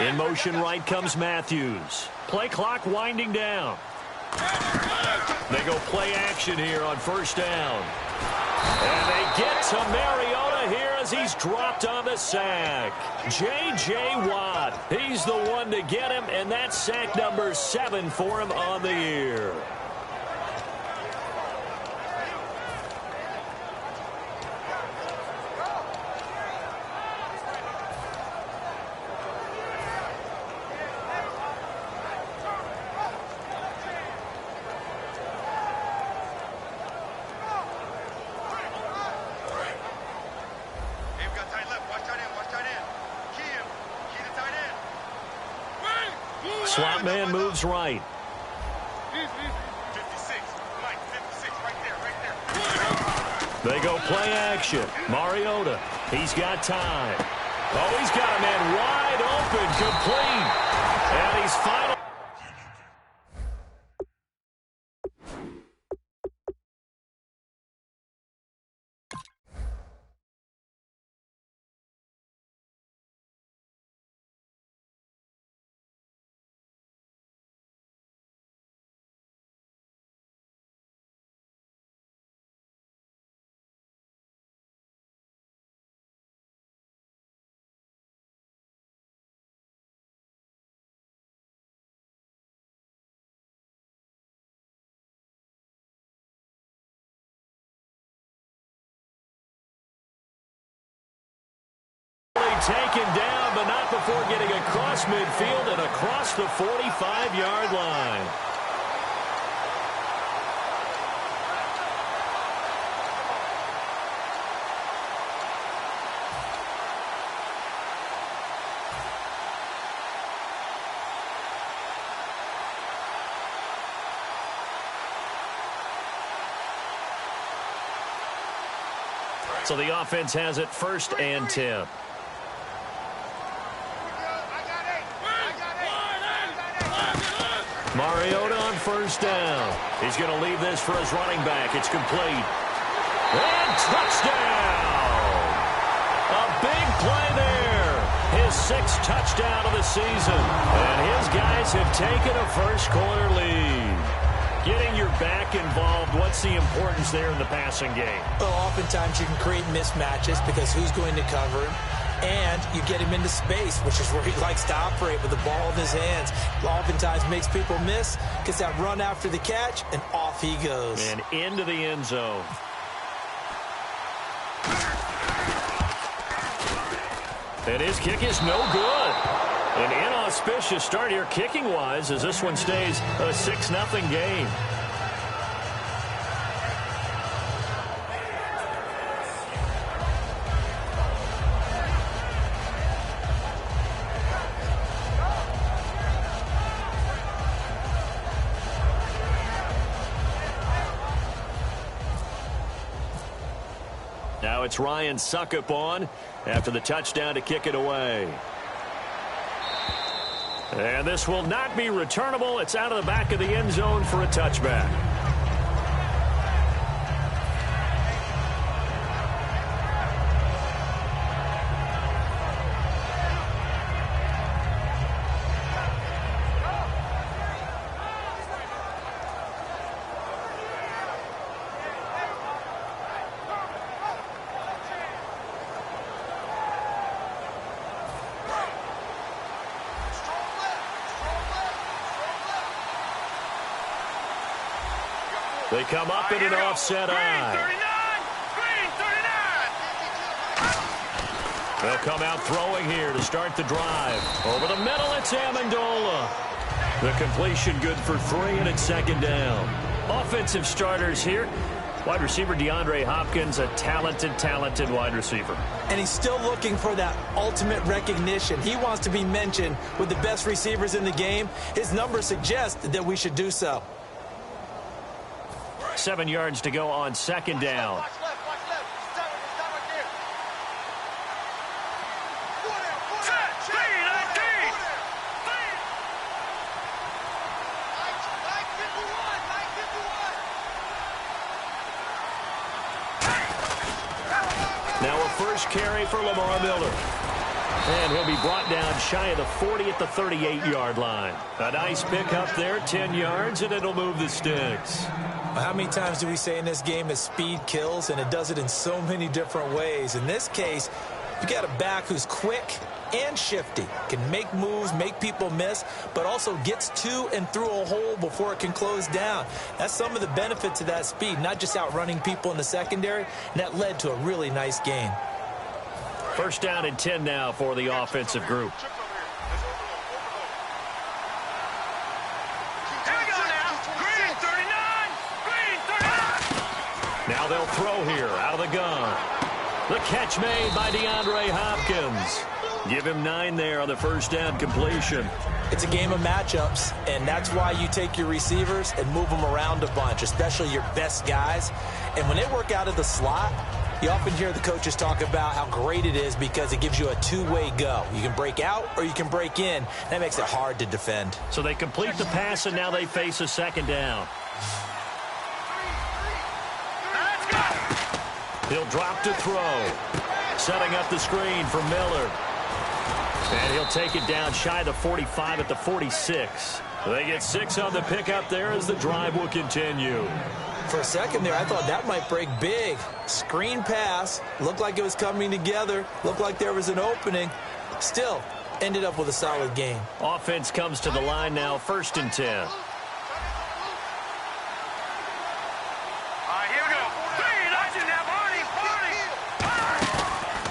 In motion right comes Matthews. Play clock winding down. They go play action here on first down. And they get to Mariota here as he's dropped on the sack. J.J. Watt, he's the one to get him, and that's sack number 7 for him on the year. Slot man moves right. 56, Mike, 56, right there. They go play action. Mariota, he's got time. Oh, he's got a man wide open, complete. And he's final. Taken down, but not before getting across midfield and across the 45-yard line. So the offense has it 1st and 10. Mariota on first down. He's going to leave this for his running back. It's complete. And touchdown! A big play there. His 6th touchdown of the season. And his guys have taken a first-quarter lead. Getting your back involved, what's the importance there in the passing game? Well, oftentimes you can create mismatches because who's going to cover him? And you get him into space, which is where he likes to operate with the ball in his hands. Oftentimes makes people miss, gets that run after the catch, and off he goes. And into the end zone. And his kick is no good. An inauspicious start here kicking-wise as this one stays a 6-0 game. Now it's Ryan Suckup on after the touchdown to kick it away. And this will not be returnable. It's out of the back of the end zone for a touchback. They come up in an offset eye. They'll come out throwing here to start the drive. Over the middle, it's Amendola. The completion good for 3, and it's 2nd down. Offensive starters here. Wide receiver DeAndre Hopkins, a talented wide receiver. And he's still looking for that ultimate recognition. He wants to be mentioned with the best receivers in the game. His numbers suggest that we should do so. 7 yards to go on 2nd down. Watch left. Stop right there. Now a first carry for Lamar Miller. And he'll be brought down shy of the 40 at the 38-yard line. A nice pickup there, 10 yards, and it'll move the sticks. How many times do we say in this game that speed kills, and it does it in so many different ways? In this case, you got a back who's quick and shifty, can make moves, make people miss, but also gets to and through a hole before it can close down. That's some of the benefits of that speed, not just outrunning people in the secondary, and that led to a really nice gain. First down and 10 now for the offensive group. Now they'll throw here out of the gun. The catch made by DeAndre Hopkins. Give him 9 there on the first down completion. It's a game of matchups, and that's why you take your receivers and move them around a bunch, especially your best guys. And when they work out of the slot, you often hear the coaches talk about how great it is because it gives you a two-way go. You can break out or you can break in. That makes it hard to defend. So they complete the pass, and now they face a second down. He'll drop to throw. Setting up the screen for Miller. And he'll take it down shy of the 45 at the 46. They get 6 on the pickup there as the drive will continue. For a second there, I thought that might break big. Screen pass. Looked like it was coming together. Looked like there was an opening. Still, ended up with a solid game. Offense comes to the line now, first and 10.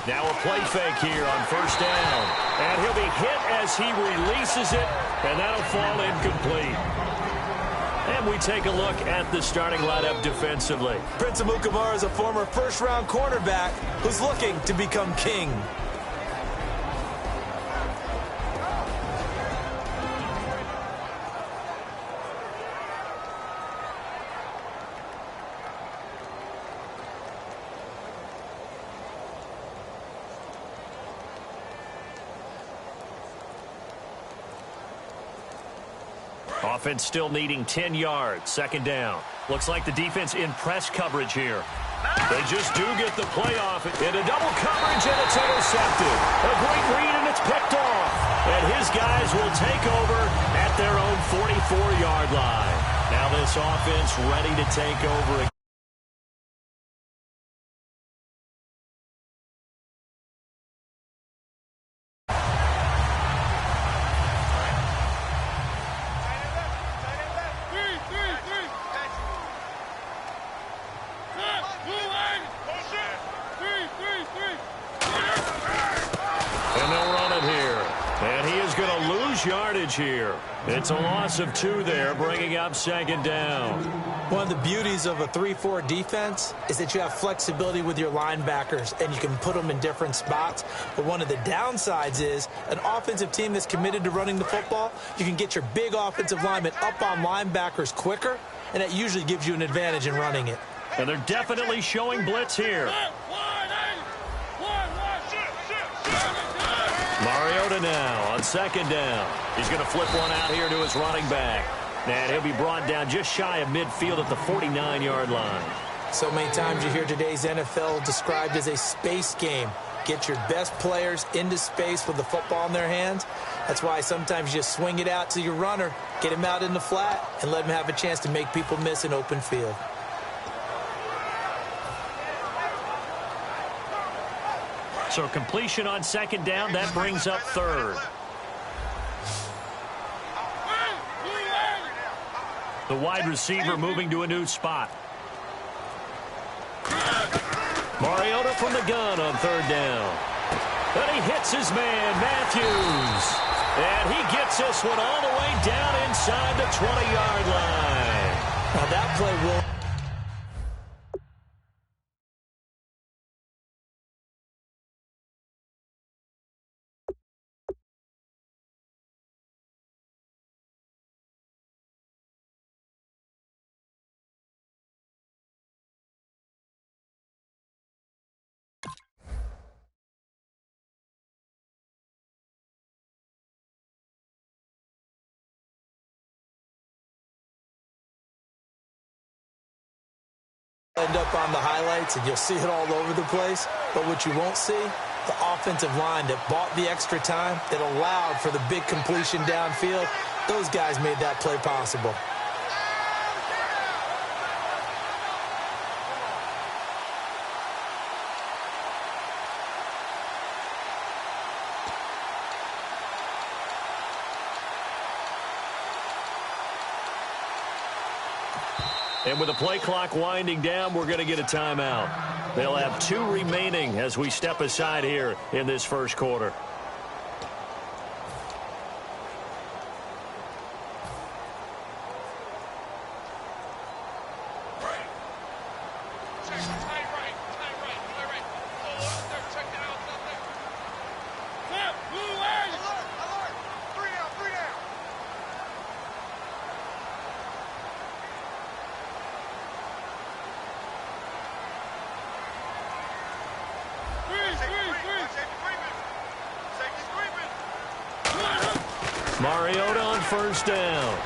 Now a play fake here on first down. And he'll be hit as he releases it, and that'll fall incomplete. And we take a look at the starting lineup defensively. Prince Amukamara is a former first-round cornerback who's looking to become king. Offense still needing 10 yards. Second down. Looks like the defense in press coverage here. They just do get the play off into double coverage, and it's intercepted. A great read, and it's picked off. And his guys will take over at their own 44-yard line. Now this offense ready to take over again. Yardage here. It's a loss of 2 there, bringing up second down. One of the beauties of a 3-4 defense is that you have flexibility with your linebackers, and you can put them in different spots. But one of the downsides is an offensive team that's committed to running the football, you can get your big offensive linemen up on linebackers quicker, and that usually gives you an advantage in running it. And they're definitely showing blitz here. Mariota now on second down. He's going to flip one out here to his running back. And he'll be brought down just shy of midfield at the 49-yard line. So many times you hear today's NFL described as a space game. Get your best players into space with the football in their hands. That's why sometimes you just swing it out to your runner, get him out in the flat, and let him have a chance to make people miss an open field. So completion on second down, that brings up third. The wide receiver moving to a new spot. Mariota from the gun on third down. And he hits his man, Matthews. And he gets this one all the way down inside the 20-yard line. Now that play will... end up on the highlights, and you'll see it all over the place. But what you won't see the offensive line that bought the extra time, that allowed for the big completion downfield. Those guys made that play possible. And with the play clock winding down, we're going to get a timeout. They'll have 2 remaining as we step aside here in this first quarter. Mariota on first down.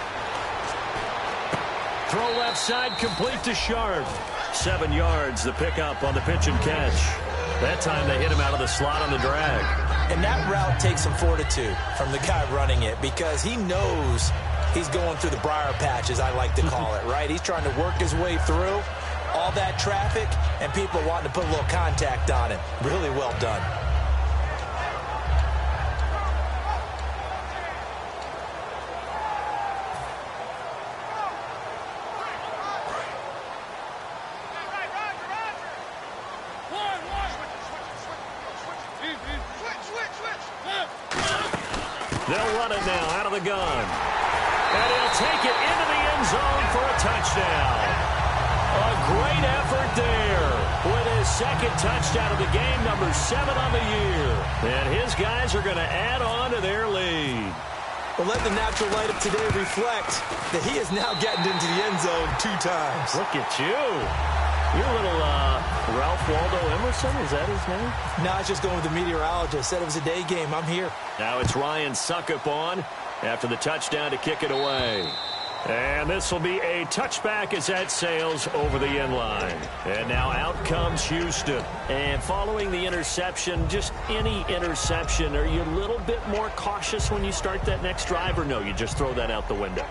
Throw left side, complete to Sharp. 7 yards, the pickup on the pitch and catch. That time they hit him out of the slot on the drag. And that route takes some fortitude from the guy running it because he knows he's going through the briar patch, as I like to call it, right? He's trying to work his way through all that traffic and people wanting to put a little contact on it. Really well done. They'll run it now out of the gun. And he'll take it into the end zone for a touchdown. A great effort there with his second touchdown of the game, number 7 on the year. And his guys are going to add on to their lead. Well, let the natural light of today reflect that he is now getting into the end zone 2 times. Look at you. You're a little Ralph Waldo Emerson, is that his name? No, I was just going with the meteorologist. Said it was a day game. I'm here. Now it's Ryan Suckup on after the touchdown to kick it away. And this will be a touchback as that sails over the end line. And now out comes Houston. And following the interception, just any interception, are you a little bit more cautious when you start that next drive, or no, you just throw that out the window?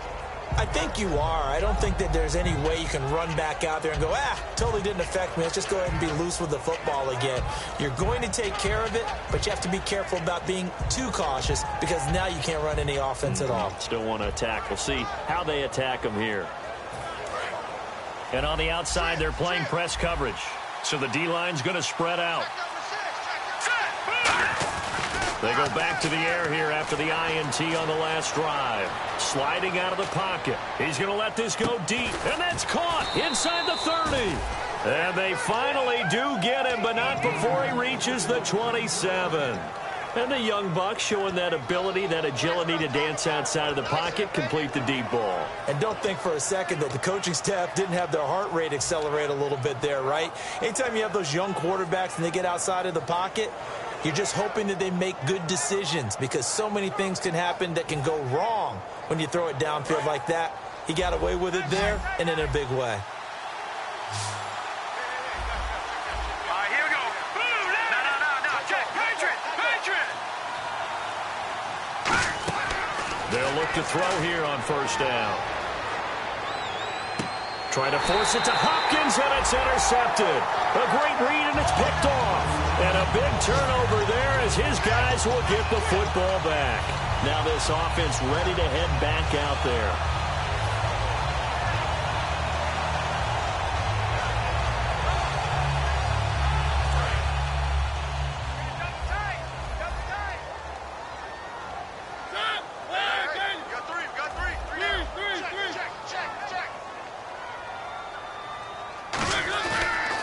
I think you are. I don't think that there's any way you can run back out there and go, totally didn't affect me. Let's just go ahead and be loose with the football again. You're going to take care of it, but you have to be careful about being too cautious because now you can't run any offense at all. Still want to attack. We'll see how they attack them here. And on the outside, they're playing press coverage. So the D-line's going to spread out. They go back to the air here after the INT on the last drive. Sliding out of the pocket. He's going to let this go deep. And that's caught inside the 30. And they finally do get him, but not before he reaches the 27. And the young buck showing that ability, that agility to dance outside of the pocket, complete the deep ball. And don't think for a second that the coaching staff didn't have their heart rate accelerate a little bit there, right? Anytime you have those young quarterbacks and they get outside of the pocket, you're just hoping that they make good decisions because so many things can happen that can go wrong when you throw it downfield like that. He got away with it there and in a big way. Here we go. No. Check. Patriot. They'll look to throw here on first down. Trying to force it to Hopkins, and it's intercepted. A great read, and it's picked off. And a big turnover there as his guys will get the football back. Now this offense ready to head back out there.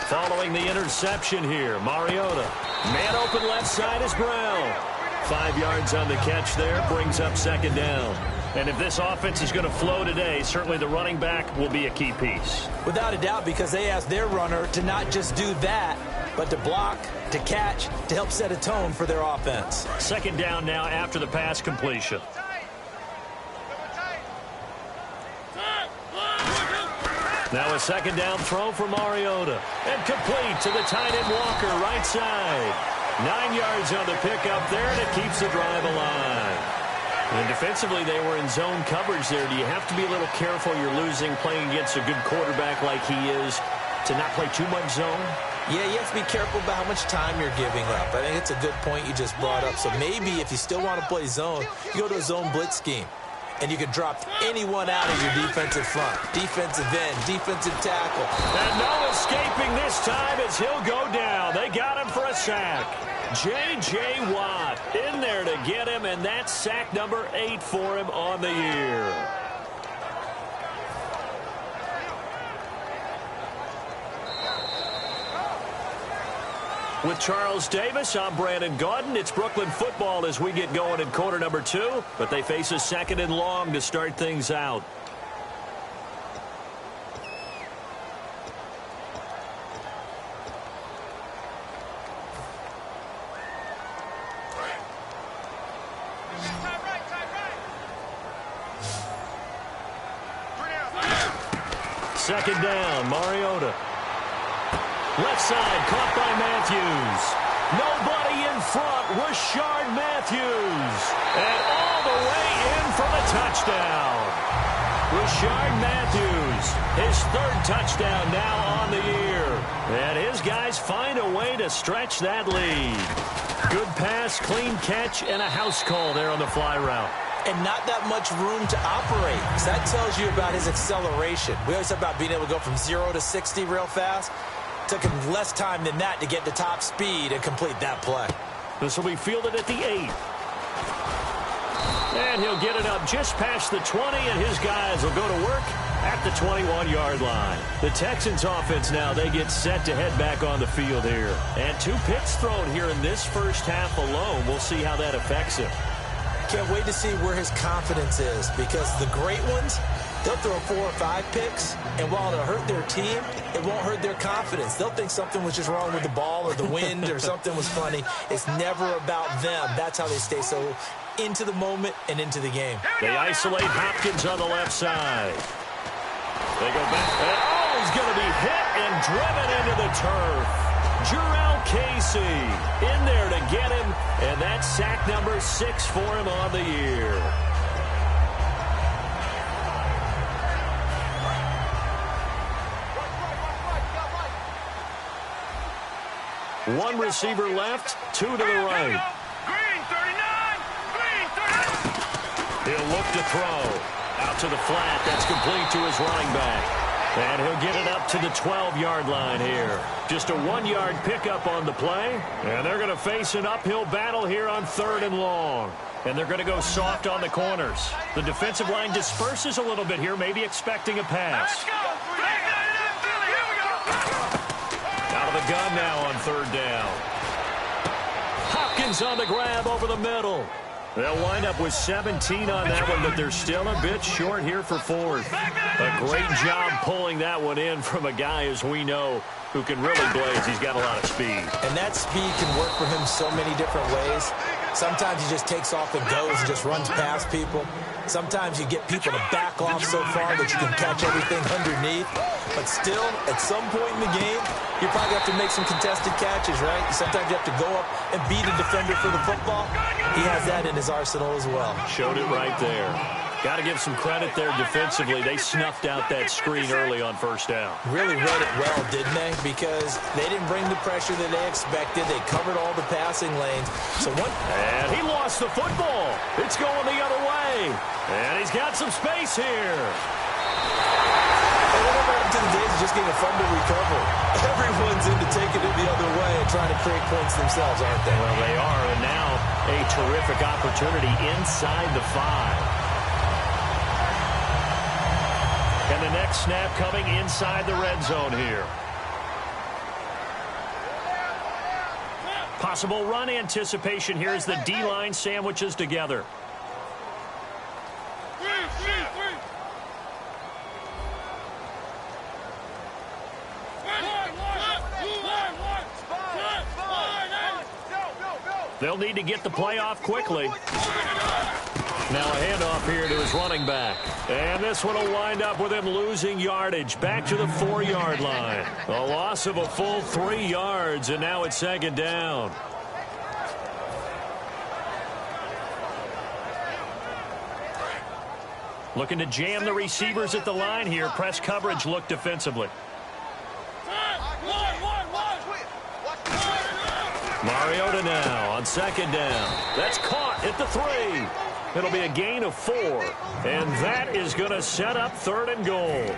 Following the interception here, Mariota. Man open left side is Brown. 5 yards on the catch there, brings up second down. And if this offense is going to flow today, certainly the running back will be a key piece. Without a doubt, because they asked their runner to not just do that, but to block, to catch, to help set a tone for their offense. Second down now after the pass completion. Now a second down throw for Mariota. And complete to the tight end Walker, right side. 9 yards on the pickup there, and it keeps the drive alive. And defensively, they were in zone coverage there. Do you have to be a little careful? You're losing, playing against a good quarterback like he is, to not play too much zone? Yeah, you have to be careful about how much time you're giving up. I think it's a good point you just brought up. So maybe if you still want to play zone, you go to a zone blitz scheme. And you can drop anyone out of your defensive front. Defensive end, defensive tackle. And no escaping this time as he'll go down. They got him for a sack. J.J. Watt in there to get him, and that's sack number 8 for him on the year. With Charles Davis, I'm Brandon Gaudin. It's Brooklyn football as we get going in quarter number 2, but they face a 2nd and long to start things out. Second down, Mariota. Left side, caught by Matthews. Nobody in front, Rashard Matthews. And all the way in for the touchdown. Rashard Matthews, his 3rd touchdown now on the year. And his guys find a way to stretch that lead. Good pass, clean catch, and a house call there on the fly route. And not that much room to operate. So that tells you about his acceleration. We always talk about being able to go from 0 to 60 real fast. Took him less time than that to get to top speed and complete that play. This will be fielded at the 8. And he'll get it up just past the 20, and his guys will go to work at the 21-yard line. The Texans offense now, they get set to head back on the field here. And 2 picks thrown here in this first half alone. We'll see how that affects him. Can't wait to see where his confidence is, because the great ones, they'll throw 4 or 5 picks, and while it'll hurt their team, it won't hurt their confidence. They'll think something was just wrong with the ball or the wind or something was funny. It's never about them. That's how they stay so into the moment and into the game. They isolate Hopkins on the left side. They go back. And, oh, he's going to be hit and driven into the turf. Jurrell Casey in there to get him, and that's sack number 6 for him on the year. One receiver left, 2 to the right. Green 39, green 39. He'll look to throw. Out to the flat. That's complete to his running back. And he'll get it up to the 12-yard line here. Just a 1-yard pickup on the play. And they're going to face an uphill battle here on 3rd and long. And they're going to go soft on the corners. The defensive line disperses a little bit here, maybe expecting a pass. Let's go. Here we go. Out of the gun now on 3rd down. Hopkins on the grab over the middle. They'll wind up with 17 on that one, but they're still a bit short here for 4th. A great job pulling that one in from a guy, as we know, who can really blaze. He's got a lot of speed. And that speed can work for him so many different ways. Sometimes he just takes off and goes and just runs past people. Sometimes you get people to back off so far that you can catch everything underneath. But still, at some point in the game, you probably have to make some contested catches, right? Sometimes you have to go up and beat a defender for the football. He has that in his arsenal as well. Showed it right there. Got to give some credit there defensively. They snuffed out that screen early on 1st down. Really read it well, didn't they? Because they didn't bring the pressure that they expected. They covered all the passing lanes. And he lost the football. It's going the other way. And he's got some space here. And whatever happened to the days of just getting a fumble recovery? Everyone's into taking it the other way and trying to create points themselves, aren't they? Well, they are. And now a terrific opportunity inside the 5. And the next snap coming inside the red zone here. Possible run anticipation here as the D-line sandwiches together. They'll need to get the play off quickly. Now a handoff here to his running back. And this one will wind up with him losing yardage back to the 4-yard line. A loss of a full 3 yards, and now it's 2nd down. Looking to jam the receivers at the line here. Press coverage look defensively. Mariota now on second down. That's caught at the 3. It'll be a gain of 4. And that is going to set up 3rd and goal.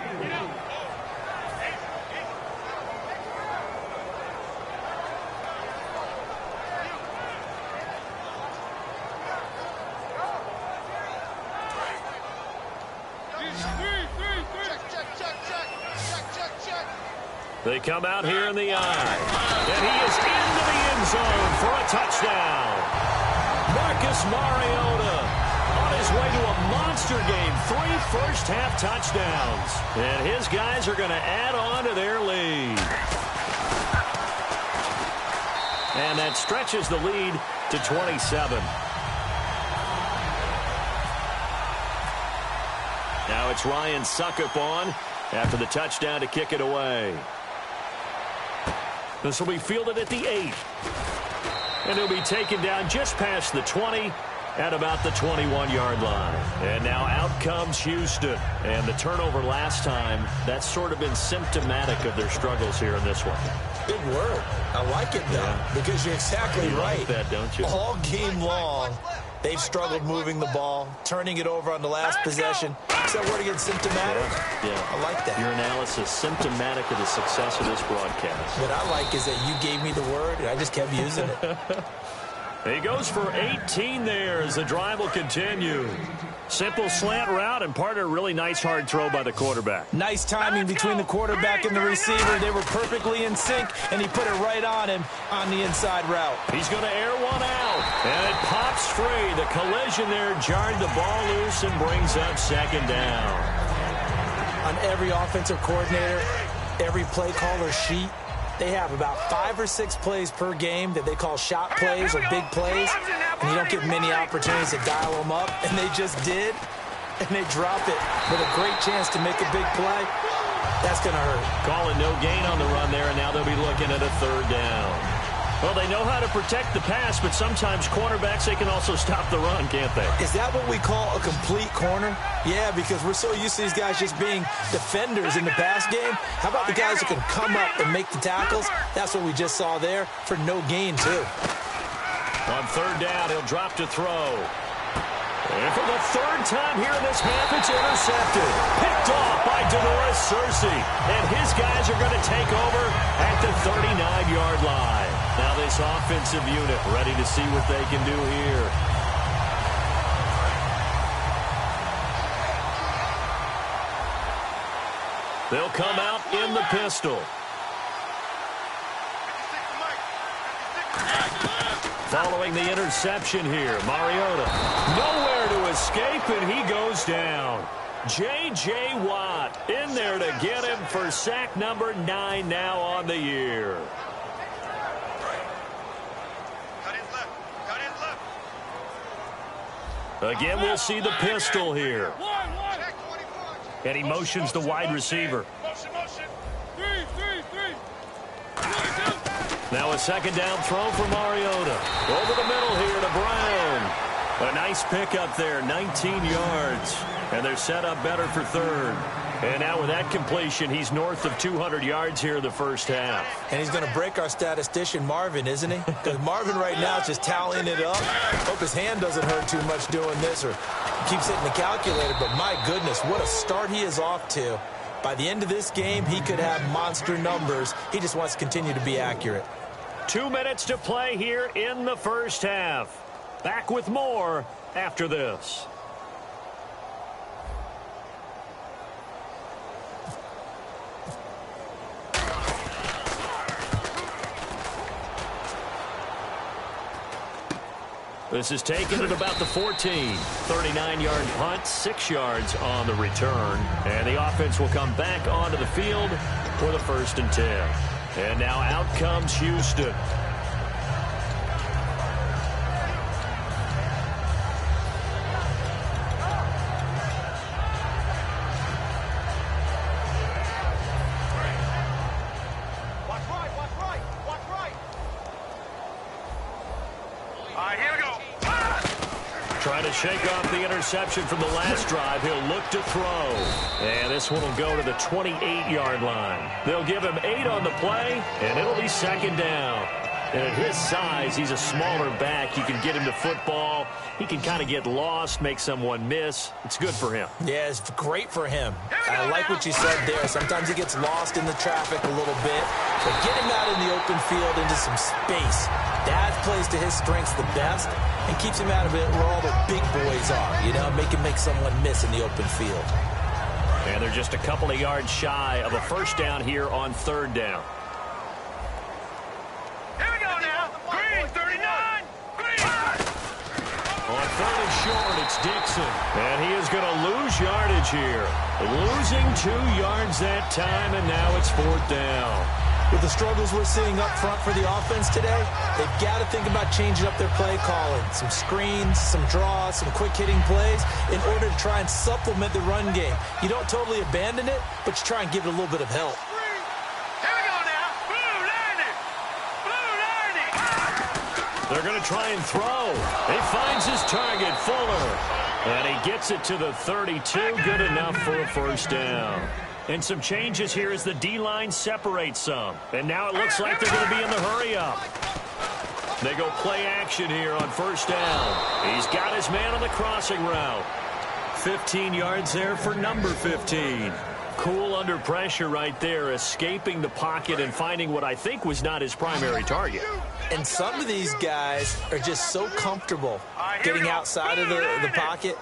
They come out here in the eye. And he is into the end zone for a touchdown. Marcus Mariota on his way to a monster game. 3 first-half touchdowns. And his guys are going to add on to their lead. And that stretches the lead to 27. Now it's Ryan Suckup on after the touchdown to kick it away. This will be fielded at the 8. And he'll be taken down just past the 20 at about the 21-yard line. And now out comes Houston. And the turnover last time, that's sort of been symptomatic of their struggles here in this one. Big word. I like it, though, because you're exactly right. Like that, don't you? All game long, they've struggled moving the ball, turning it over on the last possession. Is that word again, symptomatic? Yeah. I like that. Your analysis, symptomatic of the success of this broadcast. What I like is that you gave me the word, and I just kept using it. He goes for 18 there as the drive will continue. Simple slant route and part of a really nice hard throw by the quarterback. Nice timing between the quarterback and the receiver. They were perfectly in sync, and he put it right on him on the inside route. He's going to air one out, and it pops free. The collision there jarred the ball loose and brings up 2nd down. On every offensive coordinator, every play caller sheet, they have about 5 or 6 plays per game that they call shot plays or big plays, and you don't get many opportunities to dial them up, and they just did, and they drop it with a great chance to make a big play. That's going to hurt. Calling no gain on the run there, and now they'll be looking at a 3rd down. Well, they know how to protect the pass, but sometimes cornerbacks, they can also stop the run, can't they? Is that what we call a complete corner? Yeah, because we're so used to these guys just being defenders in the pass game. How about the guys who can come up and make the tackles? That's what we just saw there for no gain, too. On 3rd down, he'll drop to throw. And for the 3rd time here in this half, it's intercepted. Picked off by Denoris Searcy. And his guys are going to take over at the 39-yard line. Now this offensive unit ready to see what they can do here. They'll come out in the pistol. Following the interception here, Mariota nowhere to escape, and he goes down. J.J. Watt in there to get him for sack number 9 now on the year. Again, we'll see the pistol here. And he motions the wide receiver. Now a 2nd down throw for Mariota. Over the middle here to Brown. A nice pickup there, 19 yards. And they're set up better for 3rd. And now with that completion, he's north of 200 yards here in the first half. And he's going to break our statistician, Marvin, isn't he? Because Marvin right now is just tallying it up. Hope his hand doesn't hurt too much doing this or keeps hitting the calculator. But my goodness, what a start he is off to. By the end of this game, he could have monster numbers. He just wants to continue to be accurate. 2 minutes to play here in the first half. Back with more after this. This is taken at about the 14. 39-yard punt, 6 yards on the return. And the offense will come back onto the field for the 1st and 10. And now out comes Houston. Trying to shake off the interception from the last drive. He'll look to throw. And this one will go to the 28-yard line. They'll give him 8 on the play, and it'll be second down. And at his size, he's a smaller back. You can get him to football. He can kind of get lost, make someone miss. It's good for him. Yeah, it's great for him. I like what you said there. Sometimes he gets lost in the traffic a little bit. But get him out in the open field into some space. That plays to his strengths the best and keeps him out of it where all the big boys are. You know, make someone miss in the open field. And they're just a couple of yards shy of a first down here on third down. On third and short, it's Dixon. And he is going to lose yardage here. Losing 2 yards that time, and now it's fourth down. With the struggles we're seeing up front for the offense today, they've got to think about changing up their play calling. Some screens, some draws, some quick-hitting plays in order to try and supplement the run game. You don't totally abandon it, but you try and give it a little bit of help. They're going to try and throw. He finds his target, Fuller. And he gets it to the 32. Good enough for a first down. And some changes here as the D-line separates some. And now it looks like they're going to be in the hurry-up. They go play action here on first down. He's got his man on the crossing route. 15 yards there for number 15. Cool under pressure right there, escaping the pocket and finding what I think was not his primary target. And some of these guys are just so comfortable getting outside of the pocket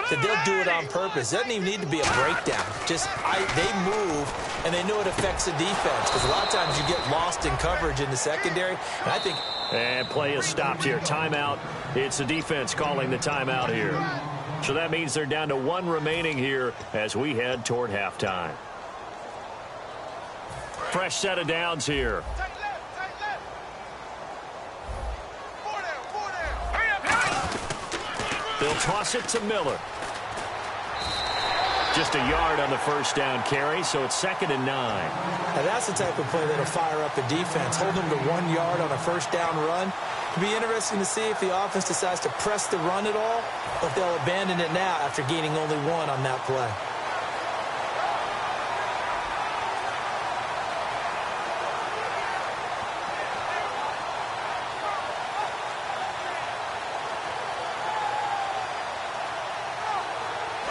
that they'll do it on purpose. It doesn't even need to be a breakdown. Just they move, and they know it affects the defense because a lot of times you get lost in coverage in the secondary. And I think... And play is stopped here. Timeout. It's the defense calling the timeout here. So that means they're down to 1 remaining here as we head toward halftime. Fresh set of downs here. They'll toss it to Miller. Just a yard on the first down carry, so it's 2nd and 9. Now that's the type of play that'll fire up the defense. Hold them to 1 yard on a first down run. It'll be interesting to see if the offense decides to press the run at all, or if they'll abandon it now after gaining only 1 on that play.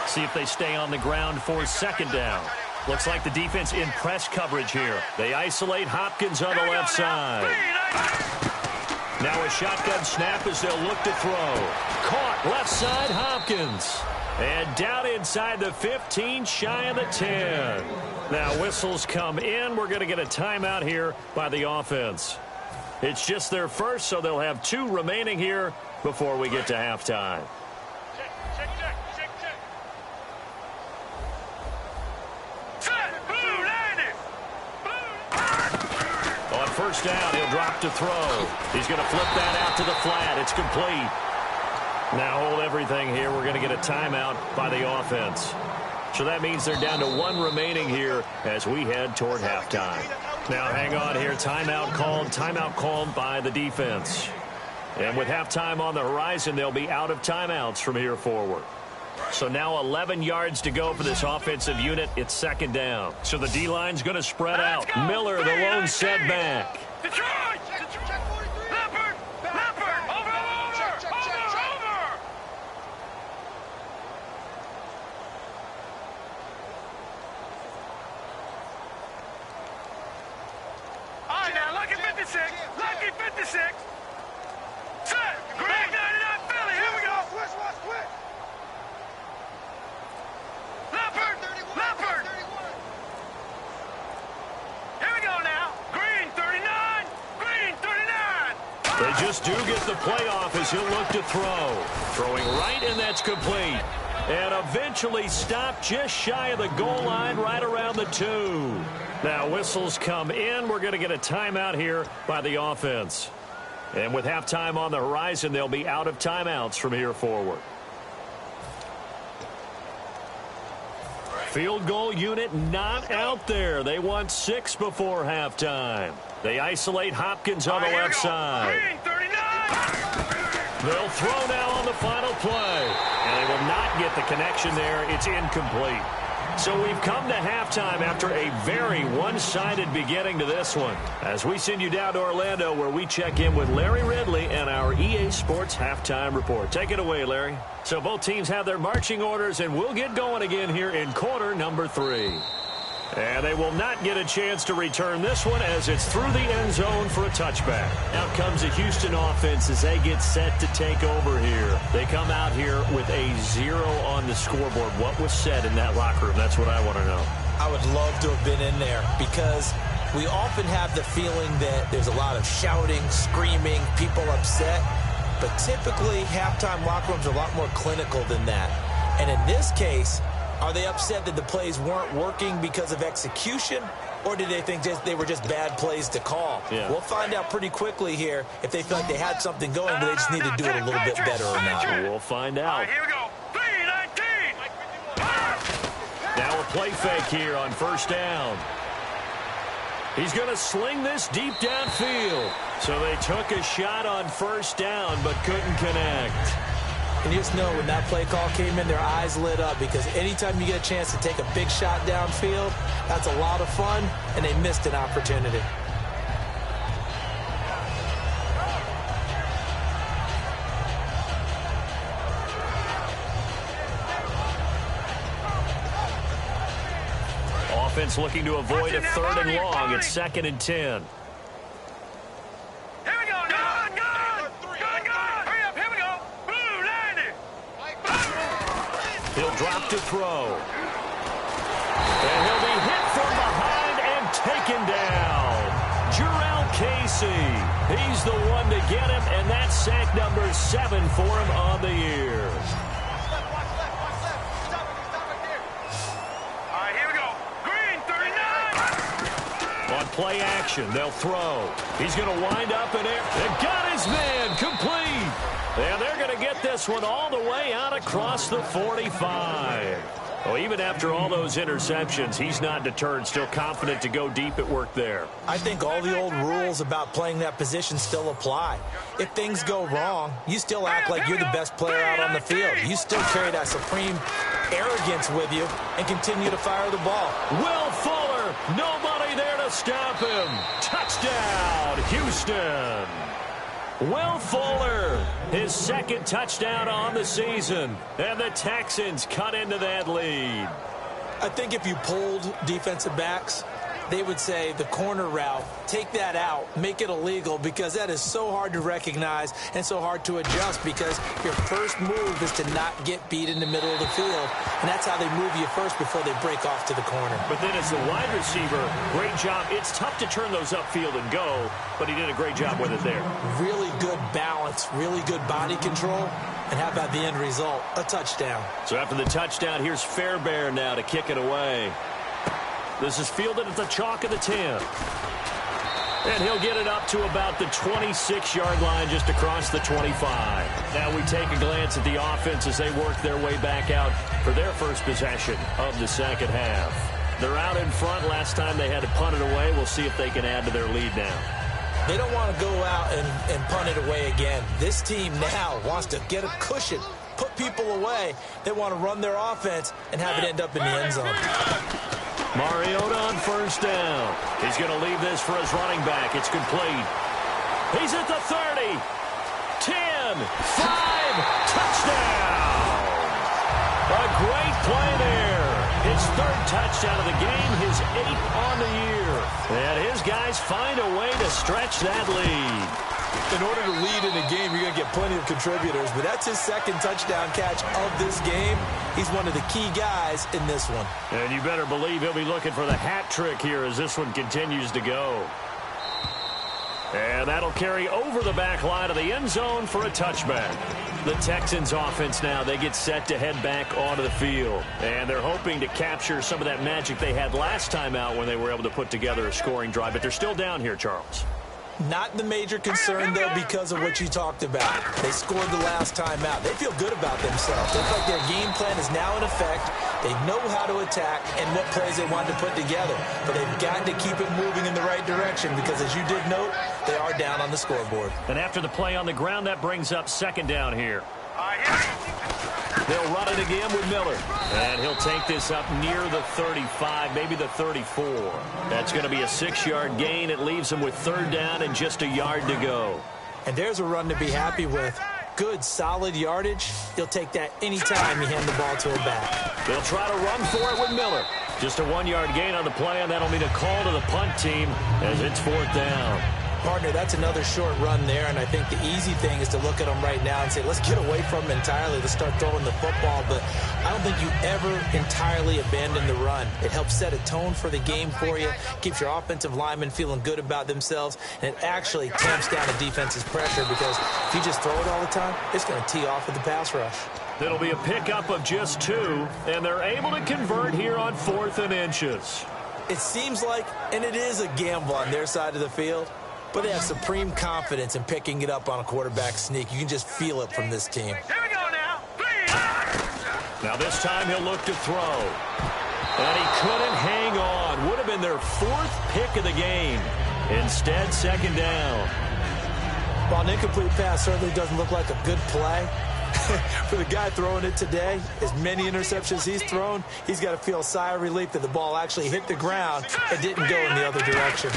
See if they stay on the ground for 2nd down. Looks like the defense in press coverage here. They isolate Hopkins on the left side. Now a shotgun snap as they'll look to throw. Caught left side Hopkins. And down inside the 15, shy of the 10. Now whistles come in. We're going to get a timeout here by the offense. It's just their first, so they'll have 2 remaining here before we get to halftime. First down, he'll drop to throw. He's going to flip that out to the flat. It's complete. Now hold everything here. We're going to get a timeout by the offense. So that means they're down to 1 remaining here as we head toward halftime. Now hang on here. Timeout called by the defense. And with halftime on the horizon, they'll be out of timeouts from here forward. So now 11 yards to go for this offensive unit. It's 2nd down. So the D-line's going to spread out. Miller, the lone setback. Detroit! Leopard! Over! All right, now, lucky 56. Set! Greg 99 Philly, here we go! Switch, quick! Leopard! Here we go now. Green 39. They just do get the playoff as he'll look to throw. Throwing right, and that's complete. And eventually stopped just shy of the goal line right around the 2. Now whistles come in. We're going to get a timeout here by the offense. And with halftime on the horizon, they'll be out of timeouts from here forward. Field goal unit not out there. They want 6 before halftime. They isolate Hopkins on the left side. Green 39. They'll throw now on the final play. And they will not get the connection there. It's incomplete. So we've come to halftime after a very one-sided beginning to this one. As we send you down to Orlando, where we check in with Larry Ridley and our EA Sports Halftime Report. Take it away, Larry. So both teams have their marching orders, and we'll get going again here in quarter number 3. And they will not get a chance to return this one as it's through the end zone for a touchback. Out comes the Houston offense as they get set to take over here. They come out here with a 0 on the scoreboard. What was said in that locker room? That's what I want to know. I would love to have been in there because we often have the feeling that there's a lot of shouting, screaming, people upset. But typically, halftime locker rooms are a lot more clinical than that. And in this case, are they upset that the plays weren't working because of execution, or did they think they were just bad plays to call? Yeah. We'll find out pretty quickly here if they feel like they had something going, but they just need to do it a little bit better or not. We'll find out. Here we go. 3-19. Now a play fake here on first down. He's going to sling this deep downfield. So they took a shot on first down, but couldn't connect. And you just know when that play call came in, their eyes lit up because anytime you get a chance to take a big shot downfield, that's a lot of fun, and they missed an opportunity. Offense looking to avoid a 3rd and long. It's 2nd and 10. Here we go now. Gun. Hurry up. Here we go. Blue 90. He'll drop to throw. And he'll be hit from behind and taken down. Jarrell Casey. He's the one to get him, and that's sack number 7 for him on the year. All right, here we go. Green 39. On play action, they'll throw. He's going to wind up in air. They got his man complete. And they're going to get this one all the way out across the 45. Well, even after all those interceptions, he's not deterred, still confident to go deep at work there. I think all the old rules about playing that position still apply. If things go wrong, you still act like you're the best player out on the field. You still carry that supreme arrogance with you and continue to fire the ball. Will Fuller, nobody there to stop him. Touchdown, Houston. Will Fuller, his 2nd touchdown on the season. And the Texans cut into that lead. I think if you polled defensive backs, they would say the corner route, take that out, make it illegal, because that is so hard to recognize and so hard to adjust because your first move is to not get beat in the middle of the field. And that's how they move you first before they break off to the corner. But then as the wide receiver, great job. It's tough to turn those upfield and go, but he did a great job with it there. Really good balance, really good body control. And how about the end result? A touchdown. So after the touchdown, here's Fairbairn now to kick it away. This is fielded at the chalk of the 10. And he'll get it up to about the 26-yard line just across the 25. Now we take a glance at the offense as they work their way back out for their first possession of the second half. They're out in front. Last time they had to punt it away. We'll see if they can add to their lead now. They don't want to go out and punt it away again. This team now wants to get a cushion, put people away. They want to run their offense and have it end up in the end zone. Mariota on first down. He's going to leave this for his running back. It's complete. He's at the 30. 10. 5. Touchdown. A great play there. His 3rd touchdown of the game, his 8th on the year. And his guys find a way to stretch that lead. In order to lead in a game, you're going to get plenty of contributors, but that's his 2nd touchdown catch of this game. He's one of the key guys in this one. And you better believe he'll be looking for the hat trick here as this one continues to go. And that'll carry over the back line of the end zone for a touchback. The Texans offense now, they get set to head back onto the field. And they're hoping to capture some of that magic they had last time out when they were able to put together a scoring drive. But they're still down here, Charles. Not the major concern, though, because of what you talked about. They scored the last time out. They feel good about themselves. They feel like their game plan is now in effect. They know how to attack and what plays they want to put together. But they've got to keep it moving in the right direction because, as you did note, they are down on the scoreboard. And after the play on the ground, that brings up second down here. They'll run it again with Miller. And he'll take this up near the 35, maybe the 34. That's going to be a 6-yard gain. It leaves them with third down and just a yard to go. And there's a run to be happy with. Good, solid yardage. He'll take that anytime you hand the ball to a back. They'll try to run for it with Miller. Just a 1-yard gain on the play, and that'll mean a call to the punt team as it's fourth down. Partner, that's another short run there, and I think the easy thing is to look at them right now and say, let's get away from them entirely. Let's start throwing the football, but I don't think you ever entirely abandon the run. It helps set a tone for the game for you, keeps your offensive linemen feeling good about themselves, and it actually tamps down the defense's pressure because if you just throw it all the time, it's going to tee off with the pass rush. It'll be a pickup of just 2, and they're able to convert here on 4th and inches. It seems like, and it is a gamble on their side of the field, but they have supreme confidence in picking it up on a quarterback sneak. You can just feel it from this team. Here we go now. 3. Now this time he'll look to throw. And he couldn't hang on. Would have been their 4th pick of the game. Instead, second down. While an incomplete pass certainly doesn't look like a good play, for the guy throwing it today, as many interceptions he's thrown, he's got to feel a sigh of relief that the ball actually hit the ground and didn't go in the other direction.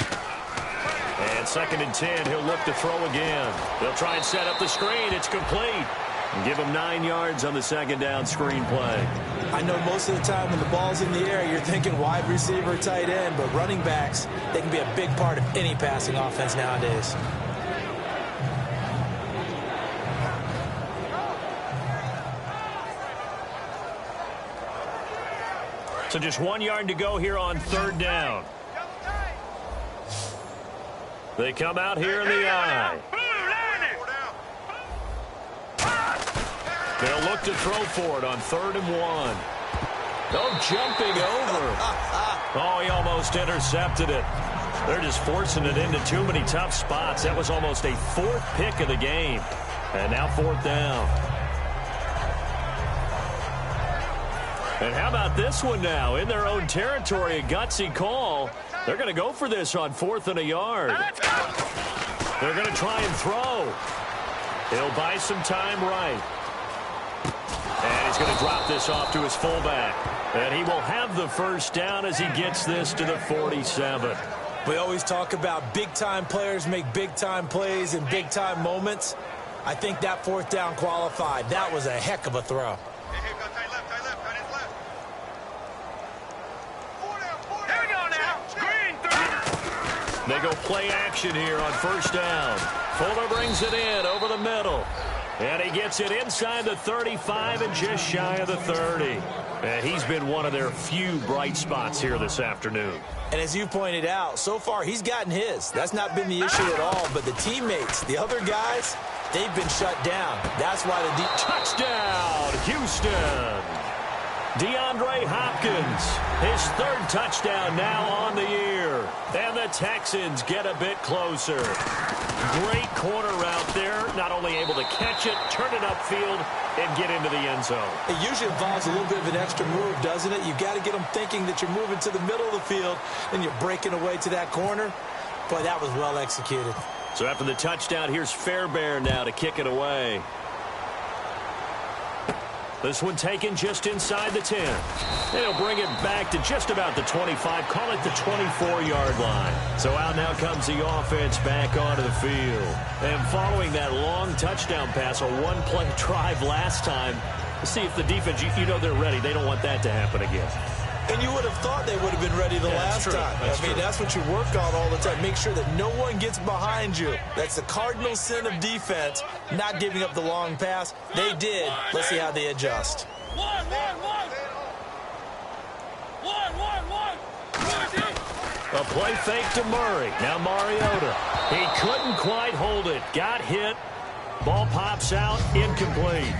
And 2nd and 10, he'll look to throw again. They'll try and set up the screen. It's complete. And give him 9 yards on the second down screen play. I know most of the time when the ball's in the air, you're thinking wide receiver, tight end, but running backs, they can be a big part of any passing offense nowadays. So just 1 yard to go here on third down. They come out here in the eye. They'll look to throw for it on 3rd and 1. Oh, jumping over. Oh, he almost intercepted it. They're just forcing it into too many tough spots. That was almost a 4th pick of the game. And now 4th down. And how about this one now? In their own territory, a gutsy call. They're going to go for this on 4th and a yard. They're going to try and throw. He'll buy some time right. And he's going to drop this off to his fullback. And he will have the first down as he gets this to the 47. We always talk about big-time players make big-time plays in big-time moments. I think that 4th down qualified. That was a heck of a throw. They go play action here on 1st down. Fuller brings it in over the middle. And he gets it inside the 35 and just shy of the 30. And he's been one of their few bright spots here this afternoon. And as you pointed out, so far he's gotten his. That's not been the issue at all. But the teammates, the other guys, they've been shut down. That's why the touchdown, Houston. DeAndre Hopkins, his 3rd touchdown now on the year. And the Texans get a bit closer. Great corner route there. Not only able to catch it, turn it upfield, and get into the end zone. It usually involves a little bit of an extra move, doesn't it? You've got to get them thinking that you're moving to the middle of the field, and you're breaking away to that corner. Boy, that was well executed. So after the touchdown, here's Fairbairn now to kick it away. This one taken just inside the 10. They'll bring it back to just about the 25. Call it the 24-yard line. So out now comes the offense back onto the field. And following that long touchdown pass, a one-play drive last time, let's see if the defense, you know they're ready. They don't want that to happen again. And you would have thought they would have been ready the last time. I mean, that's what you work on all the time. Make sure that no one gets behind you. That's the cardinal sin of defense, not giving up the long pass. They did. Let's see how they adjust. A play fake to Murray. Now Mariota. He couldn't quite hold it. Got hit. Ball pops out. Incomplete.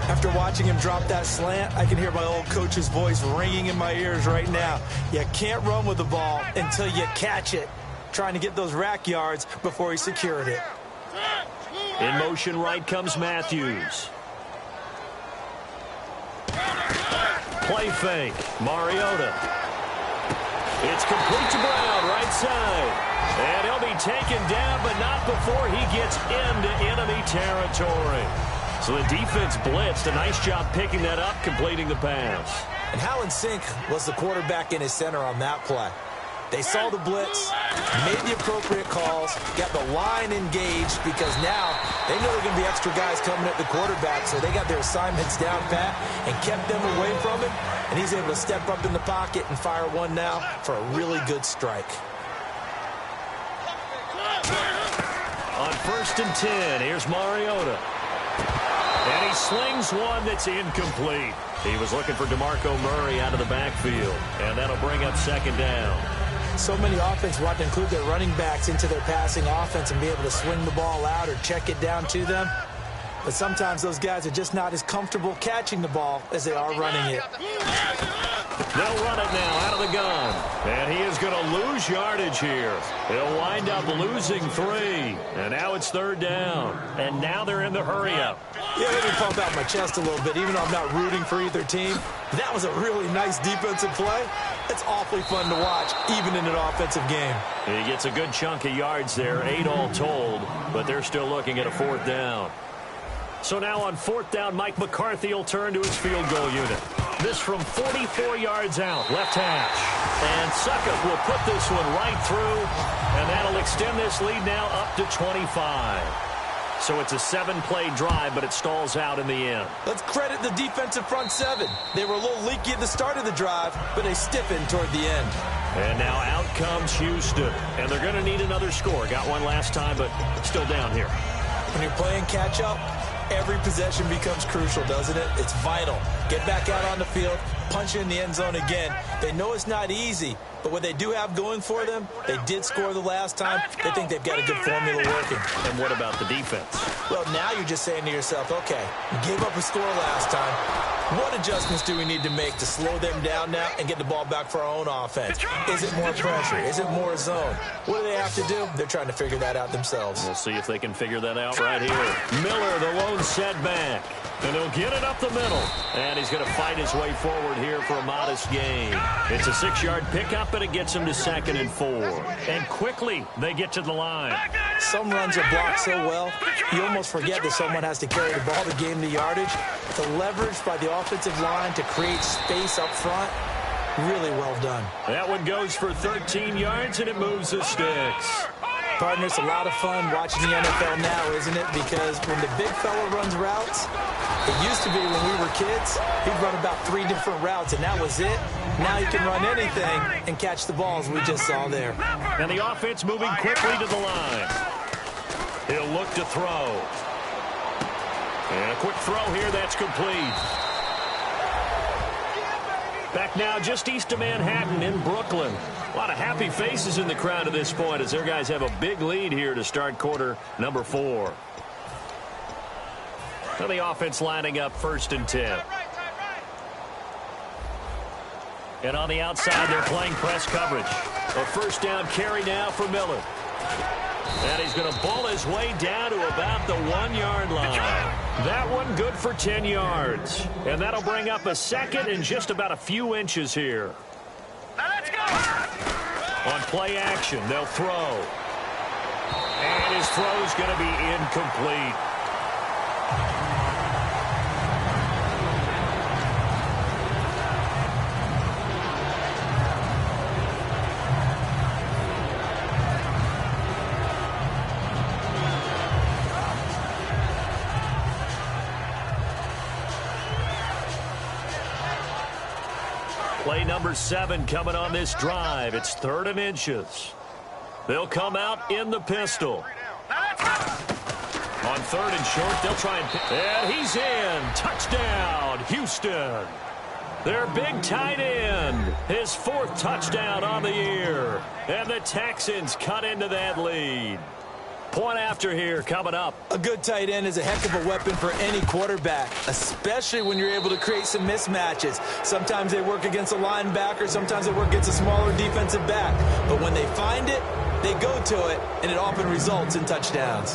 After watching him drop that slant, I can hear my old coach's voice ringing in my ears right now. You can't run with the ball until you catch it. Trying to get those rack yards before he secured it. In motion right comes Matthews. play fake. Mariota. It's complete to Brown, right side. And he'll be taken down, but not before he gets into enemy territory. So the defense blitzed. A nice job picking that up, completing the pass. And how in sync was the quarterback in his center on that play? They saw the blitz, made the appropriate calls, got the line engaged because now they know there are going to be extra guys coming at the quarterback, so they got their assignments down pat and kept them away from him, and he's able to step up in the pocket and fire one now for a really good strike. On 1st and 10, here's Mariota. And he slings one that's incomplete. He was looking for DeMarco Murray out of the backfield, and that'll bring up 2nd down. So many offenses want to include their running backs into their passing offense and be able to swing the ball out or check it down to them. But sometimes those guys are just not as comfortable catching the ball as they are running it. They'll run it now out of the gun. And he is going to lose yardage here. He'll wind up losing 3. And now it's 3rd down. And now they're in the hurry-up. Yeah, let me pump out my chest a little bit, even though I'm not rooting for either team. That was a really nice defensive play. It's awfully fun to watch, even in an offensive game. He gets a good chunk of yards there, 8 all told, but they're still looking at a 4th down. So now on 4th down, Mike McCarthy will turn to his field goal unit. This from 44 yards out, left hash. And Suckup will put this one right through, and that'll extend this lead now up to 25. So it's a 7-play drive, but it stalls out in the end. Let's credit the defensive front 7. They were a little leaky at the start of the drive, but they stiffened toward the end. And now out comes Houston. And they're going to need another score. Got one last time, but still down here. When you're playing catch-up, every possession becomes crucial, doesn't it? It's vital. Get back out on the field, punch in the end zone again. They know it's not easy, but what they do have going for them, they did score the last time. They think they've got a good formula working. And what about the defense? Well, now you're just saying to yourself, okay, we gave up a score last time. What adjustments do we need to make to slow them down now and get the ball back for our own offense? Is it more pressure? Is it more zone? What do they have to do? They're trying to figure that out themselves. We'll see if they can figure that out right here. Miller, the lone setback. And he'll get it up the middle. And he's going to fight his way forward here for a modest gain. It's a 6-yard pickup, but it gets him to 2nd and 4. And quickly, they get to the line. Some runs are blocked so well, you almost forget that someone has to carry the ball to gain the yardage. The leverage by the offensive line to create space up front, really well done. That one goes for 13 yards, and it moves the sticks. Partner, it's a lot of fun watching the NFL now, isn't it? Because when the big fella runs routes, it used to be when we were kids, he'd run about 3 different routes, and that was it. Now he can run anything and catch the balls we just saw there. And the offense moving quickly to the line. He'll look to throw. And a quick throw here, that's complete. Back now just east of Manhattan in Brooklyn. A lot of happy faces in the crowd at this point as their guys have a big lead here to start quarter number 4. So the offense lining up 1st and 10. And on the outside, they're playing press coverage. A 1st down carry now for Miller. And he's going to ball his way down to about the 1-yard line. That one good for 10 yards. And that'll bring up a 2nd and just about a few inches here. Now let's go. On play action, they'll throw. And his throw's going to be incomplete. Play number 7 coming on this drive. It's 3rd and inches. They'll come out in the pistol. On 3rd and short, they'll try and he's in. Touchdown, Houston. Their big tight end. His 4th touchdown on the year. And the Texans cut into that lead. Point after here coming up. A good tight end is a heck of a weapon for any quarterback, especially when you're able to create some mismatches. Sometimes they work against a linebacker, sometimes they work against a smaller defensive back. But when they find it, they go to it, and it often results in touchdowns.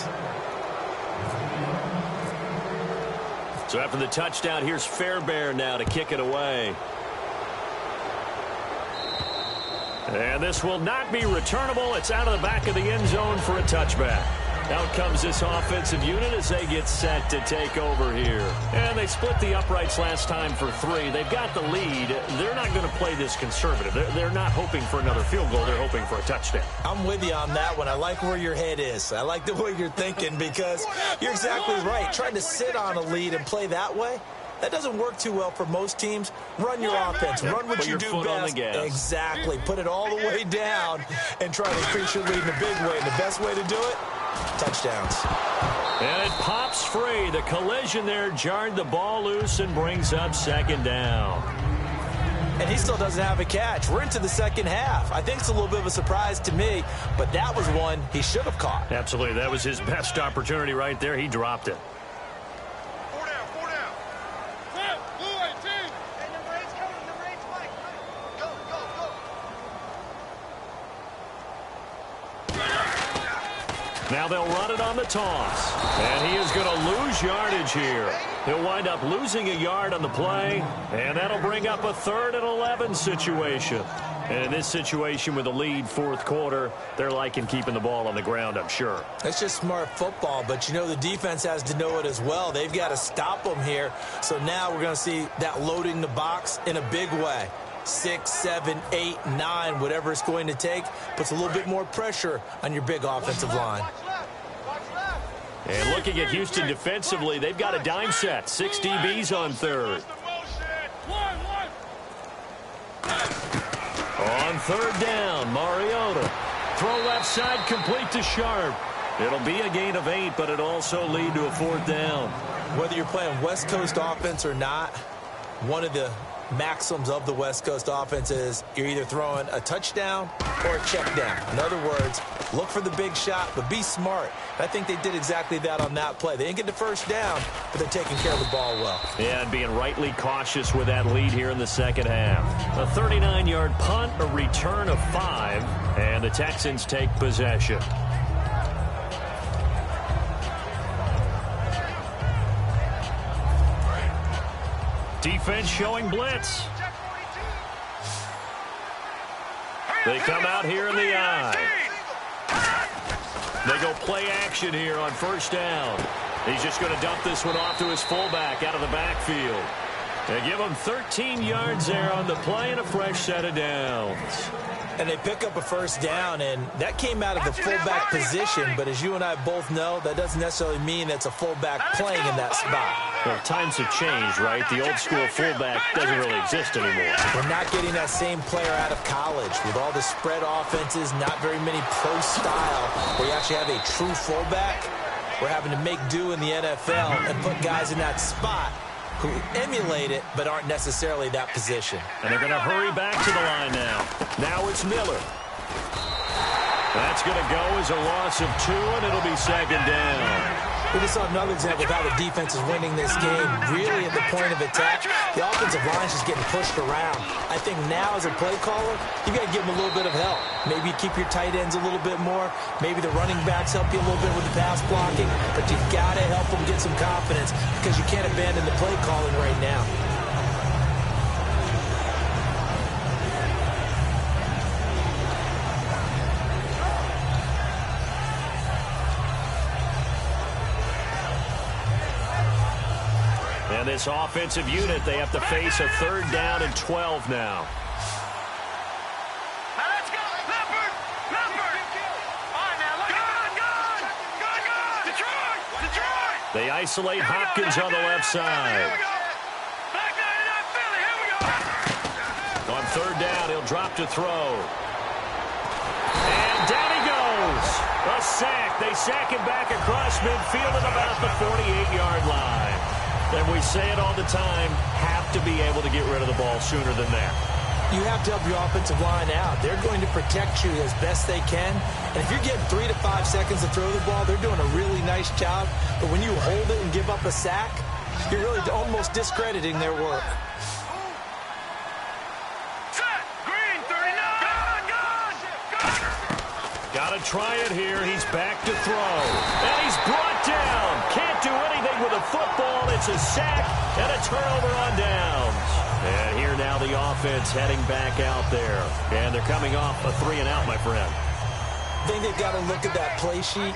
So after the touchdown, here's Fairbairn now to kick it away. And this will not be returnable. It's out of the back of the end zone for a touchback. Out comes this offensive unit as they get set to take over here. And they split the uprights last time for 3. They've got the lead. They're not going to play this conservative. They're not hoping for another field goal. They're hoping for a touchdown. I'm with you on that one. I like where your head is. I like the way you're thinking because you're exactly right. Trying to sit on a lead and play that way, that doesn't work too well for most teams. Run your offense. Run what you do best. Exactly. Put it all the way down and try to increase your lead in a big way. And the best way to do it, touchdowns. And it pops free. The collision there jarred the ball loose and brings up second down. And he still doesn't have a catch. We're into the second half. I think it's a little bit of a surprise to me, but that was one he should have caught. Absolutely. That was his best opportunity right there. He dropped it. Now they'll run it on the toss. And he is going to lose yardage here. He'll wind up losing a yard on the play, and that'll bring up a 3rd and 11 situation. And in this situation with a lead fourth quarter, they're liking keeping the ball on the ground, I'm sure. That's just smart football, but you know the defense has to know it as well. They've got to stop them here. So now we're going to see that loading the box in a big way. 6, 7, 8, 9, whatever it's going to take, puts a little bit more pressure on your big offensive line. And looking at Houston defensively, they've got a dime set. 6 DBs on 3rd. On 3rd down, Mariota. Throw left side, complete to Sharp. It'll be a gain of 8, but it'll also lead to a 4th down. Whether you're playing West Coast offense or not, one of the maxims of the West Coast offense is you're either throwing a touchdown or a check down. In other words, look for the big shot, but be smart. I think they did exactly that on that play. They didn't get the first down, but they're taking care of the ball well. Yeah, and being rightly cautious with that lead here in the second half. A 39-yard punt, a return of 5, and the Texans take possession. Defense showing blitz. They come out here in the eye. They go play action here on 1st down. He's just going to dump this one off to his fullback out of the backfield. They give him 13 yards there on the play and a fresh set of downs. And they pick up a 1st down, and that came out of the fullback position. But as you and I both know, that doesn't necessarily mean that's a fullback playing in that spot. Well, times have changed, right? The old school fullback doesn't really exist anymore. We're not getting that same player out of college. With all the spread offenses, not very many pro style, where you actually have a true fullback. We're having to make do in the NFL and put guys in that spot who emulate it but aren't necessarily that position. And they're going to hurry back to the line now. Now it's Miller. That's going to go as a loss of 2, and it'll be 2nd down. We just saw another example of how the defense is winning this game. Really at the point of attack, the offensive line is just getting pushed around. I think now as a play caller, you got to give them a little bit of help. Maybe you keep your tight ends a little bit more. Maybe the running backs help you a little bit with the pass blocking. But you've got to help them get some confidence because you can't abandon the play calling right now. And this offensive unit, they have to face a 3rd down and 12 now. Let's go, Leopard! Leopard! All right, now, go! Detroit! They isolate Hopkins on the left side. Back nine and out, Philly, here we go! On 3rd down, he'll drop to throw. And down he goes. A sack. They sack him back across midfield at about the 48-yard line. And we say it all the time, have to be able to get rid of the ball sooner than that. You have to help your offensive line out. They're going to protect you as best they can. And if you're getting 3 to 5 seconds to throw the ball, they're doing a really nice job. But when you hold it and give up a sack, you're really almost discrediting their work. Set! Green, 39! Got to try it here. He's back to throw. And he's brought down. Can't do anything with a football. It's a sack and a turnover on downs. And here now the offense heading back out there. And they're coming off a 3-and-out, my friend. I think they've got to look at that play sheet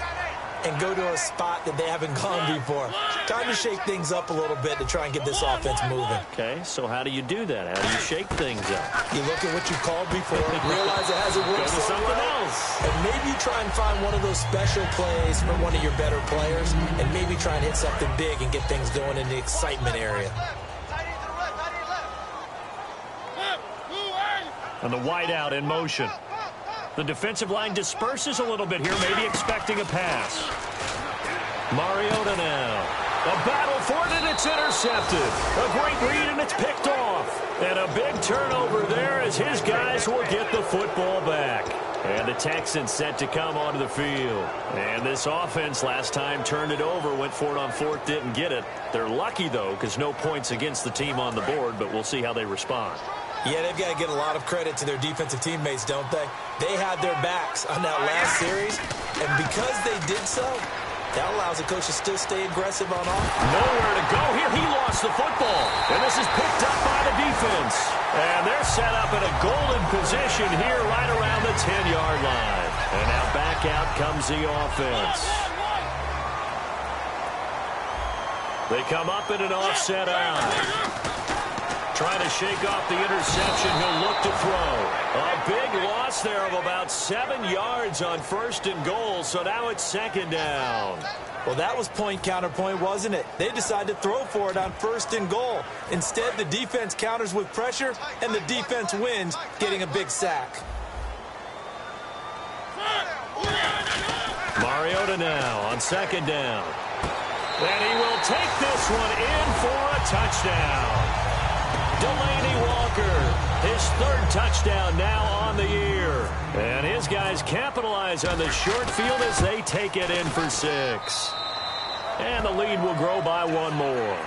and go to a spot that they haven't gone before. Time to shake things up a little bit to try and get this offense moving. Okay, so how do you do that? How do you shake things up? You look at what you called before, realize it hasn't worked Go to something else. and maybe you try and find one of those special plays from one of your better players, and maybe try and hit something big and get things going in the excitement area. And the wideout in motion. The defensive line disperses a little bit here, maybe expecting a pass. Mariota now. A battle for it, and it's intercepted. A great read, and it's picked off. And a big turnover there as his guys will get the football back. And the Texans set to come onto the field. And this offense last time turned it over, went for it on fourth, didn't get it. They're lucky, though, because no points against the team on the board, but we'll see how they respond. Yeah, they've got to get a lot of credit to their defensive teammates, don't they? They had their backs on that last series, and because they did so, that allows the coach to still stay aggressive on offense. Nowhere to go here. He lost the football, and this is picked up by the defense. And they're set up in a golden position here right around the 10-yard line. And now back out comes the offense. They come up in an offset eye. Trying to shake off the interception. He'll look to throw. A big loss there of about 7 yards on 1st and goal, so now it's 2nd down. Well, that was point counterpoint, wasn't it? They decided to throw for it on 1st and goal. Instead, the defense counters with pressure, and the defense wins, getting a big sack. Mariota now on 2nd down. And he will take this one in for a touchdown. Delaney Walker, his 3rd touchdown now on the year. And his guys capitalize on the short field as they take it in for 6. And the lead will grow by 1 more.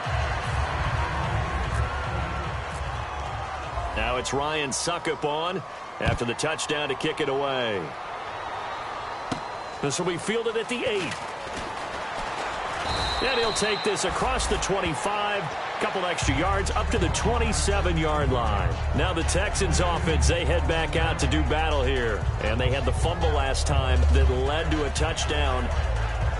Now it's Ryan Suckup on after the touchdown to kick it away. This will be fielded at the 8. And he'll take this across the 25. Couple extra yards up to the 27-yard line. Now the Texans offense, they head back out to do battle here. And they had the fumble last time that led to a touchdown.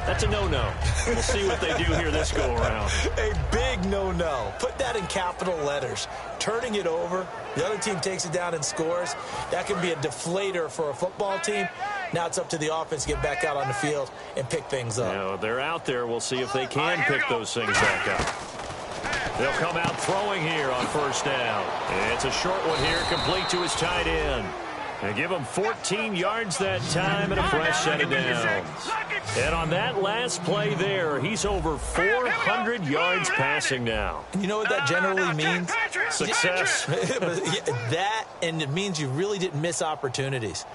That's a no-no. We'll see what they do here this go-around. A big no-no. Put that in capital letters. Turning it over, the other team takes it down and scores. That can be a deflator for a football team. Now it's up to the offense to get back out on the field and pick things up. Now, they're out there. We'll see if they can pick those things back up. They'll come out throwing here on 1st down. It's a short one here, complete to his tight end. And give him 14 yards that time and a fresh set of downs. And on that last play there, he's over 400 yards passing now. You know what that generally means? Success. That, and it means you really didn't miss opportunities.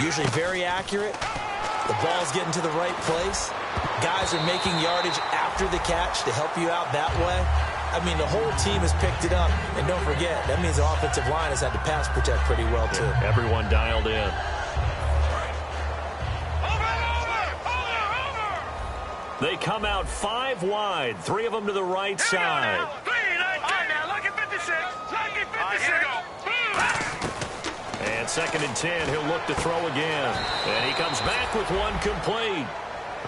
Usually very accurate. The ball's getting to the right place. Guys are making yardage after the catch to help you out that way. I mean, the whole team has picked it up. And don't forget, that means the offensive line has had to pass protect pretty well, too. Yeah, everyone dialed in. They come out 5 wide, 3 of them to the right side. All right, now, look at 56. Look at 56. And 2nd and 10, he'll look to throw again. And he comes back with one complete.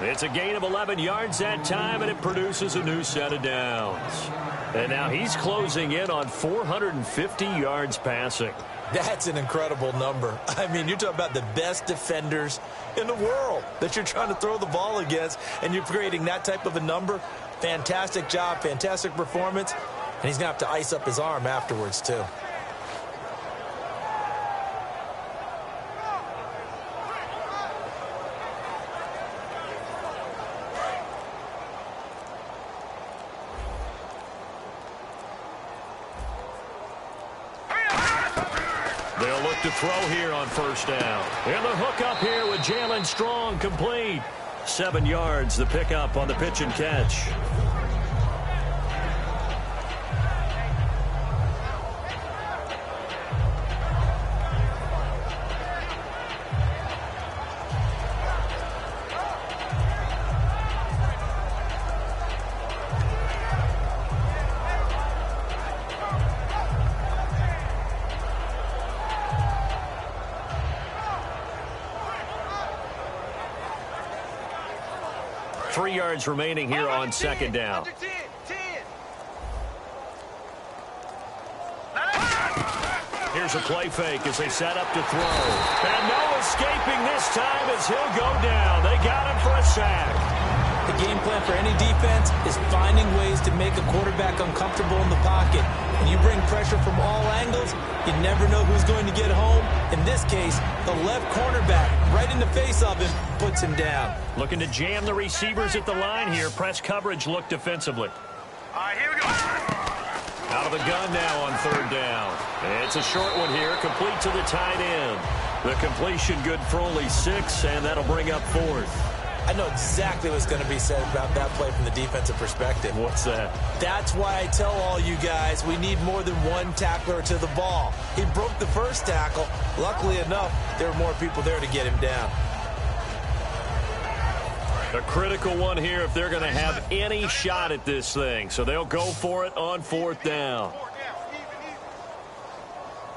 It's a gain of 11 yards that time, and it produces a new set of downs. And now he's closing in on 450 yards passing. That's an incredible number. I mean, you're talking about the best defenders in the world that you're trying to throw the ball against, and you're creating that type of a number. Fantastic job, fantastic performance, and he's going to have to ice up his arm afterwards, too. They'll look to throw here on 1st down. And the hook up here with Jalen Strong complete. 7 yards, the pickup on the pitch and catch. 3 yards remaining here on second down. Here's a play fake as they set up to throw. And no escaping this time as he'll go down. They got him for a sack. The game plan for any defense is finding ways to make a quarterback uncomfortable in the pocket. When you bring pressure from all angles, you never know who's going to get home. In this case, the left cornerback, right in the face of him, puts him down. Looking to jam the receivers at the line here. Press coverage look defensively. All right, here we go. Out of the gun now on third down. It's a short one here, complete to the tight end. The completion good for only 6, and that'll bring up fourth. I know exactly what's going to be said about that play from the defensive perspective. What's that? That's why I tell all you guys we need more than one tackler to the ball. He broke the first tackle. Luckily enough, there were more people there to get him down. A critical one here if they're going to have any shot at this thing. So they'll go for it on fourth down.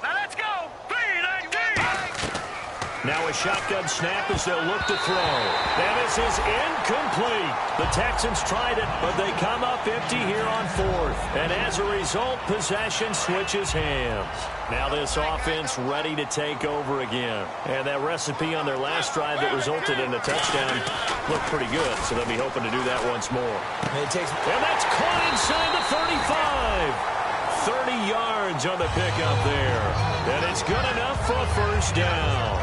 Now let's go. 3-19. Now a shotgun snap as they'll look to throw. And this is incomplete. The Texans tried it, but they come up empty here on fourth. And as a result, possession switches hands. Now this offense ready to take over again. And that recipe on their last drive that resulted in a touchdown looked pretty good. So they'll be hoping to do that once more. And that's caught inside the 35. 30 yards on the pickup there. And it's good enough for a first down.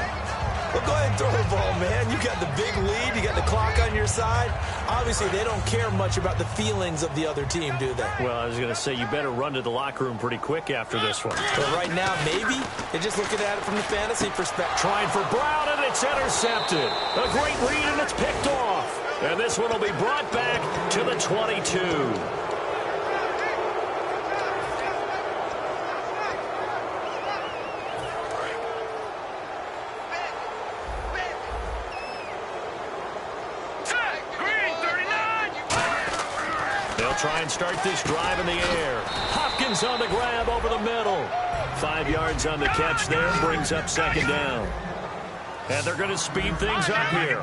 Well, go ahead and throw the ball, man. You got the big lead. You got the clock on your side. Obviously, they don't care much about the feelings of the other team, do they? Well, I was going to say, you better run to the locker room pretty quick after this one. But right now, maybe they're just looking at it from the fantasy perspective. Trying for Brown, and it's intercepted. A great read, and it's picked off. And this one will be brought back to the 22. Try and start this drive in the air. Hopkins on the grab over the middle. 5 yards on the catch there, brings up second down. And they're going to speed things up here.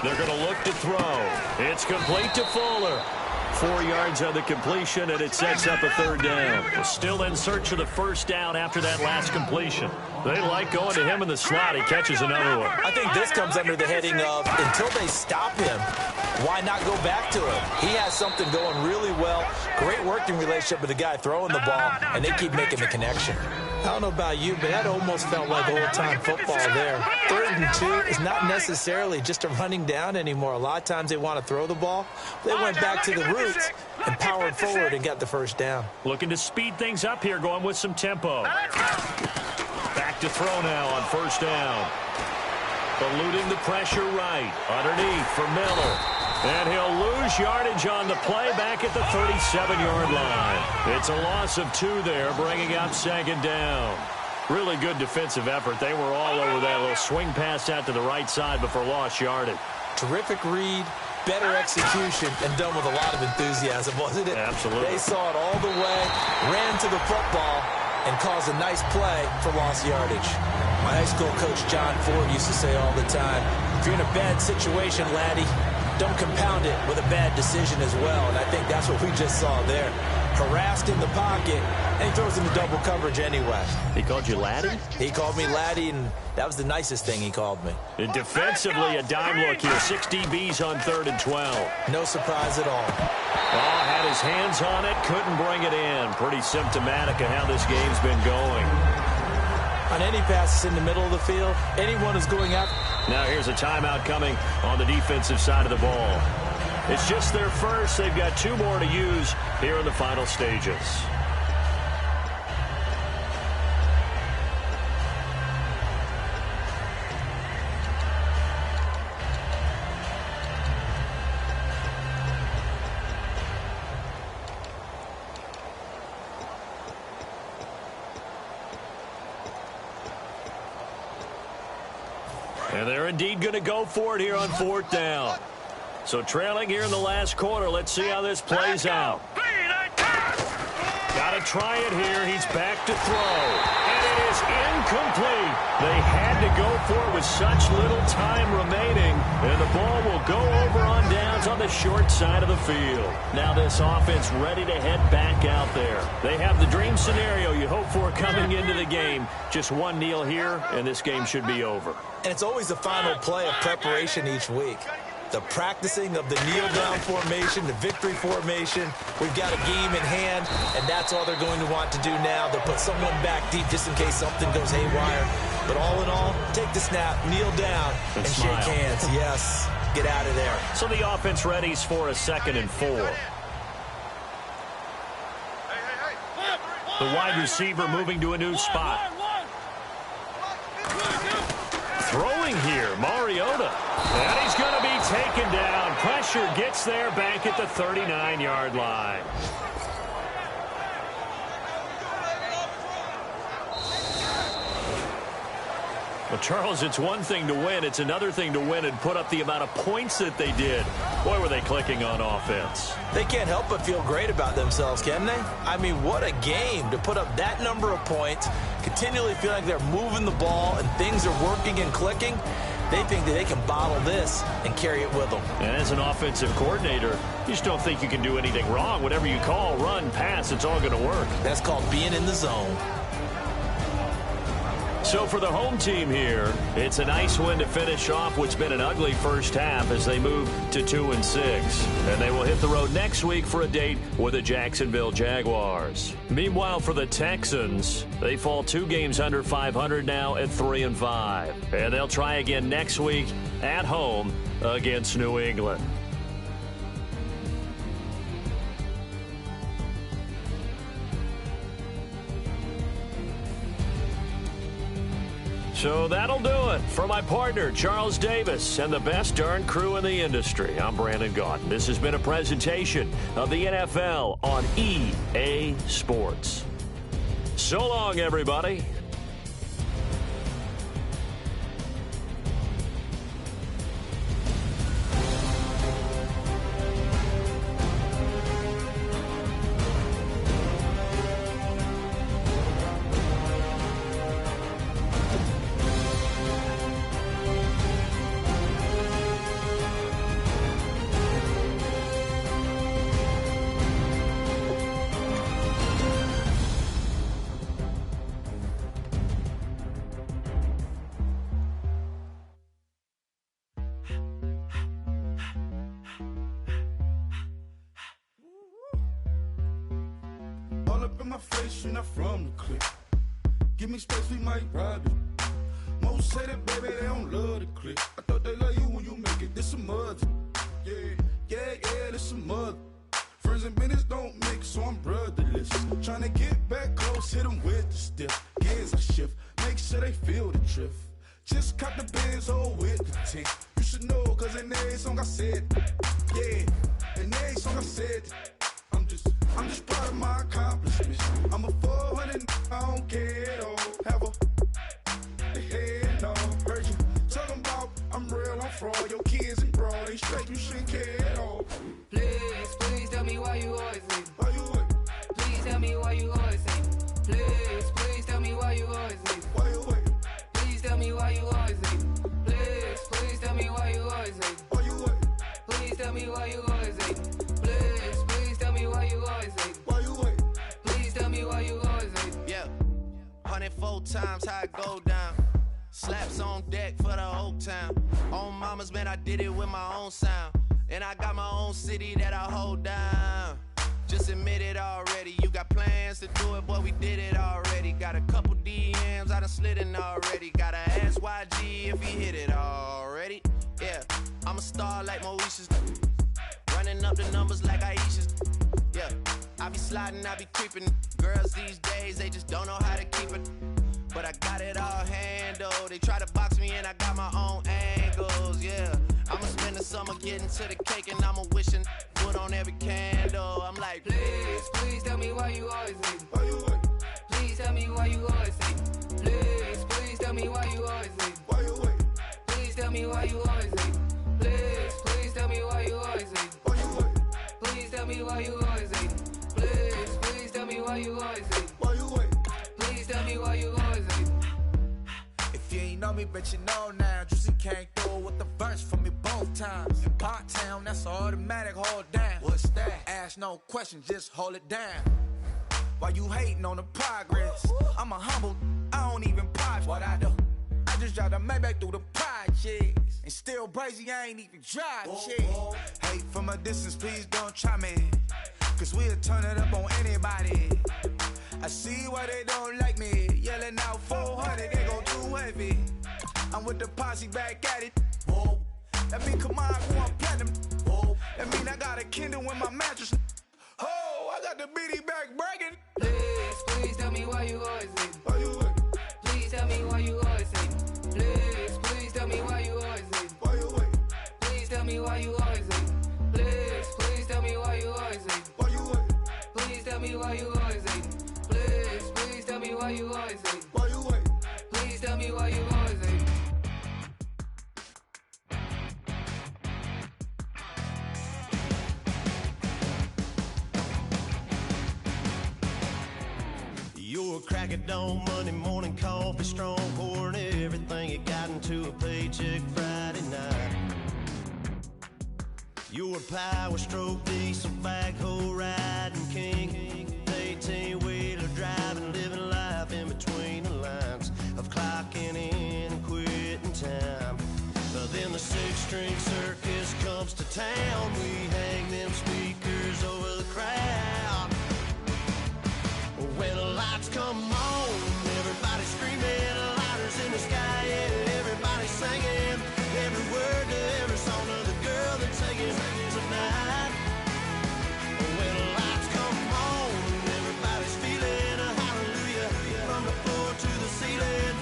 They're going to look to throw. It's complete to Fuller. 4 yards on the completion, and it sets up a third down. We're still in search of the first down after that last completion. They like going to him in the slot. He catches another one. I think this comes under the heading of until they stop him, why not go back to him? He has something going really well. Great working relationship with the guy throwing the ball, and they keep making the connection. I don't know about you, but that almost felt like old-time football there. 3rd and 2 is not necessarily just a running down anymore. A lot of times they want to throw the ball. They went back to the roots and powered forward and got the first down. Looking to speed things up here, going with some tempo. Back to throw now on first down. Eluding the pressure right. Underneath for Miller. And he'll lose yardage on the play back at the 37-yard line. It's a loss of 2 there, bringing up second down. Really good defensive effort. They were all over that little swing pass out to the right side before lost yardage. Terrific read, better execution, and done with a lot of enthusiasm, wasn't it? Absolutely. They saw it all the way, ran to the football, and caused a nice play for lost yardage. My high school coach, John Ford, used to say all the time, if you're in a bad situation, laddie, don't compound it with a bad decision as well. And I think that's what we just saw there. Harassed in the pocket, and he throws into double coverage anyway. He called you laddie? He called me laddie, and that was the nicest thing he called me. And defensively, a dime look here. 6 DBs on 3rd and 12. No surprise at all. Oh, had his hands on it, couldn't bring it in. Pretty symptomatic of how this game's been going. On any passes in the middle of the field, anyone is going out. Now here's a timeout coming on the defensive side of the ball. It's just their first. They've got 2 more to use here in the final stages. And they're indeed going to go for it here on 4th down. So trailing here in the last quarter. Let's see how this plays out. Got to try it here. He's back to throw. And it it is incomplete. They had to go for it with such little time remaining, and the ball will go over on downs on the short side of the field. Now this offense ready to head back out there. They have the dream scenario you hope for coming into the game. Just one kneel here, and this game should be over. And it's always the final play of preparation each week. The practicing of the kneel-down formation, the victory formation. We've got a game in hand, and that's all they're going to want to do now. They'll put someone back deep just in case something goes haywire. But all in all, take the snap, kneel down, and shake hands. Yes, get out of there. So the offense readies for a 2nd and 4. The wide receiver moving to a new spot. Throwing here, Mariota. And he's going to be taken down. Pressure gets there back at the 39-yard line. Well, Charles, it's one thing to win. It's another thing to win and put up the amount of points that they did. Boy, were they clicking on offense. They can't help but feel great about themselves, can they? I mean, what a game to put up that number of points, continually feel like they're moving the ball and things are working and clicking. They think that they can bottle this and carry it with them. And as an offensive coordinator, you just don't think you can do anything wrong. Whatever you call, run, pass, it's all going to work. That's called being in the zone. So for the home team here, it's a nice win to finish off what's been an ugly first half as they move to 2-6. And they will hit the road next week for a date with the Jacksonville Jaguars. Meanwhile, for the Texans, they fall 2 games under 500 now at 3-5. And they'll try again next week at home against New England. So that'll do it. For my partner, Charles Davis, and the best darn crew in the industry, I'm Brandon Gaudin. This has been a presentation of the NFL on EA Sports. So long, everybody. In my face, you're not from the clique. Give me space, we might ride it. Most say that, baby, they don't love the clique. I thought they love you when you make it. This some mud. Yeah, this some mud. Friends and business don't mix, so I'm brotherless. Trying to get back close, hit them with the stiff. Gears I shift, make sure they feel the drift. Just cop the Benz, oh, with the tint. You should know, cause in every song I said, yeah, in every song I said, I'm just proud of my accomplishments. I'm a 400, I don't care at all. Have a head, no. Heard you talking about I'm real, I'm fraud. Your kids and broad, they straight, you shouldn't care at all. Please tell me why you always leave. Why you wait? Please tell me why you always leave. Please tell me why you always leave. Why you wait? Please tell me why you always leave. Please tell me why you always leave. Why you wait? Please tell me why you always leave. Please tell me why you always leave. Why you wait? Please tell me why you always leave. Yeah, 104 times how it go down. Slaps on deck for the whole town. On mamas, man, I did it with my own sound. And I got my own city that I hold down. Just admit it already. You got plans to do it, boy, we did it already. Got a couple DMs, I done slid in already. Gotta ask YG if he hit it already. Yeah, I'm a star like Moesha's. Running up the numbers like Aisha's. Yeah, I be sliding, I be creeping. Girls these days, they just don't know how to keep it. But I got it all handled. They try to box me in, I got my own angles, yeah. I'ma spend the summer getting to the cake and I'ma wishing put on every candle. I'm like, Please tell me why you always leave. Why you wait? Please tell me why you always leave. Please tell me why you always leave. Why you wait? Please tell me why you always leave. Please tell me why you always leave. Why you wait? Please tell me why you always leave. Please tell me why you always leave. Why you wait? Please tell me why you always leave. If you ain't know me, bet you know now. Juicy came through with the verse for me both times. In Pot Town, that's automatic, hold down. What's that? Ask no question, just hold it down. Why you hating on the progress? I'm a humble, I don't even pop. What I do? I just drive the Maybach through the projects. And still crazy, I ain't even drive shit. Hate from a distance, please don't try me. Cause we'll turn it up on anybody. I see why they don't like me. Yelling out 400, they gon' too heavy. I'm with the posse back at it. That mean come on, going platinum. That mean I got a Kindle in my mattress. Oh, I got the BD back bragging. Please tell me why you always hate me. Why you wait? Please tell me why you always hate me. Please tell me why you always hate me. Why you wait? Please tell me why you always hate me. Please tell me why you always hate me. Why you wait? Please tell me why you always hate me. Please tell me why you always hate me. Why you wait? Please tell me why you always hate me. You're a crack of dawn, Monday morning coffee, strong pouring everything you got into a paycheck Friday night. You're a power stroke, diesel backhoe riding king, 18-wheeler driving, living life in between the lines of clocking in and quitting time. But then the six-string circus comes to town, we hang them speakers over the crowd. When the lights come on, everybody screaming, lighters in the sky, yeah, everybody singing, every word to every song of the girl they're taking tonight. When the lights come on, everybody's feeling a hallelujah, from the floor to the ceiling.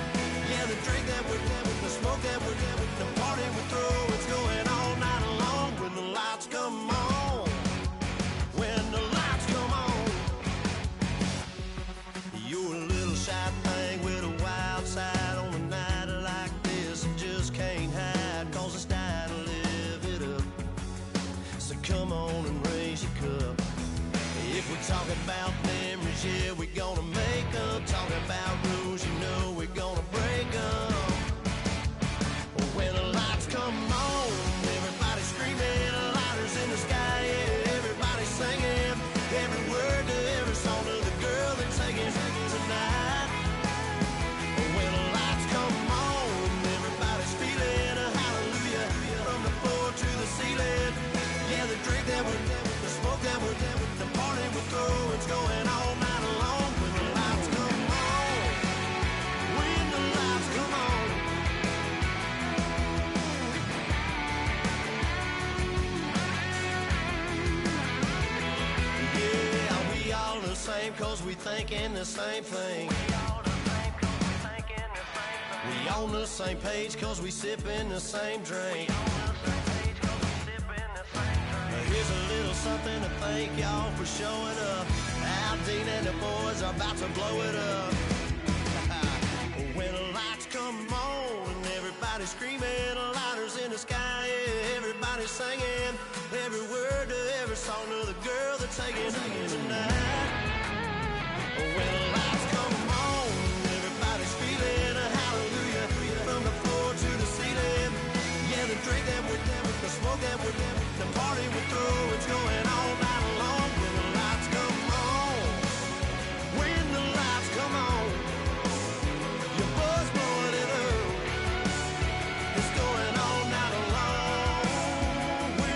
Yeah, the drink that we're having, the smoke that we're having, the party we throw, it's going all night long. When the lights come on, when the lights come on. You're a little shy thing with a wild side on a night like this. You just can't hide, cause it's time to live it up. So come on and raise your cup. If we talk about memories, yeah, we're gonna make them. Talk about rules, you know we're gonna break them. When the lights come on, everybody's screaming, lighters in the sky, yeah, everybody's singing, every word to every song of the girl they're taking tonight. When the lights come on, everybody's feeling a hallelujah, from the floor to the ceiling. Yeah, the drink that we're having, the smoke that we're having, the party we throw, it's going all night long. When the lights come on, when the lights come on. Yeah, we all the same cause we thinking the same thing. We on the same page cause we sipping the same drink. Here's a little something to thank y'all for showing up. Aldine and the boys are about to blow it up. When the lights come on and everybody's screaming, lighters in the sky, yeah, everybody's singing, every word to every song of the girl they're taking tonight. When the lights come on, everybody's feeling a hallelujah, from the floor to the ceiling. Yeah, the drink that we're having, the smoke that we're having, the party we throw, it's going all night long. When the lights come on, when the lights come on, your buzz blowing it up, it's going all night long. When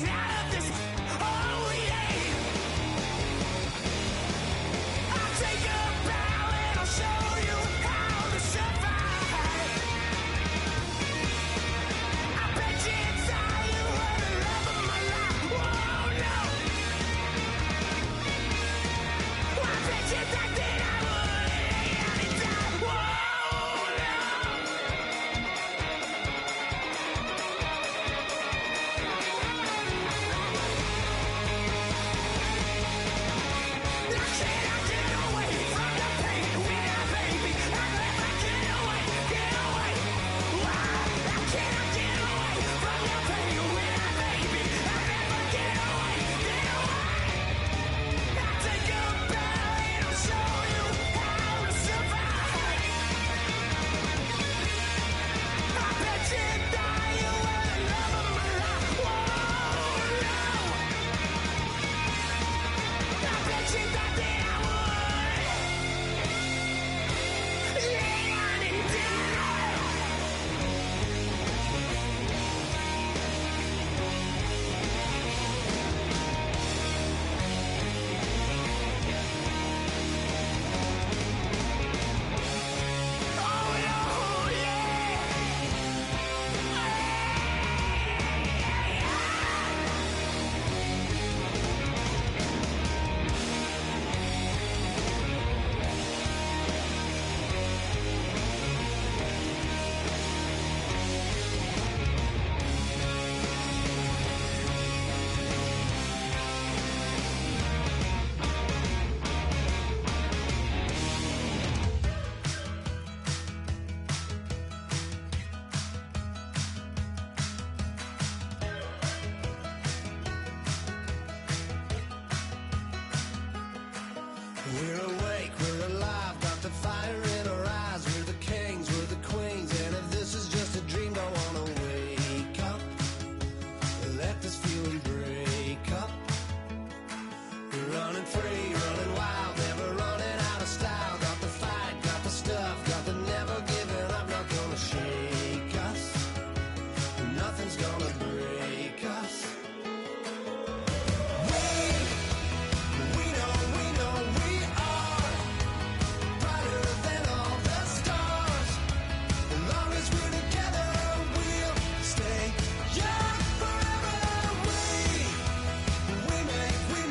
getting out of this. Oh yeah. I'll take a bow and I'll show you how to survive. I bet you inside you were the love of my life. Whoa, no. I bet you thought that I would anytime. Whoa, no. I cannot get away from the pain when I, baby, I never get away. Why? I cannot get away from the pain when I, baby, I never get away. I'll take a bow and I'll show you how to survive. I bet you thought you were the love of my life. Whoa, no. I bet you thought that I would lay on and die. Oh no, yeah. We're awake, we're alive, got the fire in our eyes. We're the kings, we're the queens, and if this is just a dream, don't wanna wake up. Let this feeling break up. We're running free, running wild, never running out of style. Got the fight, got the stuff, got the never giving up. Not gonna shake us, nothing's gonna break us. We know we are brighter than all the stars. As long as we're together, we'll stay young forever. We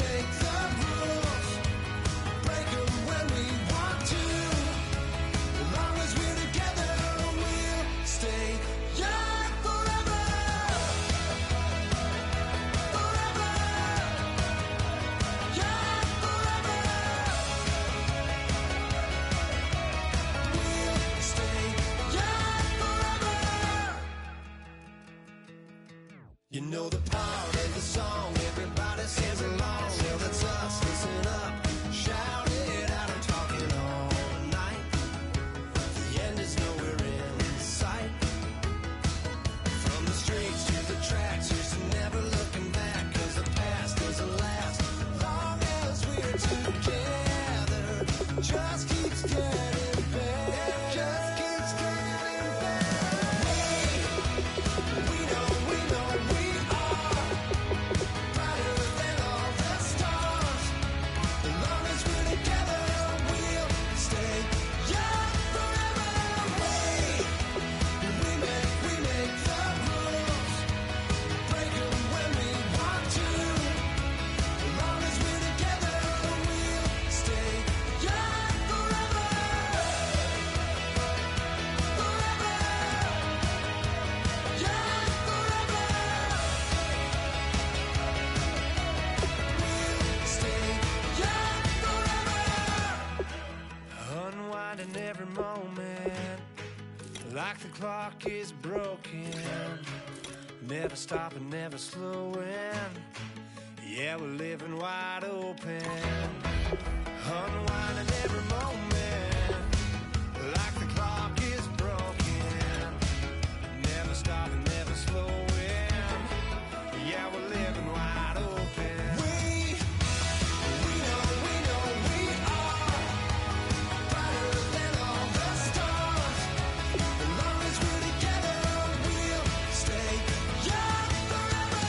make the rules, break 'em when we want to. As long as we're together, we'll stay young forever. Forever. Young forever. We'll stay young forever. You know the part of the song, everybody sings along. Well, that's us, listen up, shout it out. I'm talking all night. The end is nowhere in sight. From the streets to the tracks, here's to never looking back. 'Cause the past doesn't last long as we're together. Just keeps getting better. Just keeps getting better. We know we are brighter than all the stars. As long as we're together, we'll stay young forever. We make the rules, break 'em when we want to. As long as we're together, we'll stay young forever. Forever. Young forever. We'll stay young forever. Unwinding every moment, like the clock is broken. Never stopping, never slowing. Yeah, we're living wide open. Unwinding every moment, like the clock is broken. Never stopping, never slowing. Yeah, we're living wide open. We know we are brighter than all the stars. As long as we're together, we'll stay young forever.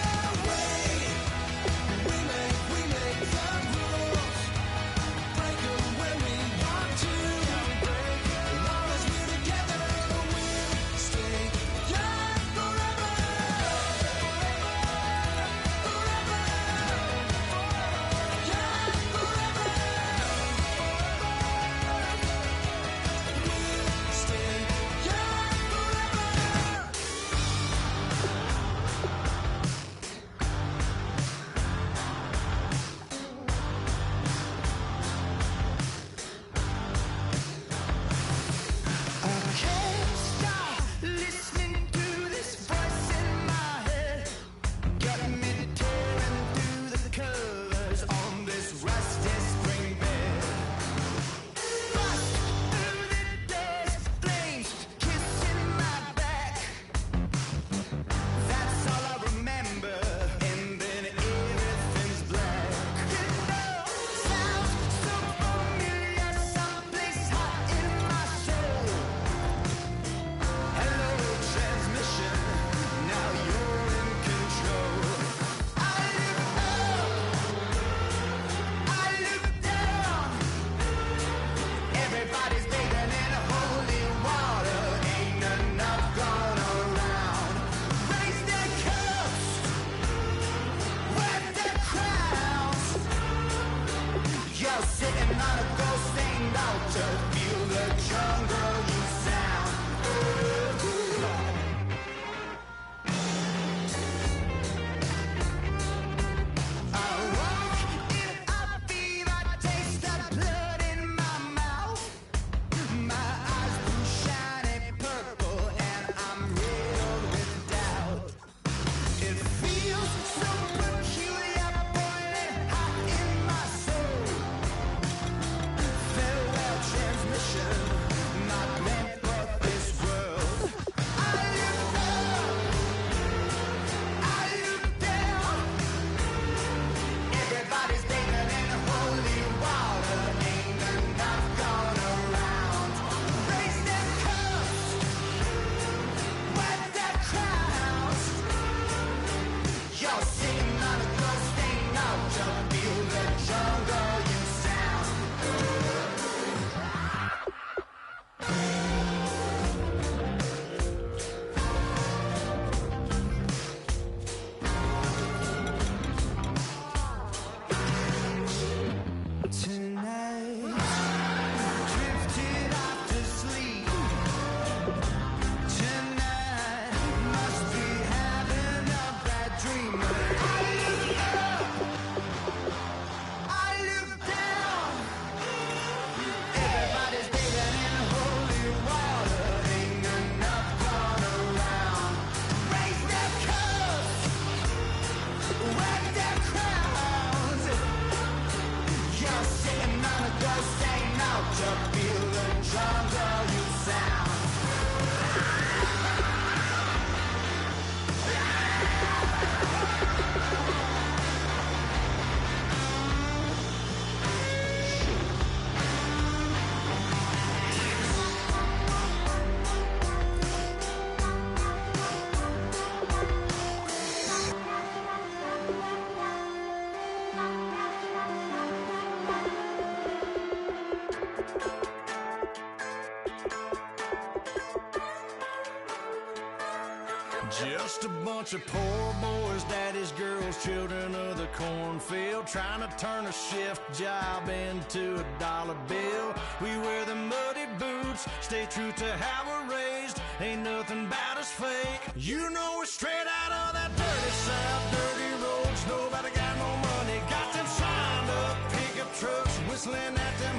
Just a bunch of poor boys, daddy's girls, children of the cornfield, trying to turn a shift job into a dollar bill. We wear the muddy boots, stay true to how we're raised. Ain't nothing about us fake. You know we're straight out of that dirty south, dirty roads. Nobody got no money, got them signed up pickup trucks, whistling at them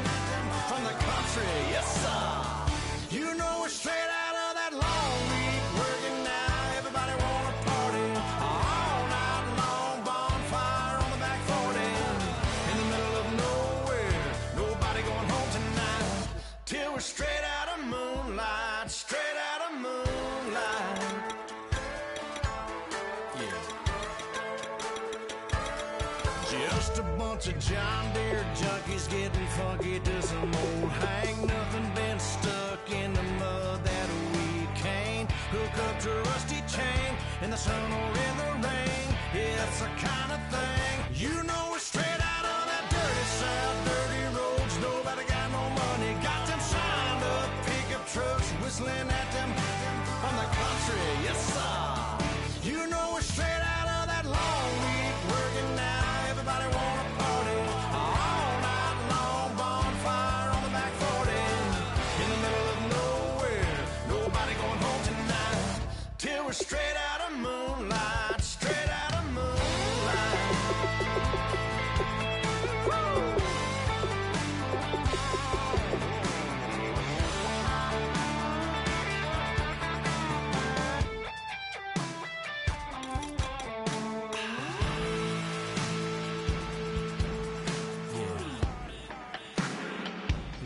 from the country. Yes, sir. You know we're straight out of that long week working now. Everybody wanna party all night long, bonfire on the back 40 in the middle of nowhere. Nobody going home tonight till we're straight out of moonlight, straight out of moonlight. Yeah. Just a bunch of John Deere junkies getting funky to some old hang. Nothing been stuck in the mud that we can't hook up to a rusty chain in the sun or in the rain. Yeah, it's the kind of thing. You know we're straight out of that dirty south, dirty roads. Nobody got no money, got them signed up pickup trucks, whistling at them from the country. Yes, sir. You know we're straight out of that long week working now. Everybody wanna party all night long, bonfire on the back 40 in the middle of nowhere. Nobody going home tonight till we're straight out of moonlight, straight out of moonlight. Woo!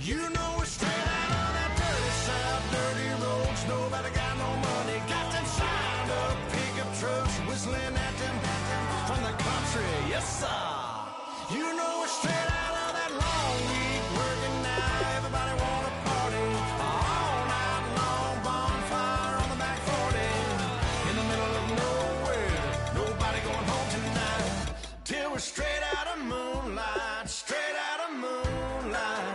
You know we're straight out of that dirty south, dirty roads. Nobody got no money, got them signed up pickup trucks, whistling at them from the country. Yes, sir. You know we're straight out of that long week working now. Everybody wanna party all night long, bonfire on the back 40 in the middle of nowhere. Nobody going home tonight till we're straight out of moonlight, straight out of moonlight.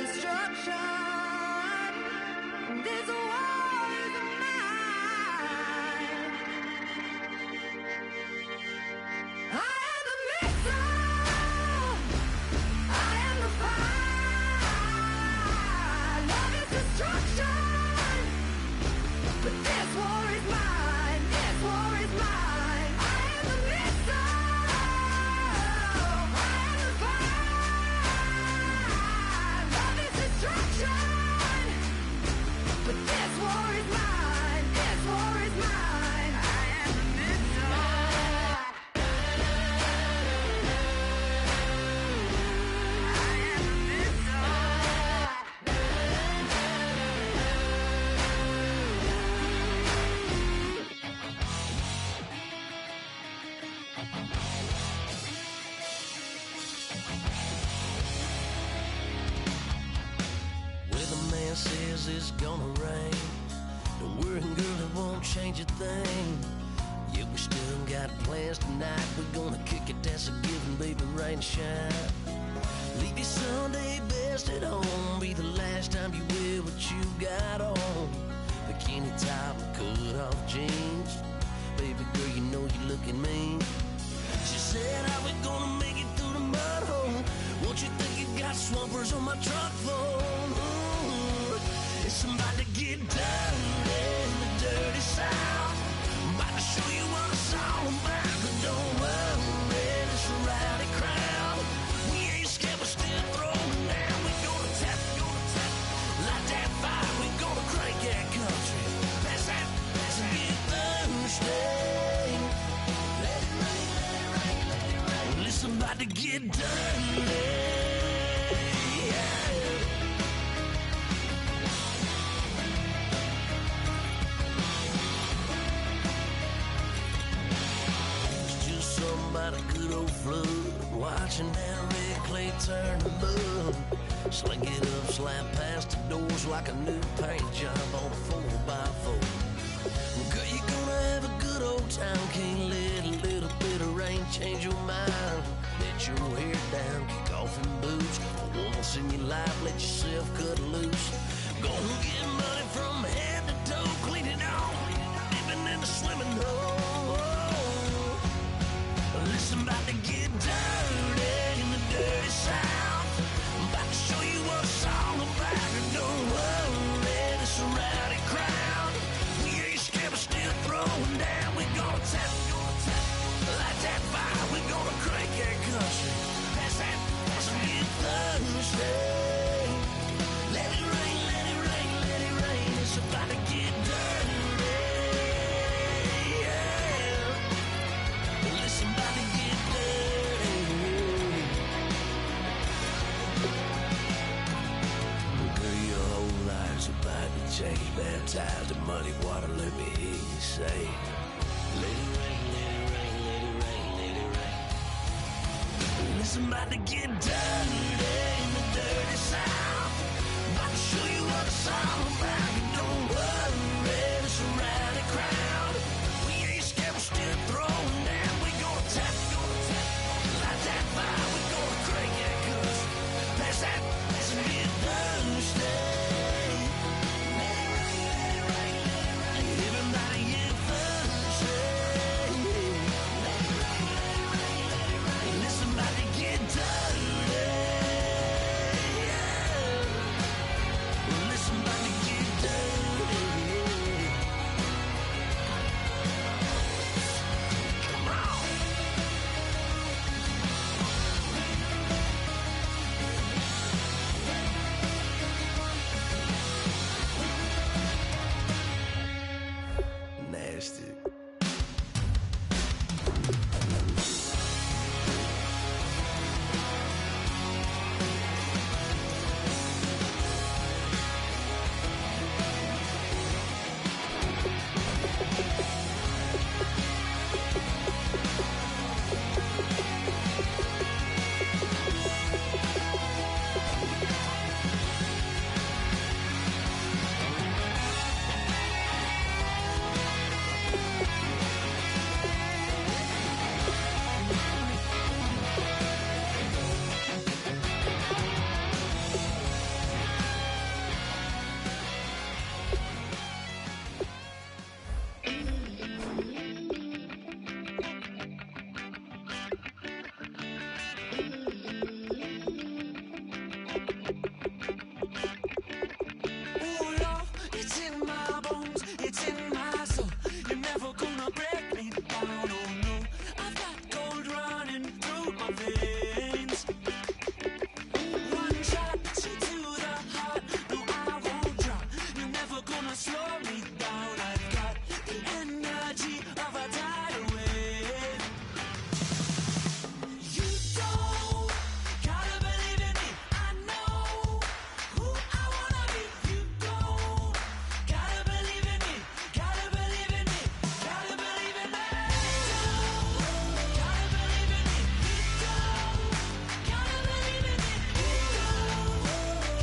destruction. This war is mine. I am the missile. I am the fire. Love is destruction. But this war is mine. This war is mine. I am the missile. I am the fire. Love is destruction. But this war is mine. This war is mine. I am the missile. I am the Weatherman says it's gonna rain. Don't worry, girl, it won't change a thing. Yeah, we still got plans tonight. We're gonna kick it, that's a given, baby, rain or shine. Leave your Sunday best at home. Be the last time you wear what you got on. Bikini top and cut off jeans. Baby girl, you know you looking mean. She said, how we gonna make it through the mud hole? Won't you think you got swampers on my truck floor? Ooh, it's about to get dirty in the dirty South. I'm about to show you what it's all about. But don't worry, it's a rowdy crowd. We ain't scared, we're still throwing down. We gonna tap, light that fire. We gonna crank that country. Pass that, and get thirsty. Let it rain, let it rain, let it rain. Well, it's about to get dirty. About a good old flood, watching that red clay turn to mud. Sling it up, slap past the doors like a new paint job on a 4x4. Girl, you're gonna have a good old time. Can't let a little bit of rain change your mind. Let your hair down, kick off in boots. For once in your life, let yourself cut loose. Gonna get money from head to toe, clean it off, dipping in the swimming hole. Listen, about to get dirty in the dirty South. I'm about to show you what it's all about. And don't worry, it's a rowdy crowd. We ain't scared, we're still throwing down. We gonna tap, light that fire. We gonna crank that country. Pass that, and get thirsty. Let it rain, let it rain, let it rain. It's about to get dirty. Listen, about to get dirty. Girl, your whole life's about to change. Baptized in muddy water, let me hear you say, let it rain, let it rain, let it rain, let it rain. Listen, about to get dirty in the dirty South. About to show you what it's all about. Don't worry, it's a rowdy crowd. We ain't scared, we're still throwing down. We gonna tap, light that fire. We gonna crank that country. Pass that, and get thirsty. Let it rain, let it rain, let it rain. Everybody get thirsty. Let it rain, let it rain, let it rain. Listen, about to get dirty. Listen, about to get dirty. up my veins. One shot, straight to the heart. No, I won't drop. You're never gonna slow me down. I've got the energy of a tidal wave. You don't gotta believe in me. I know who I wanna be. You don't gotta believe in me. Gotta believe in me. Gotta believe in me. Gotta believe in me. You don't gotta believe in me. You don't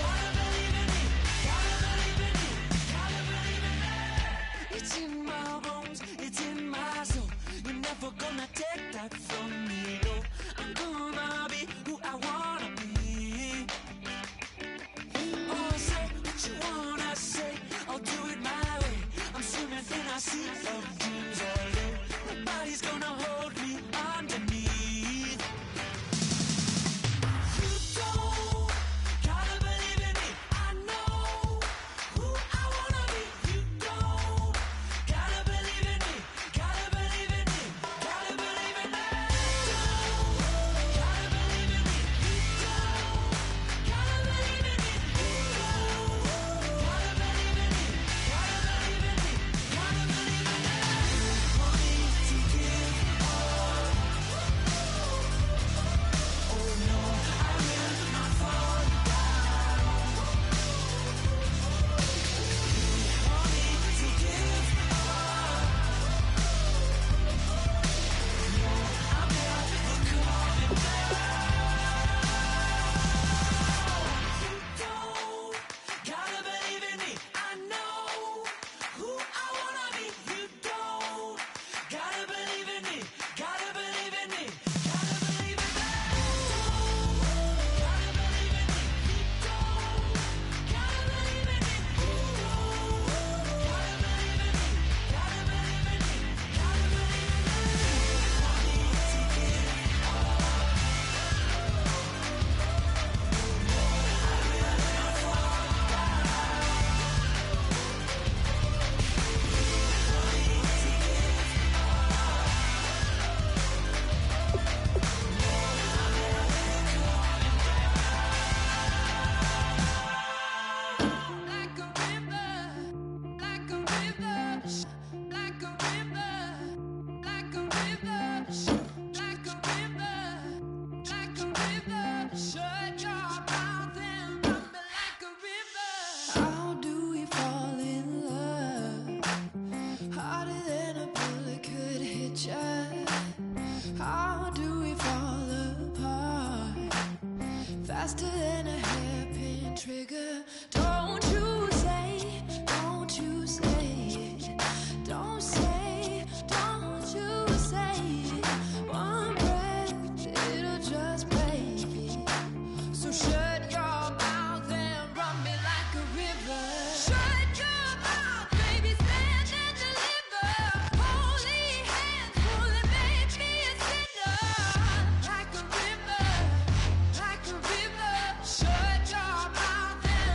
gotta believe in me. Gotta believe in me. Gotta believe in me. It's in my bones. It's in my soul. You're never gonna take that from me. No, I'm gonna be who I wanna be. Oh, say what you wanna say. I'll do it my way. I'm swimming in a sea of dreams all day. Nobody's gonna hold me underneath. You don't gotta believe in me. I know who I wanna be. You don't gotta believe in me. Gotta believe in me. Gotta believe in me. Gotta believe in me. You don't gotta believe in me. You don't gotta believe in me. Gotta believe in me. Gotta believe in me. Want me to give up? Oh no, I will not fall down. Want me to give up? No, I'm never coming back. You don't gotta believe in me. I know who I wanna be. You don't gotta believe in me. Gotta believe in me. Gotta believe in me. Gotta believe in me. You don't gotta believe in me. You don't gotta believe in me. Gotta believe in me. Gotta believe in me. Want me to give up? Like a river, like a river, like a river, like a river, like a river, like a river. Shut your mouth and run me like a river. How do we fall in love? Harder than a bullet could hit ya. How do we fall apart? Faster than a hairpin trigger. Don't you say it. Don't you say it. Don't say, don't you say it. One breath, it'll just break it. So shut your mouth and run me like a river. Shut your mouth, baby, stand and deliver. Holy hands, pulling, make me a sinner. Like a river, like a river. Shut your mouth and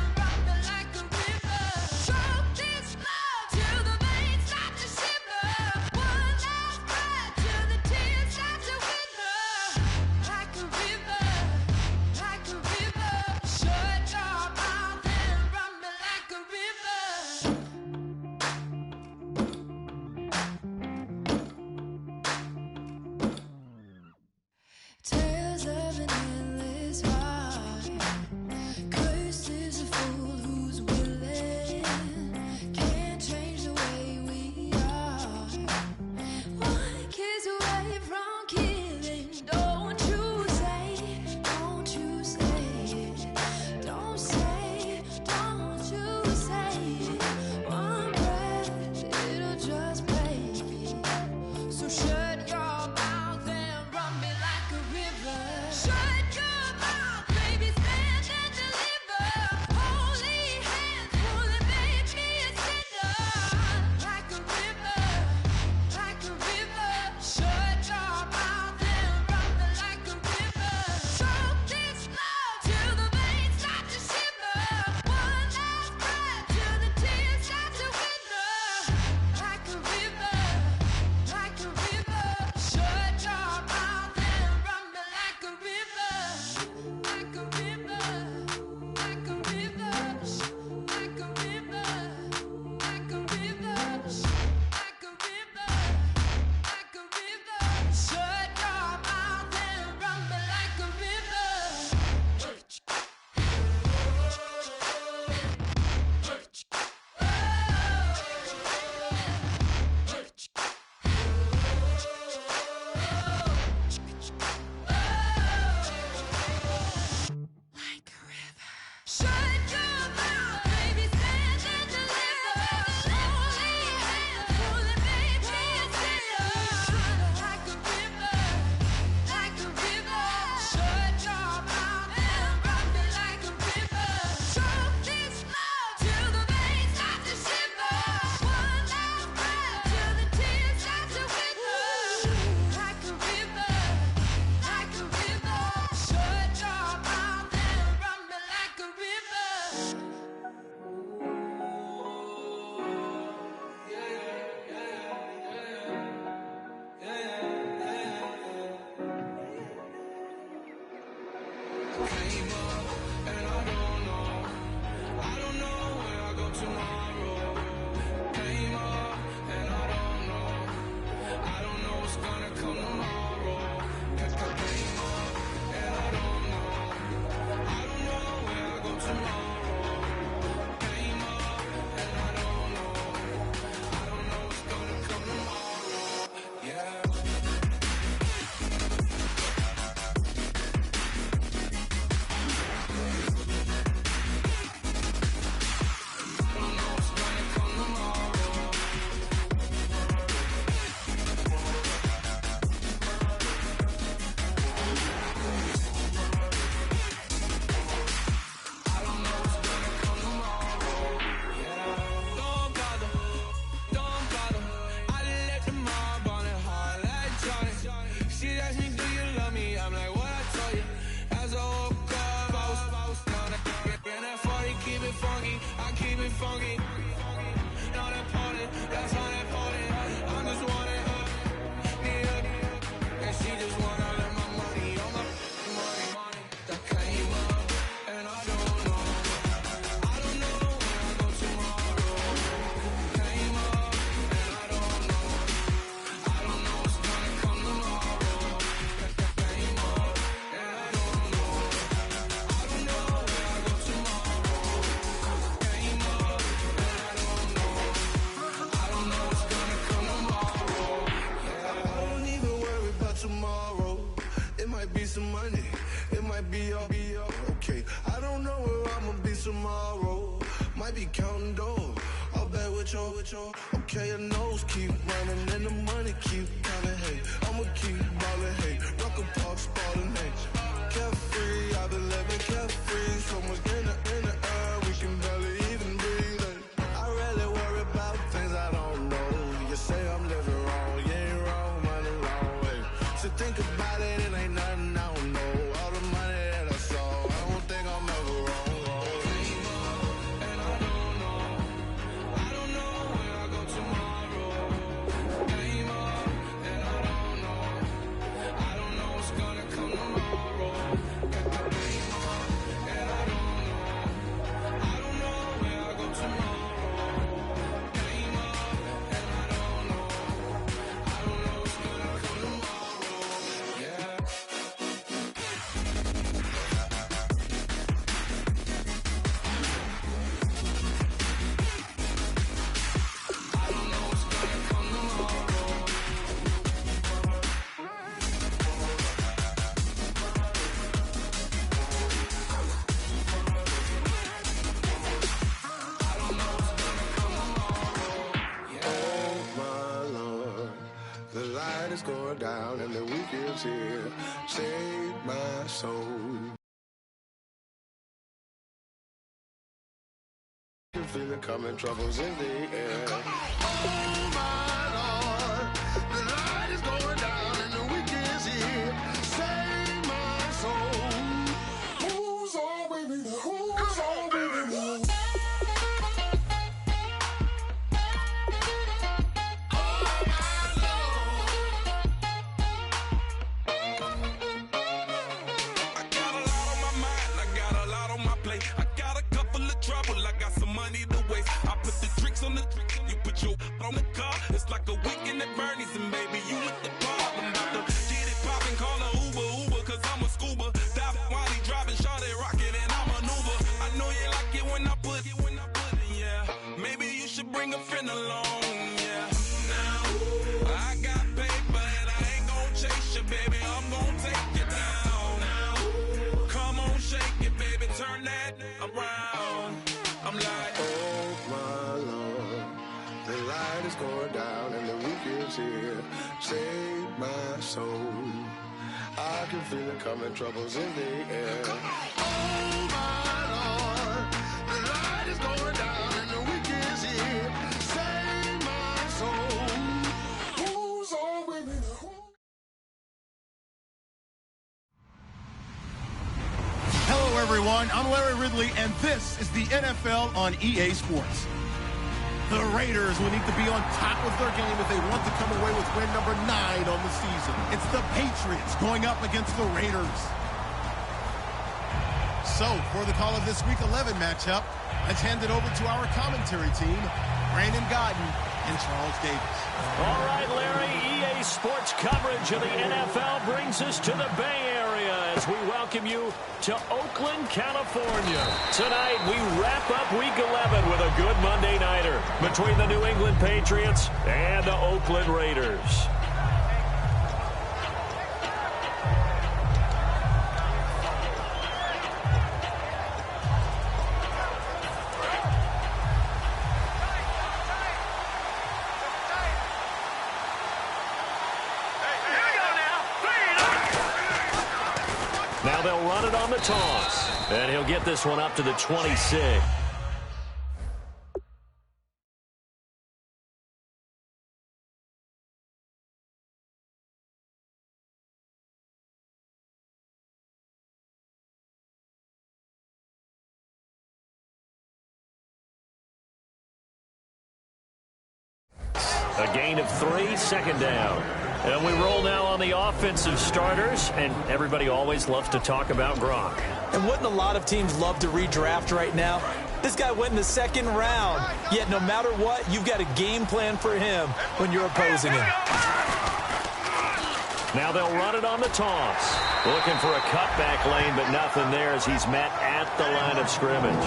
came up and I don't know where I go tomorrow. Came up and I don't know what's gonna come tomorrow. Came up and I don't know where I go tomorrow. Came up and I don't know what's gonna come tomorrow. Yeah. Funky, not important, that's not important. I'm just wanting her, need her, and she just wanna let my money on my money. That came up, and I don't know where I go tomorrow. Came up, and I don't know what's gonna come tomorrow. Came up, and I don't know where I go tomorrow. Came up. Tomorrow, it might be some money, it might be all okay. I don't know where I'ma be tomorrow. Might be counting dough, I'll bet with your. Okay, your nose keep running and the money keep coming. Hey, I'ma keep ballin'. Hey, rock a park, spallin'. Hey, carefree, I've been living carefree. So much in the air, we can barely even breathe. Hey, I really worry about things I don't know. You say I'm living wrong, you ain't wrong, money long. So think about it, it ain't nothing I don't know. All the money that I saw, I don't think I'm ever wrong. Came up and I don't know where I go tomorrow. Came up and I don't know what's gonna come tomorrow. Came up and I don't know where I go tomorrow. Came up and I don't know what's gonna come tomorrow. Yeah. I don't know what's gonna come tomorrow. I don't know what's gonna come tomorrow. Yeah. Oh my Lord, the light is going down and the weekend's here. Save my soul. You feel it coming, troubles in the air. Oh my Lord, the light is going down and the weekend's here. Save my soul. Who's all with me? Who's all with me? On the car, it's like a weekend at Bernie's, and baby, you look the part. I'm about to get it poppin', call a Uber, cause I'm a scuba. Dive while he driving, shawty rockin', and I maneuver. I know you like it when I put it, yeah. Maybe you should bring a friend along, yeah. Now, I got paper, and I ain't gon' chase you, baby. I'm gon' take you down. Now, come on, shake it, baby, turn that around. I'm like, oh my Lord, the light is going down and the weekend's here. Save my soul. I can feel it coming, troubles in the air. Oh my Lord, the light is going down and the weekend's here. Save my soul. Who's all with me? Hello, everyone. I'm Larry Ridley, and this is the NFL on EA Sports. The Raiders will need to be on top of their game if they want to come away with win number 9 on the season. It's the Patriots going up against the Raiders. So, for the call of this Week 11 matchup, let's hand it over to our commentary team, Brandon Godden and Charles Davis. All right, Larry, EA Sports coverage of the NFL brings us to the Bay Area as we welcome you to Oakland, California. Tonight, we wrap up Week 11 with a good Monday nighter between the New England Patriots and the Oakland Raiders. Now they'll run it on the toss, and he'll get this one up to the 26. A gain of 3, second down. And we roll now on the offensive starters, and everybody always loves to talk about Gronk. And wouldn't a lot of teams love to redraft right now? This guy went in the second round, yet no matter what, you've got a game plan for him when you're opposing him. Now they'll run it on the toss. Looking for a cutback lane, but nothing there as he's met at the line of scrimmage.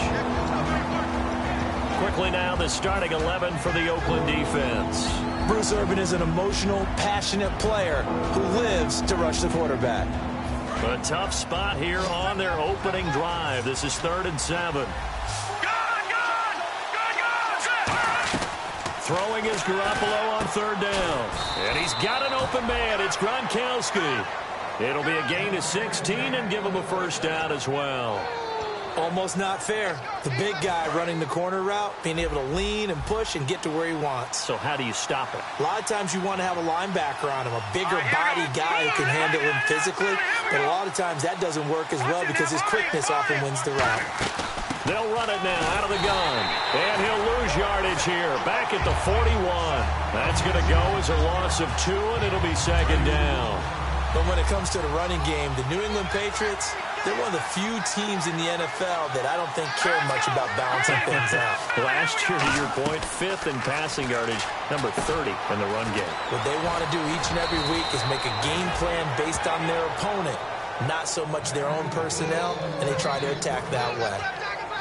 Quickly now, the starting 11 for the Oakland defense. Bruce Irvin is an emotional, passionate player who lives to rush the quarterback. A tough spot here on their opening drive. This is 3rd and 7. Throwing is Garoppolo on 3rd down. And he's got an open man. It's Gronkowski. It'll be a gain of 16 and give him a first down as well. Almost not fair. The big guy running the corner route, being able to lean and push and get to where he wants. So how do you stop it? A lot of times you want to have a linebacker on him, a bigger body guy who can handle him physically. But a lot of times that doesn't work as well because his quickness often wins the route. They'll run it now out of the gun. And he'll lose yardage here. Back at the 41. That's going to go as a loss of 2, and it'll be second down. But when it comes to the running game, the New England Patriots, they're one of the few teams in the NFL that I don't think care much about balancing things out. Last year, to your point, 5th in passing yardage, number 30 in the run game. What they want to do each and every week is make a game plan based on their opponent, not so much their own personnel, and they try to attack that way.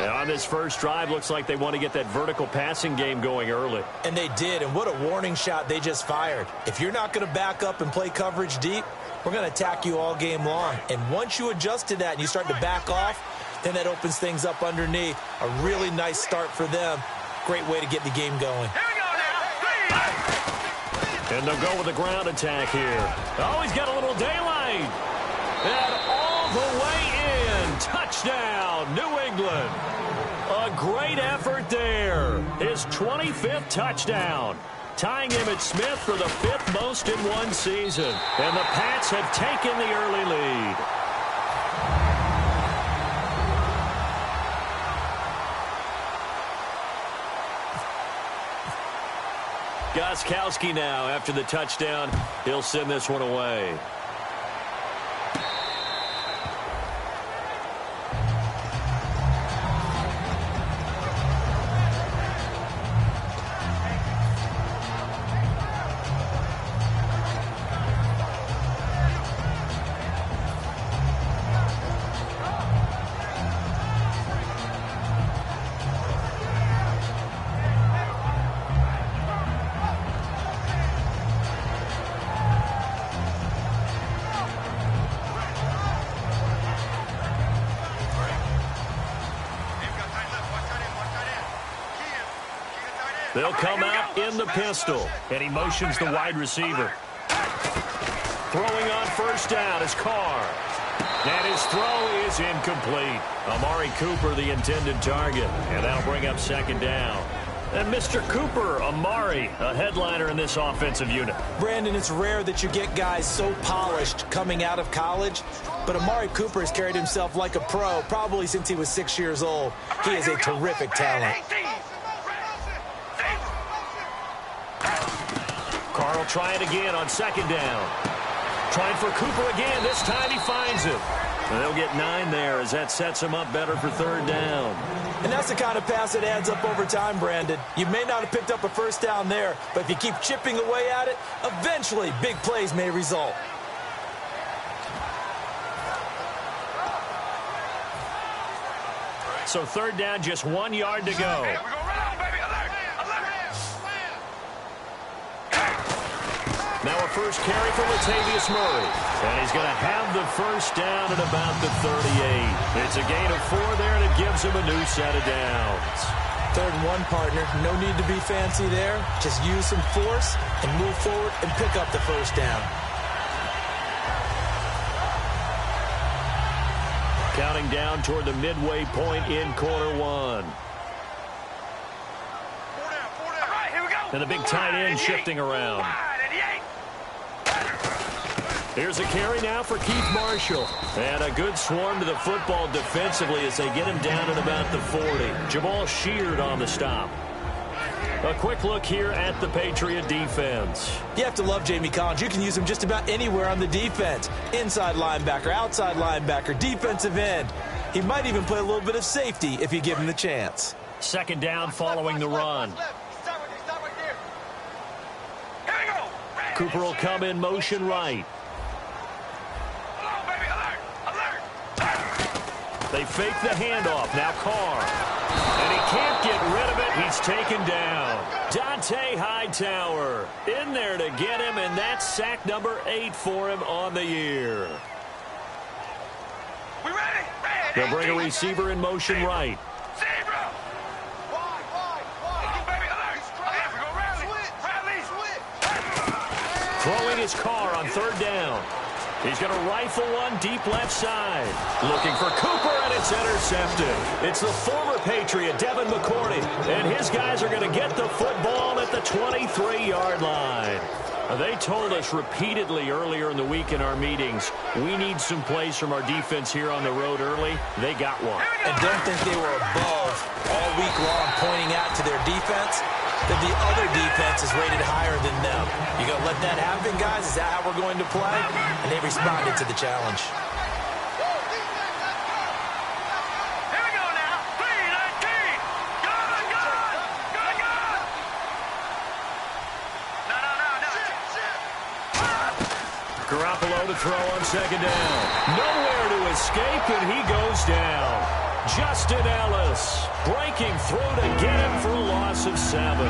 And on this first drive, looks like they want to get that vertical passing game going early. And they did, and what a warning shot they just fired. If you're not going to back up and play coverage deep, we're going to attack you all game long. And once you adjust to that and you start to back off, then that opens things up underneath. A really nice start for them. Great way to get the game going. And they'll go with the ground attack here. Oh, he's got a little daylight. And all the way in. Touchdown, New England. A great effort there. His 25th touchdown. Tying him at Smith for the 5th most in one season. And the Pats have taken the early lead. Gostkowski now after the touchdown. He'll send this one away. They'll come out in the pistol, and he motions the wide receiver. Throwing on first down is Carr. And his throw is incomplete. Amari Cooper, the intended target, and that'll bring up second down. And Mr. Cooper, Amari, a headliner in this offensive unit. Brandon, it's rare that you get guys so polished coming out of college, but Amari Cooper has carried himself like a pro probably since he was 6 years old. He is a terrific talent. Carr will try it again on second down. Trying for Cooper again. This time he finds him. And they'll get 9 there as that sets them up better for third down. And that's the kind of pass that adds up over time, Brandon. You may not have picked up a first down there, but if you keep chipping away at it, eventually big plays may result. So third down, just 1 yard to go. Here we go, run on, baby. Alert! Now a first carry for Latavius Murray. And he's going to have the first down at about the 38. It's a gain of 4 there, and it gives him a new set of downs. 3rd and 1, partner. No need to be fancy there. Just use some force and move forward and pick up the first down. Counting down toward the midway point in quarter 1. All right, here we go. And the big tight end shifting around. Here's a carry now for Keith Marshall. And a good swarm to the football defensively as they get him down at about the 40. Jamal Sheard on the stop. A quick look here at the Patriot defense. You have to love Jamie Collins. You can use him just about anywhere on the defense. Inside linebacker, outside linebacker, defensive end. He might even play a little bit of safety if you give him the chance. Second down following the run. Cooper will come in motion right. They fake the handoff. Now Carr. And he can't get rid of it. He's taken down. Dante Hightower in there to get him, and that's sack number 8 for him on the year. We ready? They'll bring a receiver in motion right. Zebra! Throwing his Carr on third down. He's going to rifle one deep left side. Looking for Cooper, and it's intercepted. It's the former Patriot, Devin McCourty, and his guys are going to get the football at the 23-yard line. They told us repeatedly earlier in the week in our meetings, we need some plays from our defense here on the road early. They got one. And don't think they were above all week long pointing out to their defense that the other defense is rated higher than them. You going to let that happen, guys? Is that how we're going to play? And they responded to the challenge. Here we go now. 3-19. Gun. No. Garoppolo to throw on second down. Nowhere to escape, and he goes down. Justin Ellis breaking through to get him for a loss of 7.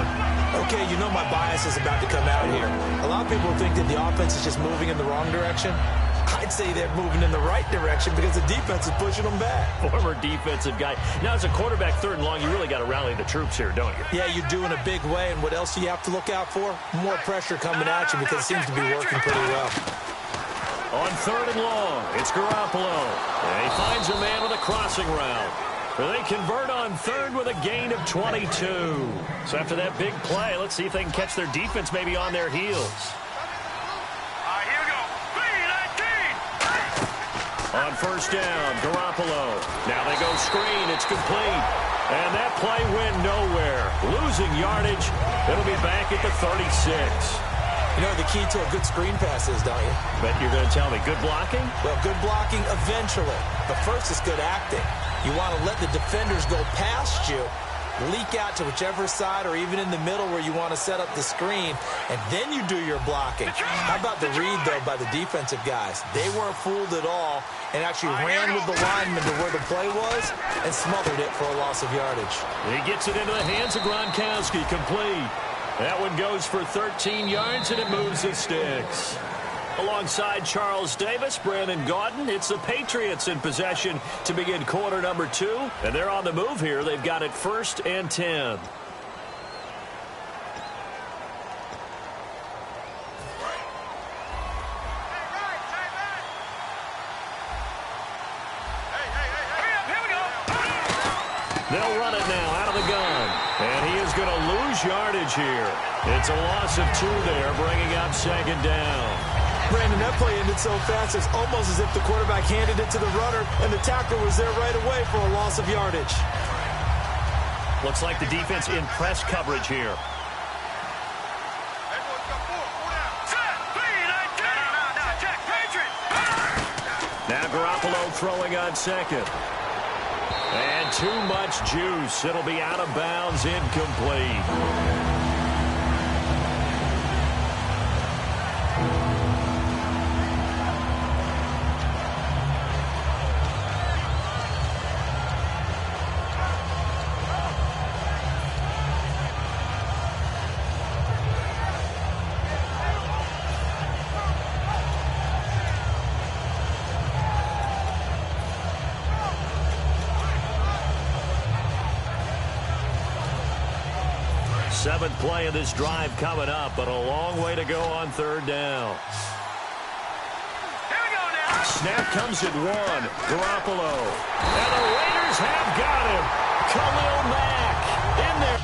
Okay, you know my bias is about to come out here. A lot of people think that the offense is just moving in the wrong direction. I'd say they're moving in the right direction because the defense is pushing them back. Former defensive guy. Now, as a quarterback, third and long, you really got to rally the troops here, don't you? Yeah, you do in a big way. And what else do you have to look out for? More pressure coming at you because it seems to be working pretty well. On third and long, it's Garoppolo. And he finds a man with a crossing route. They convert on third with a gain of 22. So after that big play, let's see if they can catch their defense maybe on their heels. All right, here we go. 3-19. On first down, Garoppolo. Now they go screen. It's complete. And that play went nowhere. Losing yardage. It'll be back at the 36. You know the key to a good screen pass is, don't you? But you're going to tell me, good blocking? Well, good blocking eventually. But first is good acting. You want to let the defenders go past you, leak out to whichever side or even in the middle where you want to set up the screen, and then you do your blocking. How about the read, though, by the defensive guys? They weren't fooled at all and actually ran with the lineman to where the play was and smothered it for a loss of yardage. He gets it into the hands of Gronkowski, complete. That one goes for 13 yards, and it moves the sticks. Alongside Charles Davis, Brandon Gaudin, it's the Patriots in possession to begin quarter number 2. And they're on the move here. They've got it 1st and 10. They'll run it now out of the gun. And he is going to lose yardage here. It's a loss of 2 there, bringing up second down. Brandon, that play ended so fast, it's almost as if the quarterback handed it to the runner, and the tackler was there right away for a loss of yardage. Looks like the defense in press coverage here. Now Garoppolo throwing on second. And too much juice. It'll be out of bounds, incomplete. Seventh play of this drive coming up, but a long way to go on third down. Here we go now. Snap comes at one. Garoppolo. And the Raiders have got him. Khalil Mack in there.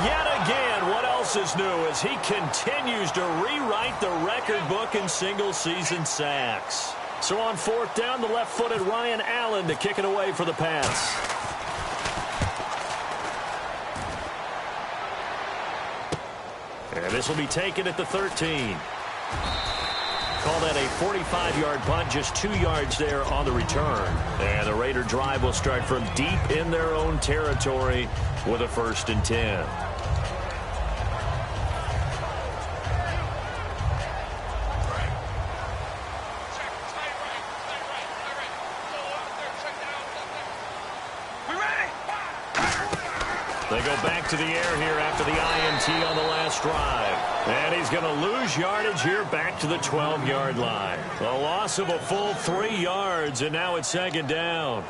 Yet again, what else is new as he continues to rewrite the record book in single-season sacks. So on fourth down, the left-footed Ryan Allen to kick it away for the pass. And this will be taken at the 13. Call that a 45-yard punt, just 2 yards there on the return. And the Raider drive will start from deep in their own territory with a 1st and 10. They go back to the air here after the INT on the last drive. And he's going to lose yardage here back to the 12-yard line. A loss of a full 3 yards, and now it's 2nd down.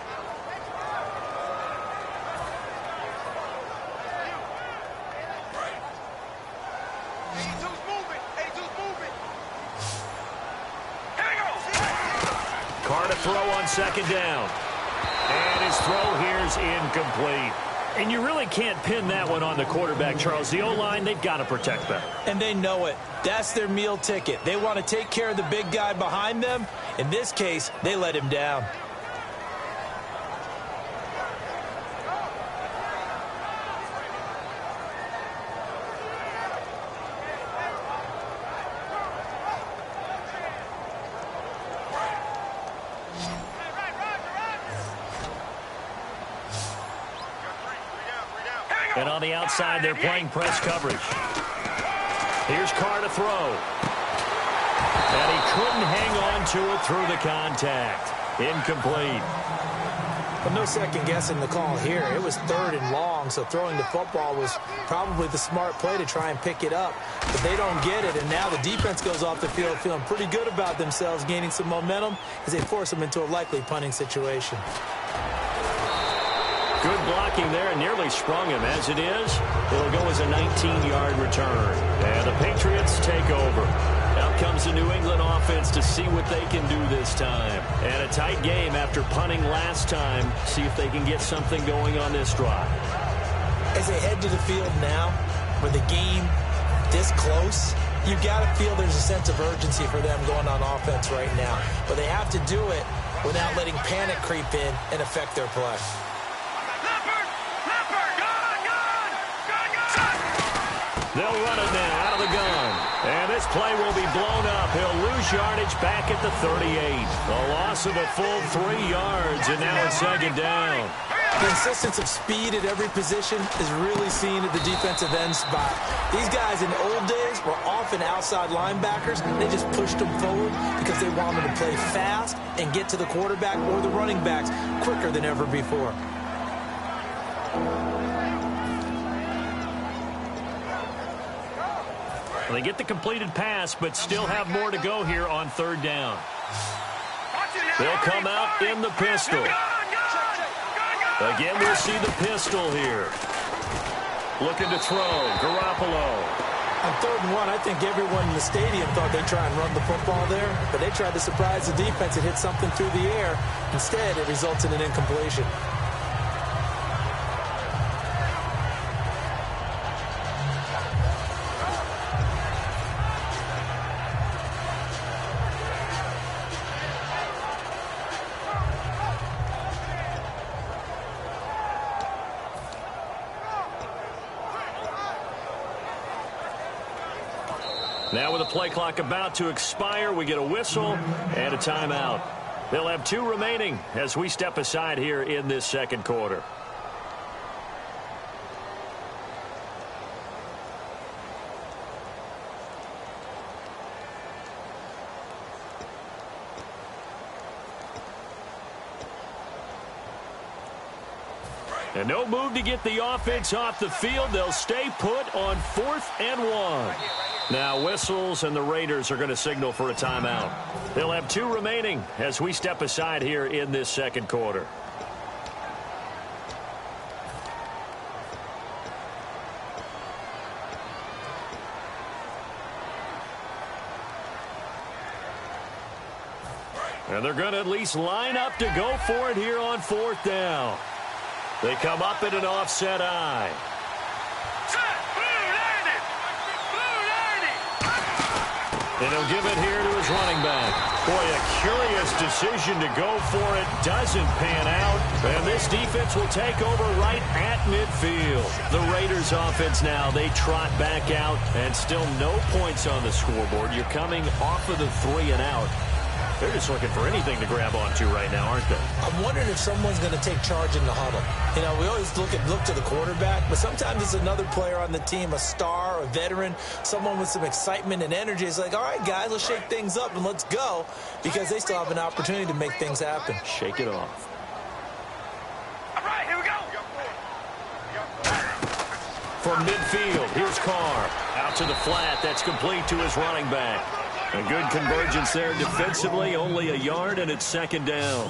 Carr to throw on 2nd down. And his throw here is incomplete. And you really can't pin that one on the quarterback, Charles. The O-line, they've got to protect that. And they know it. That's their meal ticket. They want to take care of the big guy behind them. In this case, they let him down. And on the outside, they're playing press coverage. Here's Carr to throw. And he couldn't hang on to it through the contact. Incomplete. Well, no second guessing the call here. It was 3rd and long, so throwing the football was probably the smart play to try and pick it up. But they don't get it, and now the defense goes off the field feeling pretty good about themselves, gaining some momentum as they force them into a likely punting situation. Good blocking there and nearly sprung him. As it is, it'll go as a 19-yard return. And the Patriots take over. Out comes the New England offense to see what they can do this time. And a tight game after punting last time. See if they can get something going on this drive. As they head to the field now, with the game this close, you got to feel there's a sense of urgency for them going on offense right now. But they have to do it without letting panic creep in and affect their play. They'll run it now out of the gun. And this play will be blown up. He'll lose yardage back at the 38. A loss of a full 3 yards, and now it's 2nd down. The insistence of speed at every position is really seen at the defensive end spot. These guys in the old days were often outside linebackers. They just pushed them forward because they wanted to play fast and get to the quarterback or the running backs quicker than ever before. Well, they get the completed pass, but still have more to go here on 3rd down. They'll come out in the pistol. Again, we'll see the pistol here. Looking to throw. Garoppolo. On 3rd and 1, I think everyone in the stadium thought they'd try and run the football there, but they tried to surprise the defense and hit something through the air. Instead, it results in an incompletion. Now with the play clock about to expire, we get a whistle and a timeout. They'll have 2 remaining as we step aside here in this second quarter. And no move to get the offense off the field. They'll stay put on 4th and 1. Now whistles, and the Raiders are going to signal for a timeout. They'll have 2 remaining as we step aside here in this second quarter. And they're going to at least line up to go for it here on 4th down. They come up in an offset eye. And he'll give it here to his running back. Boy, a curious decision to go for it. Doesn't pan out. And this defense will take over right at midfield. The Raiders offense now, they trot back out. And still no points on the scoreboard. You're coming off of the 3 and out. They're just looking for anything to grab onto right now, aren't they? I'm wondering if someone's going to take charge in the huddle. You know, we always look to the quarterback, but sometimes it's another player on the team, a star, a veteran, someone with some excitement and energy. It's like, all right, guys, let's shake things up and let's go, because they still have an opportunity to make things happen. Shake it off. All right, here we go. From midfield, here's Carr. Out to the flat. That's complete to his running back. A good convergence there defensively, only a yard, and it's 2nd down.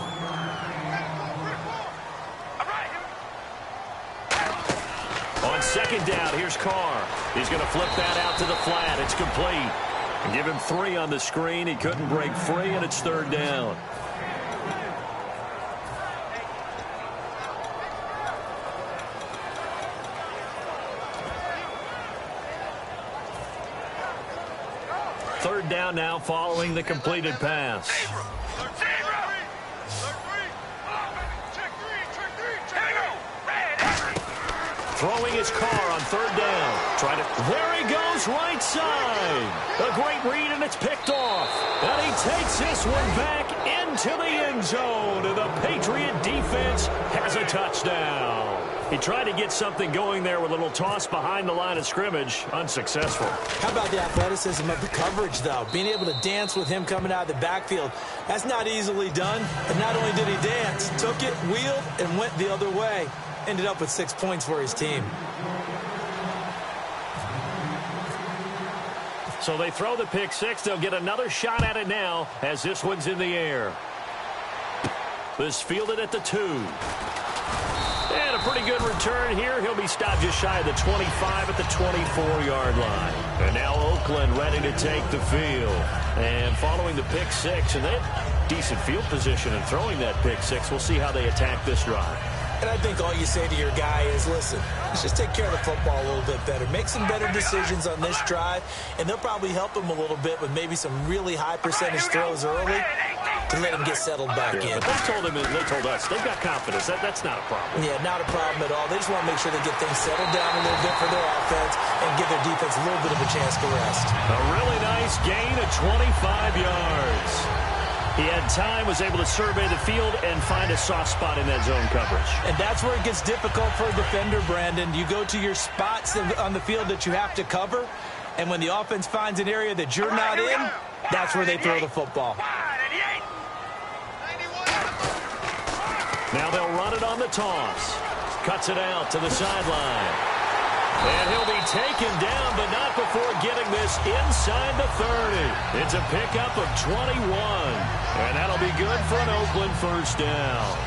On 2nd down, here's Carr. He's going to flip that out to the flat. It's complete. And give him 3 on the screen. He couldn't break free, and it's 3rd down. Third down now following the completed pass. Throwing his Carr on 3rd down. There he goes, right side. A great read, and it's picked off. And he takes this one back into the end zone. And the Patriot defense has a touchdown. He tried to get something going there with a little toss behind the line of scrimmage. Unsuccessful. How about the athleticism of the coverage, though? Being able to dance with him coming out of the backfield. That's not easily done. And not only did he dance, took it, wheeled, and went the other way. Ended up with 6 points for his team. So they throw the pick 6. They'll get another shot at it now as this one's in the air. This fielded at the 2. And a pretty good return here. He'll be stopped just shy of the 25 at the 24-yard line. And now Oakland ready to take the field. And following the pick 6, and they have decent field position in throwing that pick 6. We'll see how they attack this drive. And I think all you say to your guy is, listen, let's just take care of the football a little bit better. Make some better decisions on this drive, and they'll probably help him a little bit with maybe some really high percentage throws early to let him get settled back in. But they told us they've got confidence. That's not a problem. Yeah, not a problem at all. They just want to make sure they get things settled down a little bit for their offense and give their defense a little bit of a chance to rest. A really nice gain of 25 yards. He had time, was able to survey the field and find a soft spot in that zone coverage. And that's where it gets difficult for a defender, Brandon. You go to your spots on the field that you have to cover, and when the offense finds an area that you're not in, that's where they throw the football. Now they'll run it on the toss. Cuts it out to the sideline. And he'll be taken down, but not before getting this inside the 30. It's a pickup of 21. And that'll be good for an Oakland first down.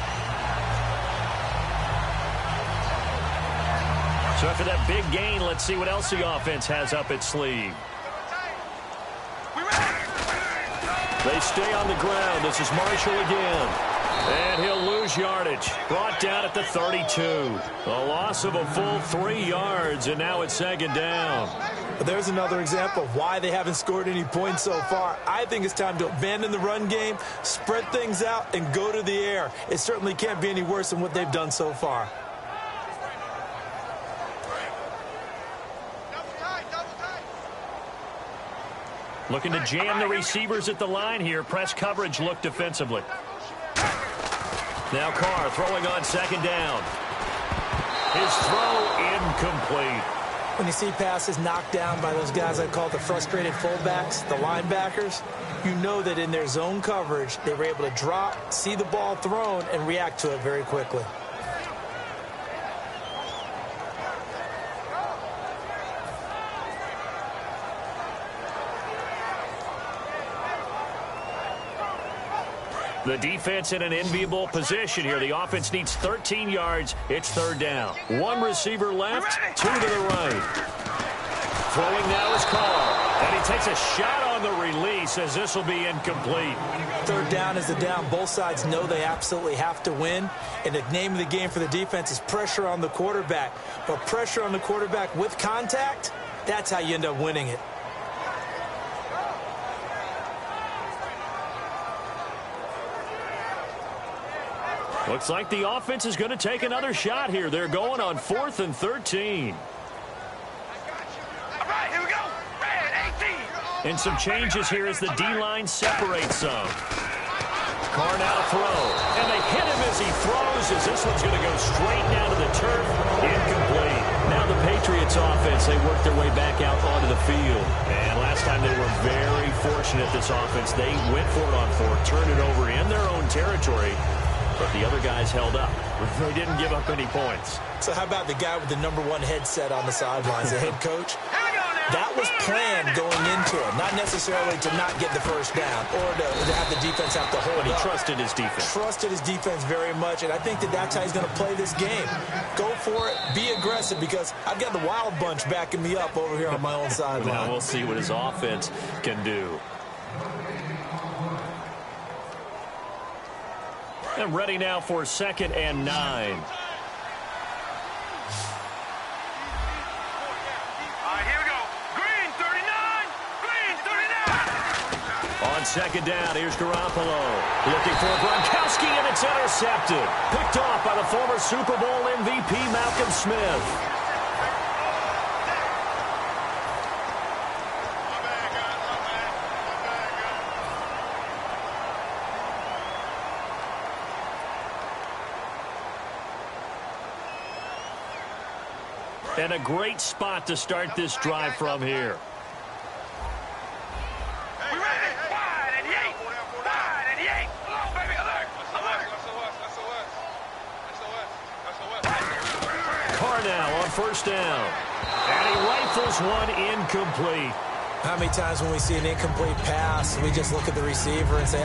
So after that big gain, let's see what else the offense has up its sleeve. They stay on the ground. This is Marshall again. And he'll lose yardage. Brought down at the 32. A loss of a full 3 yards, and now it's second down. But there's another example of why they haven't scored any points so far. I think it's time to abandon the run game, spread things out, and go to the air. It certainly can't be any worse than what they've done so far. Looking to jam the receivers at the line here. Press coverage look defensively. Now Carr throwing on second down. His throw incomplete. When you see passes knocked down by those guys I call the frustrated fullbacks, the linebackers, you know that in their zone coverage, they were able to drop, see the ball thrown, and react to it very quickly. The defense in an enviable position here. The offense needs 13 yards. It's third down. One receiver left, 2 to the right. Throwing now is Carr. And he takes a shot on the release as this will be incomplete. Third down is the down. Both sides know they absolutely have to win. And the name of the game for the defense is pressure on the quarterback. But pressure on the quarterback with contact, that's how you end up winning it. Looks like the offense is going to take another shot here. They're going on 4th and 13. All right, here we go. Red 18. And some changes here as the D-line separates some. Carr now to throw. And they hit him as he throws as this one's going to go straight down to the turf. Incomplete. Now the Patriots offense, they work their way back out onto the field. And last time they were very fortunate, this offense. They went for it on 4th, turned it over in their own territory. But the other guys held up. They didn't give up any points. So how about the guy with the #1 headset on the sidelines, the head coach? That was planned going into it, not necessarily to not get the first down or to have the defense have to hold But he up. trusted his defense. Trusted his defense very much, and I think that that's how he's going to play this game. Go for it, be aggressive, because I've got the wild bunch backing me up over here on my own sideline. Now we'll see what his offense can do. And ready now for 2nd and 9. All right, here we go. Green 39. Green 39. On 2nd down, here's Garoppolo. Looking for Gronkowski, and it's intercepted. Picked off by the former Super Bowl MVP, Malcolm Smith. And a great spot to start this drive from here. We ready? Wide and yank. Wide and yank. Come on, baby. Alert. Alert. Carr now on 1st down. And he rifles one incomplete. How many times when we see an incomplete pass, we just look at the receiver and say,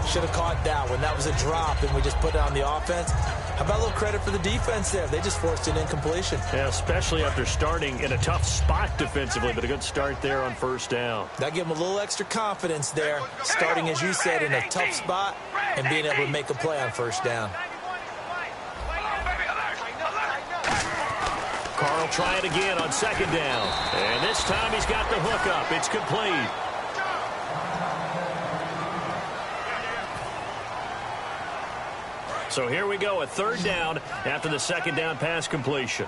should have caught that one. That was a drop, and we just put it on the offense. How about a little credit for the defense there? They just forced an incompletion. Yeah, especially after starting in a tough spot defensively, but a good start there on 1st down. That gave them a little extra confidence there, starting, as you said, in a tough spot and being able to make a play on 1st down. Carr will try it again on 2nd down. And this time he's got the hook up. It's complete. So here we go, a 3rd down after the 2nd down pass completion.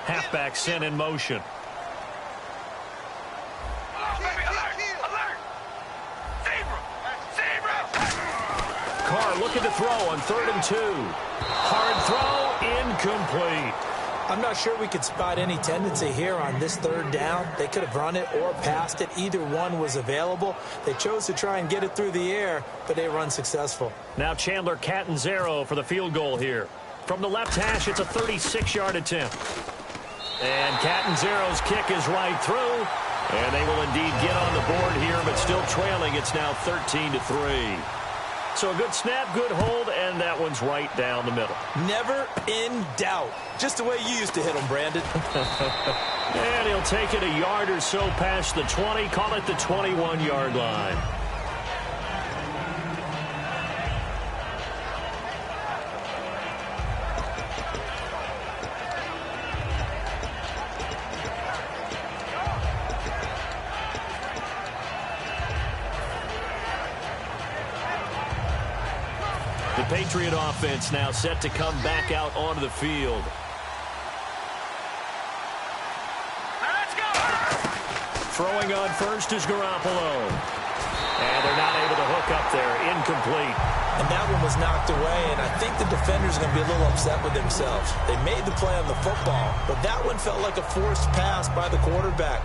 Halfback sent in motion. Carr looking to throw on 3rd and 2. Hard throw, incomplete. I'm not sure we could spot any tendency here on this 3rd down. They could have run it or passed it. Either one was available. They chose to try and get it through the air, but they were unsuccessful. Now Chandler Catanzaro for the field goal here. From the left hash, it's a 36-yard attempt. And Catanzaro's kick is right through. And they will indeed get on the board here, but still trailing. It's now 13-3. So a good snap, good hold, and that one's right down the middle. Never in doubt. Just the way you used to hit them, Brandon. And he'll take it a yard or so past the 20. Call it the 21-yard line. The Patriot offense now set to come back out onto the field. Let's go! Throwing on first is Garoppolo. And they're not able to hook up there. Incomplete. And that one was knocked away, and I think the defender's going to be a little upset with themselves. They made the play on the football, but that one felt like a forced pass by the quarterback.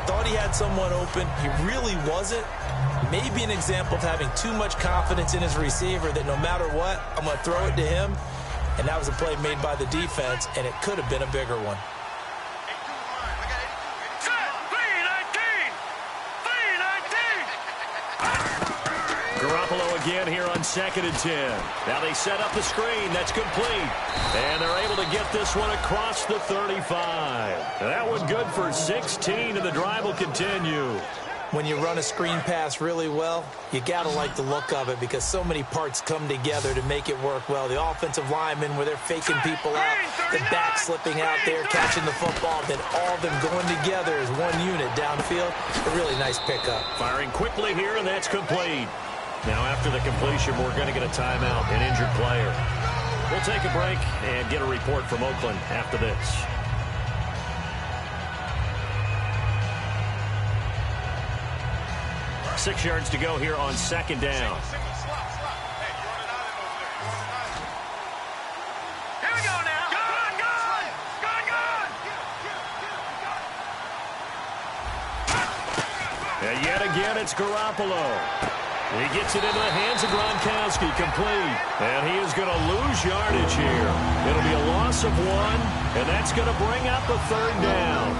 Thought he had someone open. He really wasn't. Maybe an example of having too much confidence in his receiver that no matter what, I'm going to throw it to him. And that was a play made by the defense, and it could have been a bigger one. Garoppolo again here on 2nd and 10. Now they set up the screen. That's complete. And they're able to get this one across the 35. That was good for 16, and the drive will continue. When you run a screen pass really well, you got to like the look of it because so many parts come together to make it work well. The offensive linemen, where they're faking people out, the back slipping out there, catching the football, then all of them going together as one unit downfield. A really nice pickup. Firing quickly here, and that's complete. Now after the completion, we're going to get a timeout, an injured player. We'll take a break and get a report from Oakland after this. Six yards to go here on 2nd down. Here we go now. Good. And yet again, it's Garoppolo. He gets it into the hands of Gronkowski, complete. And he is going to lose yardage here. It'll be a loss of 1, and that's going to bring up a 3rd down.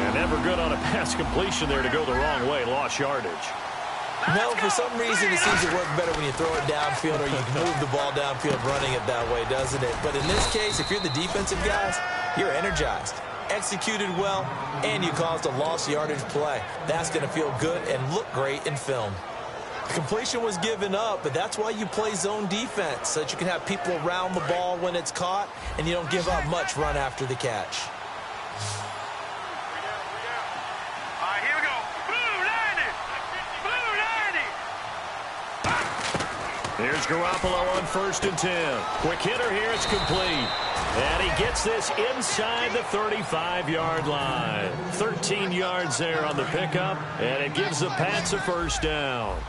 And never good on a pass completion there to go the wrong way. Lost yardage. No, for some reason it seems to work better when you throw it downfield or you can move the ball downfield running it that way, doesn't it? But in this case, if you're the defensive guys, you're energized, executed well, and you caused a lost yardage play. That's going to feel good and look great in film. Completion was given up, but that's why you play zone defense, so that you can have people around the ball when it's caught, and you don't give up much run after the catch. All right, here we go. Here's Garoppolo on 1st and 10. Quick hitter here, it's complete. And he gets this inside the 35-yard line. 13 yards there on the pickup, and it gives the Pats a 1st down.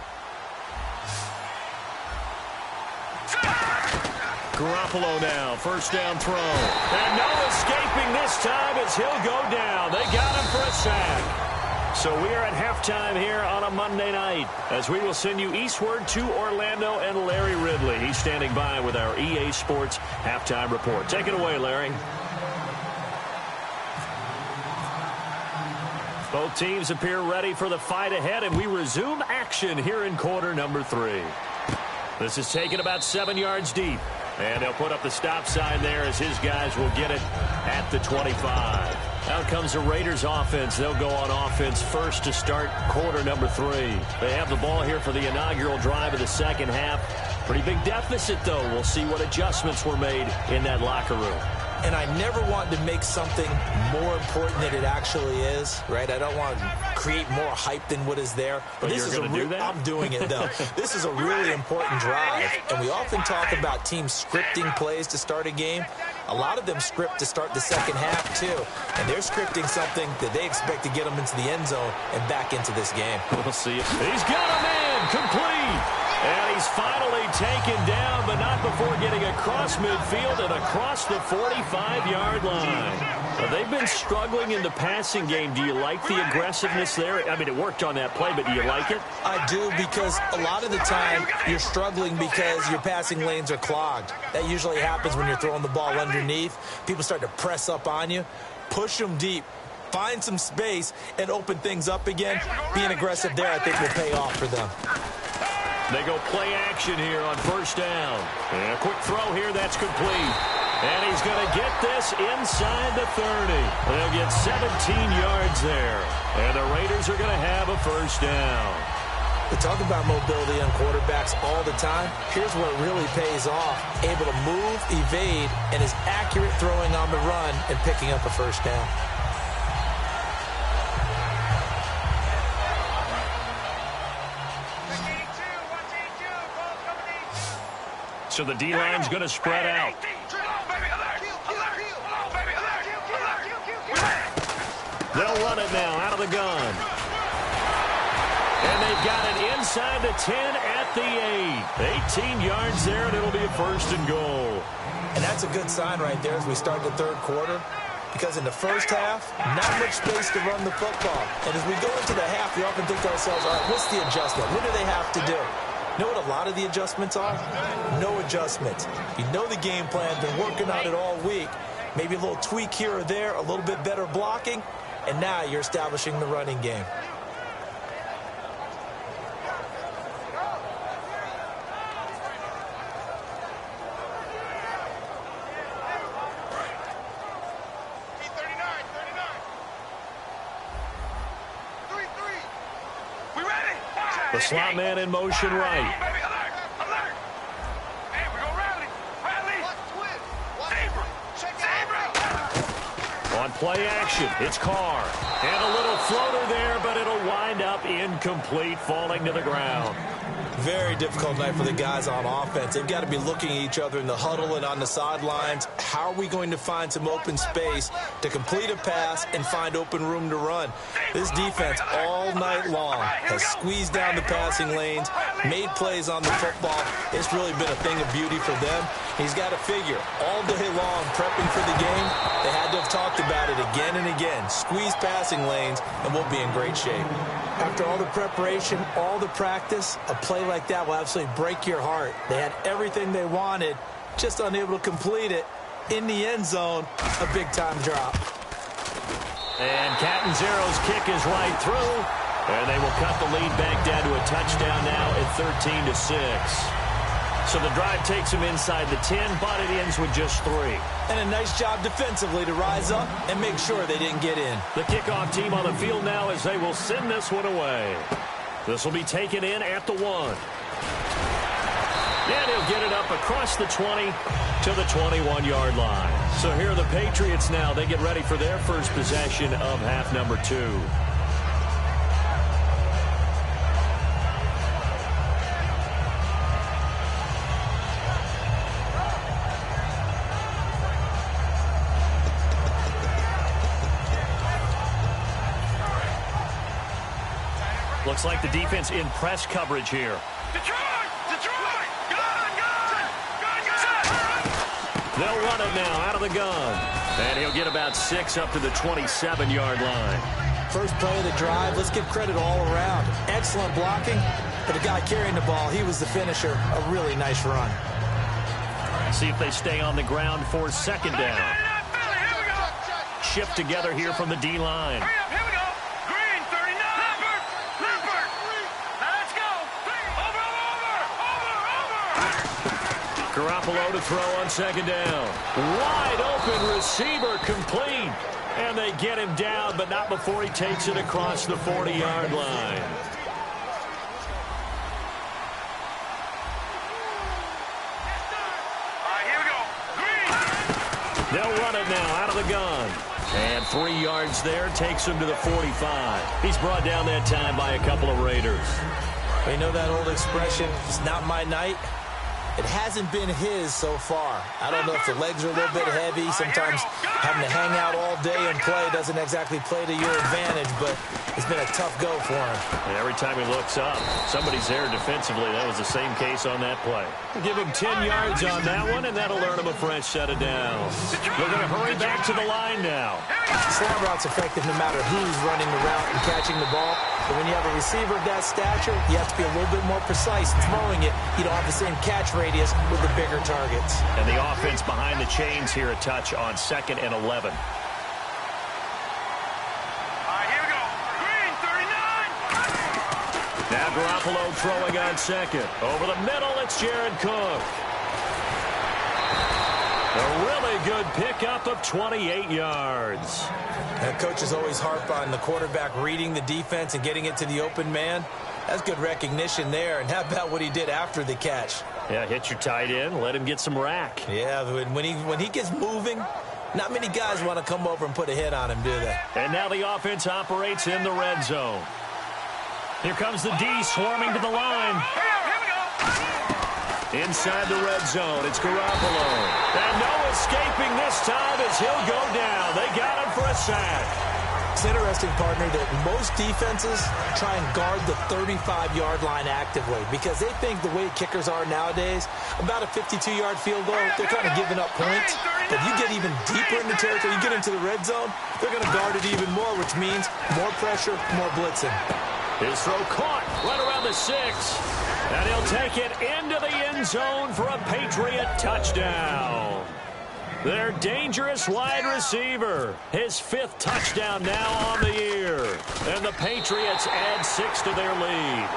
Garoppolo now, 1st down throw. And no escaping this time as he'll go down. They got him for a sack. So we are at halftime here on a Monday night as we will send you eastward to Orlando and Larry Ridley. He's standing by with our EA Sports halftime report. Take it away, Larry. Both teams appear ready for the fight ahead, and we resume action here in quarter number 3. This is taken about 7 yards deep, and they'll put up the stop sign there as his guys will get it at the 25. Out comes the Raiders offense. They'll go on offense first to start quarter number 3. They have the ball here for the inaugural drive of the 2nd half. Pretty big deficit, though. We'll see what adjustments were made in that locker room. And I never want to make something more important than it actually is, right? I don't want to create more hype than what is there. But this you're going to do that? I'm doing it, though. This is a really important drive, and we often talk about teams scripting plays to start a game. A lot of them script to start the 2nd half, too. And they're scripting something that they expect to get them into the end zone and back into this game. We'll see. He's got a man, complete. And he's finally taken down, but not before getting across midfield and across the 45-yard line. They've been struggling in the passing game. Do you like the aggressiveness there? I mean, it worked on that play, but do you like it? I do, because a lot of the time you're struggling because your passing lanes are clogged. That usually happens when you're throwing the ball underneath. People start to press up on you. Push them deep. Find some space and open things up again. Being aggressive there, I think, will pay off for them. They go play action here on first down. And a quick throw here, that's complete. And he's going to get this inside the 30. They'll get 17 yards there. And the Raiders are going to have a first down. We talk about mobility on quarterbacks all the time. Here's where it really pays off. Able to move, evade, and is accurate throwing on the run and picking up a first down. So the D-line's going to spread out. They'll run it now out of the gun. And they've got it inside the 10 at the 8. 18 yards there, and it'll be a first and goal. And that's a good sign right there as we start the third quarter. Because in the first half, not much space to run the football. And as we go into the half, we often think to ourselves, all right, what's the adjustment? What do they have to do? You know what a lot of the adjustments are? No adjustments. You know the game plan, been working on it all week. Maybe a little tweak here or there, a little bit better blocking, and now you're establishing the running game. The slot man in motion right. On play action, it's Carr. And a little floater there, but it'll wind up incomplete, falling to the ground. Very difficult night for the guys on offense. They've got to be looking at each other in the huddle and on the sidelines. How are we going to find some open space to complete a pass and find open room to run? This defense all night long has squeezed down the passing lanes, made plays on the football. It's really been a thing of beauty for them. He's got to figure all day long prepping for the game. They had to have talked about it again and again. Squeeze passing lanes and we'll be in great shape. After all the preparation, all the practice, a play like that will absolutely break your heart. They had everything they wanted, just unable to complete it. In the end zone, a big-time drop. And Catanzaro's kick is right through. And they will cut the lead back down to a touchdown now at 13-6. So the drive takes them inside the 10, but it ends with just 3. And a nice job defensively to rise up and make sure they didn't get in. The kickoff team on the field now as they will send this one away. This will be taken in at the 1. And he'll get it up across the 20 to the 21-yard line. So here are the Patriots now. They get ready for their first possession of half number 2. Looks like the defense in press coverage here. They'll run it now out of the gun. And he'll get about 6 up to the 27-yard line. First play of the drive, let's give credit all around. Excellent blocking, but the guy carrying the ball, he was the finisher. A really nice run. See if they stay on the ground for second down. Shift together here from the D-line. Garoppolo to throw on second down. Wide open receiver complete. And they get him down, but not before he takes it across the 40-yard line. They'll run it now out of the gun. And 3 yards there takes him to the 45. He's brought down that time by a couple of Raiders. We know that old expression, it's not my night. It hasn't been his so far. I don't know if the legs are a little bit heavy. Sometimes having to hang out all day and play doesn't exactly play to your advantage, but it's been a tough go for him. And every time he looks up, somebody's there defensively. That was the same case on that play. Give him 10 yards on that one, and that'll earn him a fresh set of downs. We're going to hurry back to the line now. Slant route's effective no matter who's running the route and catching the ball. But when you have a receiver of that stature, you have to be a little bit more precise in throwing it. You don't have the same catch radius with the bigger targets. And the offense behind the chains here a touch on 2nd and 11. Now Garoppolo throwing on second. Over the middle, it's Jared Cook. A really good pickup of 28 yards. And coaches always harp on the quarterback reading the defense and getting it to the open man. That's good recognition there. And how about what he did after the catch? Yeah, hit your tight end, let him get some rack. Yeah, when he gets moving, not many guys want to come over and put a hit on him, do they? And now the offense operates in the red zone. Here comes the D swarming to the line. Inside the red zone, it's Garoppolo. And no escaping this time as he'll go down. They got him for a sack. It's interesting, partner, that most defenses try and guard the 35-yard line actively because they think the way kickers are nowadays, about a 52-yard field goal, they're kind of giving up points. But you get even deeper in the territory, you get into the red zone, they're going to guard it even more, which means more pressure, more blitzing. His throw caught right around the 6. And he'll take it into the end zone for a Patriot touchdown. Their dangerous wide receiver. His 5th touchdown now on the year. And the Patriots add 6 to their lead.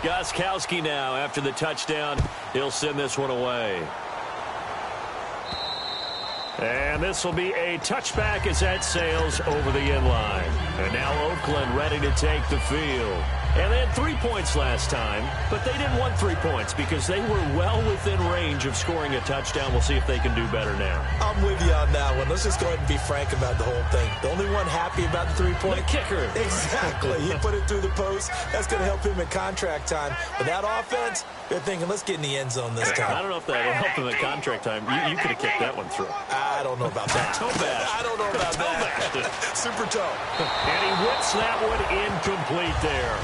Gostkowski now after the touchdown. He'll send this one away. And this will be a touchback as that sails over the end line. And now Oakland ready to take the field. And they had 3 points last time, but they didn't want 3 points because they were well within range of scoring a touchdown. We'll see if they can do better now. I'm with you on that one. Let's just go ahead and be frank about the whole thing. The only one happy about the 3-point? The kicker. Exactly. He put it through the post. That's going to help him in contract time. But that offense, they're thinking, let's get in the end zone this time. I don't know if that will help him in contract time. You could have kicked that one through. I don't know about that. Toe bash. I don't know about that. Super toe. And he whips that one incomplete there.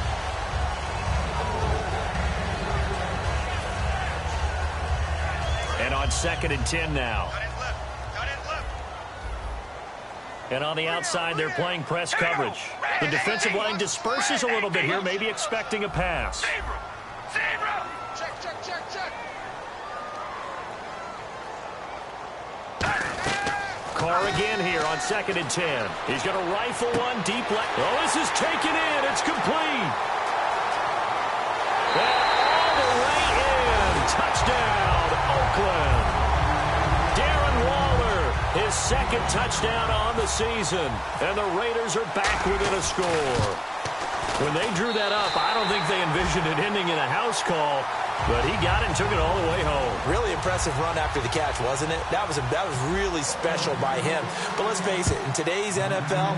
And on 2nd and 10 now. And on the outside, they're playing press coverage. The defensive line disperses a little bit here, maybe expecting a pass. Carr again here on 2nd and 10. He's going to rifle one deep left. Oh, this is taken in. It's complete. And all the way in. Touchdown, Oakland. Darren Waller, his 2nd touchdown on the season. And the Raiders are back within a score. When they drew that up, I don't think they envisioned it ending in a house call. But he got it and took it all the way home. Really impressive run after the catch, wasn't it? That was really special by him. But let's face it, in today's NFL,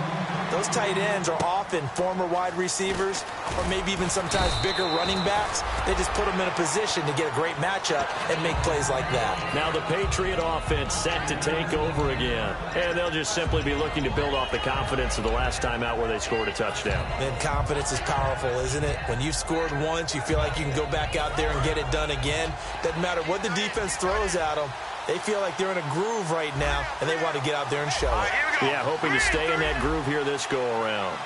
those tight ends are often former wide receivers or maybe even sometimes bigger running backs. They just put them in a position to get a great matchup and make plays like that. Now the Patriot offense set to take over again. And they'll just simply be looking to build off the confidence of the last time out where they scored a touchdown. And confidence is powerful, isn't it? When you've scored once, you feel like you can go back out there and get it done again. Doesn't matter what the defense throws at them. They feel like they're in a groove right now, and they want to get out there and show it. Yeah, hoping to stay in that groove here this go-around.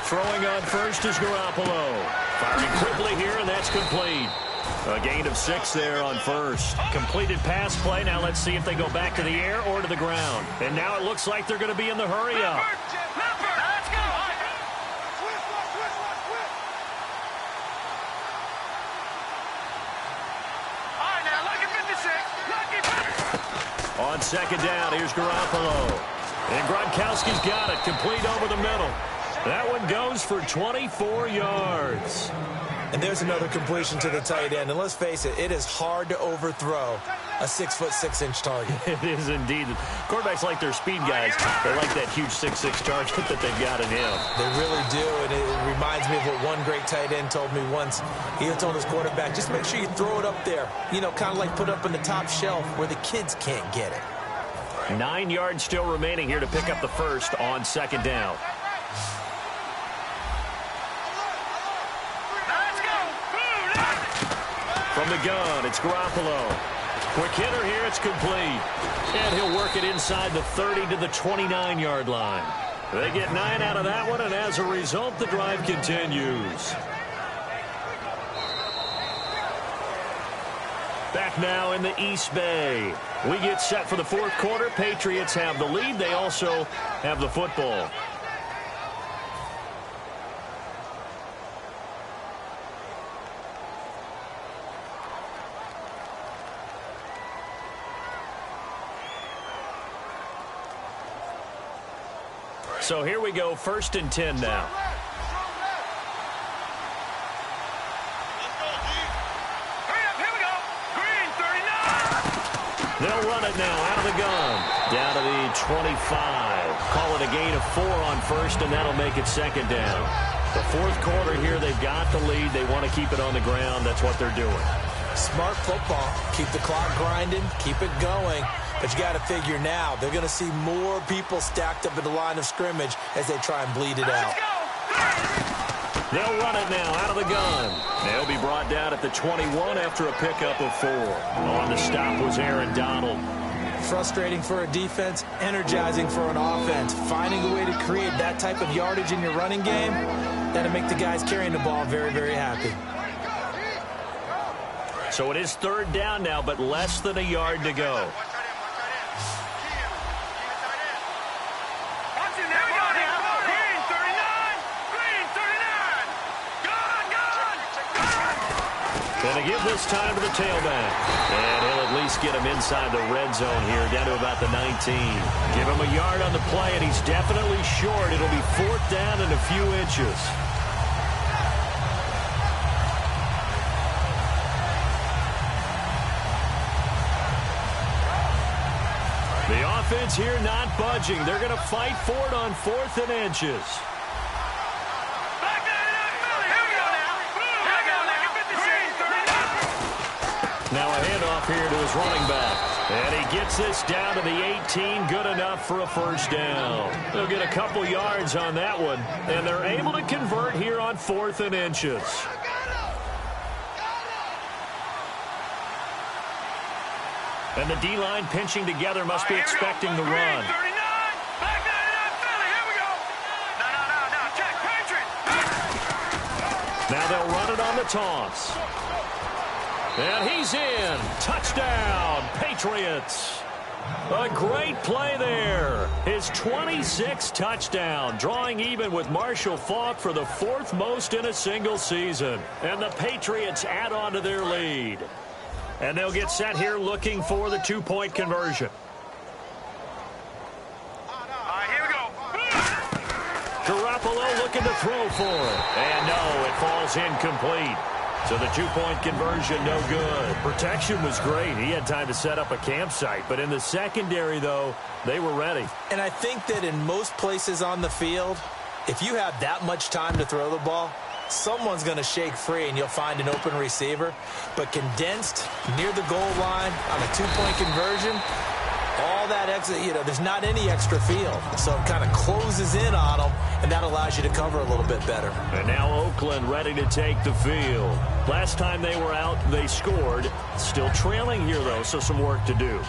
Throwing on first is Garoppolo. Firing quickly here, and that's complete. A gain of 6 there on first. Completed pass play. Now let's see if they go back to the air or to the ground. And now it looks like they're going to be in the hurry-up. On 2nd down, here's Garoppolo. And Gronkowski's got it, complete over the middle. That one goes for 24 yards. And there's another completion to the tight end. And let's face it, it is hard to overthrow a 6'6" target. It is indeed. Quarterbacks like their speed guys. They like that huge 6'6" target that they've got in him. They really do, and it reminds me of what one great tight end told me once. He told his quarterback, just make sure you throw it up there. You know, kind of like put it up on the top shelf where the kids can't get it. 9 yards still remaining here to pick up the first on 2nd down. From the gun, it's Garoppolo. Quick hitter here, it's complete. And he'll work it inside the 30 to the 29-yard line. They get 9 out of that one, and as a result, the drive continues. Back now in the East Bay. We get set for the fourth quarter. Patriots have the lead. They also have the football. So here we go, 1st and 10 now. They'll run it now out of the gun. Down to the 25. Call it a gain of 4 on 1st, and that'll make it 2nd down. The fourth quarter here, they've got the lead. They want to keep it on the ground. That's what they're doing. Smart football. Keep the clock grinding. Keep it going. But you got to figure now, they're going to see more people stacked up at the line of scrimmage as they try and bleed it out. They'll run it now out of the gun. They'll be brought down at the 21 after a pickup of 4. On the stop was Aaron Donald. Frustrating for a defense, energizing for an offense. Finding a way to create that type of yardage in your running game, that'll make the guys carrying the ball very, very happy. So it is 3rd down now, but less than a yard to go. Going to give this time to the tailback. And he'll at least get him inside the red zone here, down to about the 19. Give him a yard on the play, and he's definitely short. It'll be 4th down and a few inches. The offense here not budging. They're going to fight for it on 4th and inches. Now a handoff here to his running back. And he gets this down to the 18. Good enough for a 1st down. They'll get a couple yards on that one. And they're able to convert here on 4th and inches. And the D-line pinching together, must be expecting the run. Now they'll run it on the toss. And he's in. Touchdown, Patriots. A great play there. His 26th touchdown, drawing even with Marshall Faulk for the 4th most in a single season. And the Patriots add on to their lead. And they'll get set here looking for the 2-point conversion. Here we go. Garoppolo looking to throw for it. And no, it falls incomplete. So the 2-point conversion, no good. Protection was great. He had time to set up a campsite. But in the secondary, though, they were ready. And I think that in most places on the field, if you have that much time to throw the ball, someone's going to shake free and you'll find an open receiver. But condensed near the goal line on a 2-point conversion, all that extra, there's not any extra field. So it kind of closes in on them, and that allows you to cover a little bit better. And now Oakland ready to take the field. Last time they were out, they scored. Still trailing here, though, so some work to do.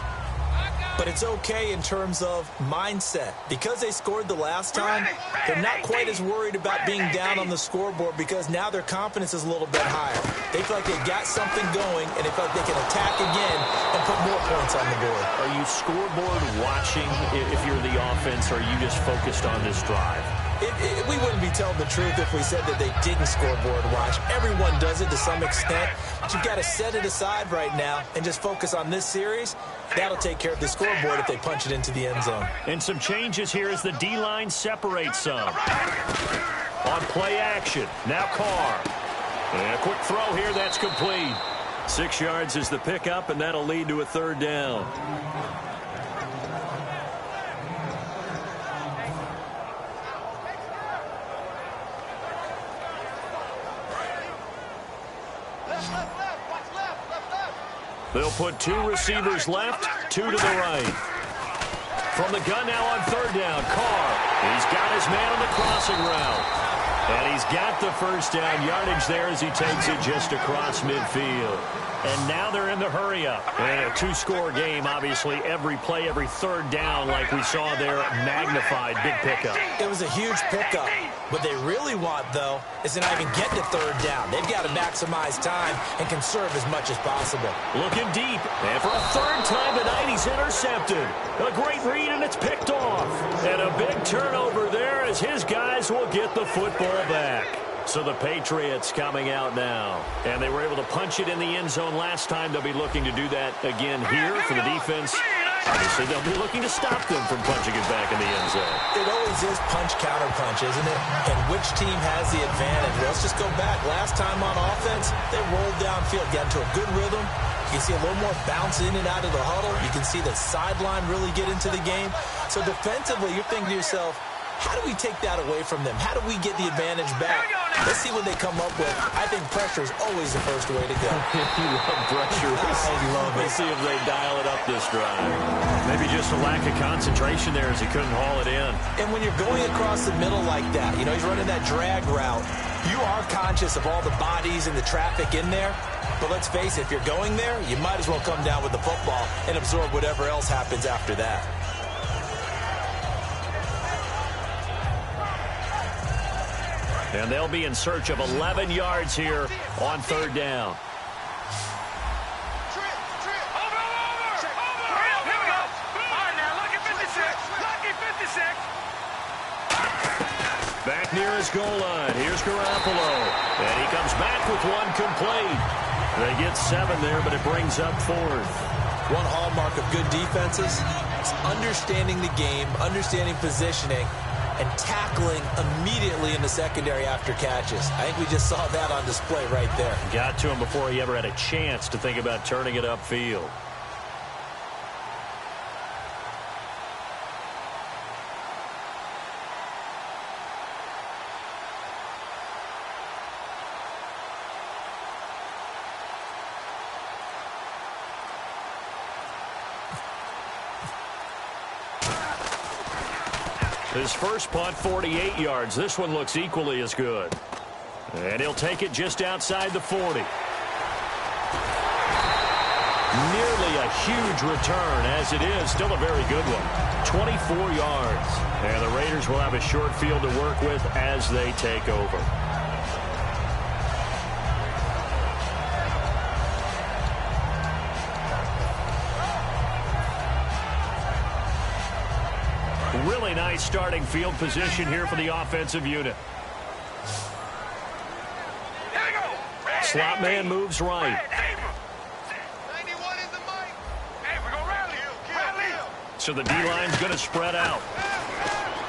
But it's okay in terms of mindset. Because they scored the last time, they're not quite as worried about being down on the scoreboard because now their confidence is a little bit higher. They feel like they got something going, and they feel like they can attack again and put more points on the board. Are you scoreboard watching if you're the offense, or are you just focused on this drive? We wouldn't be telling the truth if we said that they didn't scoreboard watch. Everyone does it to some extent. But you've got to set it aside right now and just focus on this series. That'll take care of the scoreboard if they punch it into the end zone. And some changes here as the D-line separates some. On play action, now Carr. And a quick throw here, that's complete. 6 yards is the pickup, and that'll lead to a 3rd down. They'll put 2 receivers left, 2 to the right. From the gun now on 3rd down, Carr. He's got his man on the crossing route. And he's got the 1st down yardage there as he takes it just across midfield. And now they're in the hurry-up. And a 2-score game, obviously, every play, every 3rd down, like we saw there, magnified, big pickup. It was a huge pickup. What they really want, though, is to not even get to third down. They've got to maximize time and conserve as much as possible. Looking deep, and for a third time tonight, he's intercepted. A great read, and it's picked off. And a big turnover there as his guys will get the football back. So the Patriots coming out now. And they were able to punch it in the end zone last time. They'll be looking to do that again here for the defense. Obviously, they'll be looking to stop them from punching it back in the end zone. It always is punch-counter-punch, isn't it? And which team has the advantage? Let's just go back. Last time on offense, they rolled downfield, got into a good rhythm. You can see a little more bounce in and out of the huddle. You can see the sideline really get into the game. So defensively, you're thinking to yourself, how do we take that away from them? How do we get the advantage back? Let's see what they come up with. I think pressure is always the first way to go. You love pressure. I love it. Let's see if they dial it up this drive. Maybe just a lack of concentration there as he couldn't haul it in. And when you're going across the middle like that, you know, he's running that drag route, you are conscious of all the bodies and the traffic in there. But let's face it, if you're going there, you might as well come down with the football and absorb whatever else happens after that. And they'll be in search of 11 yards here on third down. Back near his goal line. Here's Garoppolo. And he comes back with one complete. They get 7 there, but it brings up 4th. One hallmark of good defenses is understanding the game, understanding positioning, and tackling immediately in the secondary after catches. I think we just saw that on display right there. Got to him before he ever had a chance to think about turning it upfield. His first punt, 48 yards. This one looks equally as good. And he'll take it just outside the 40. Nearly a huge return, as it is. Still a very good one. 24 yards. And the Raiders will have a short field to work with as they take over. Really nice starting field position here for the offensive unit. Slot man moves right. So the D-line's going to spread out.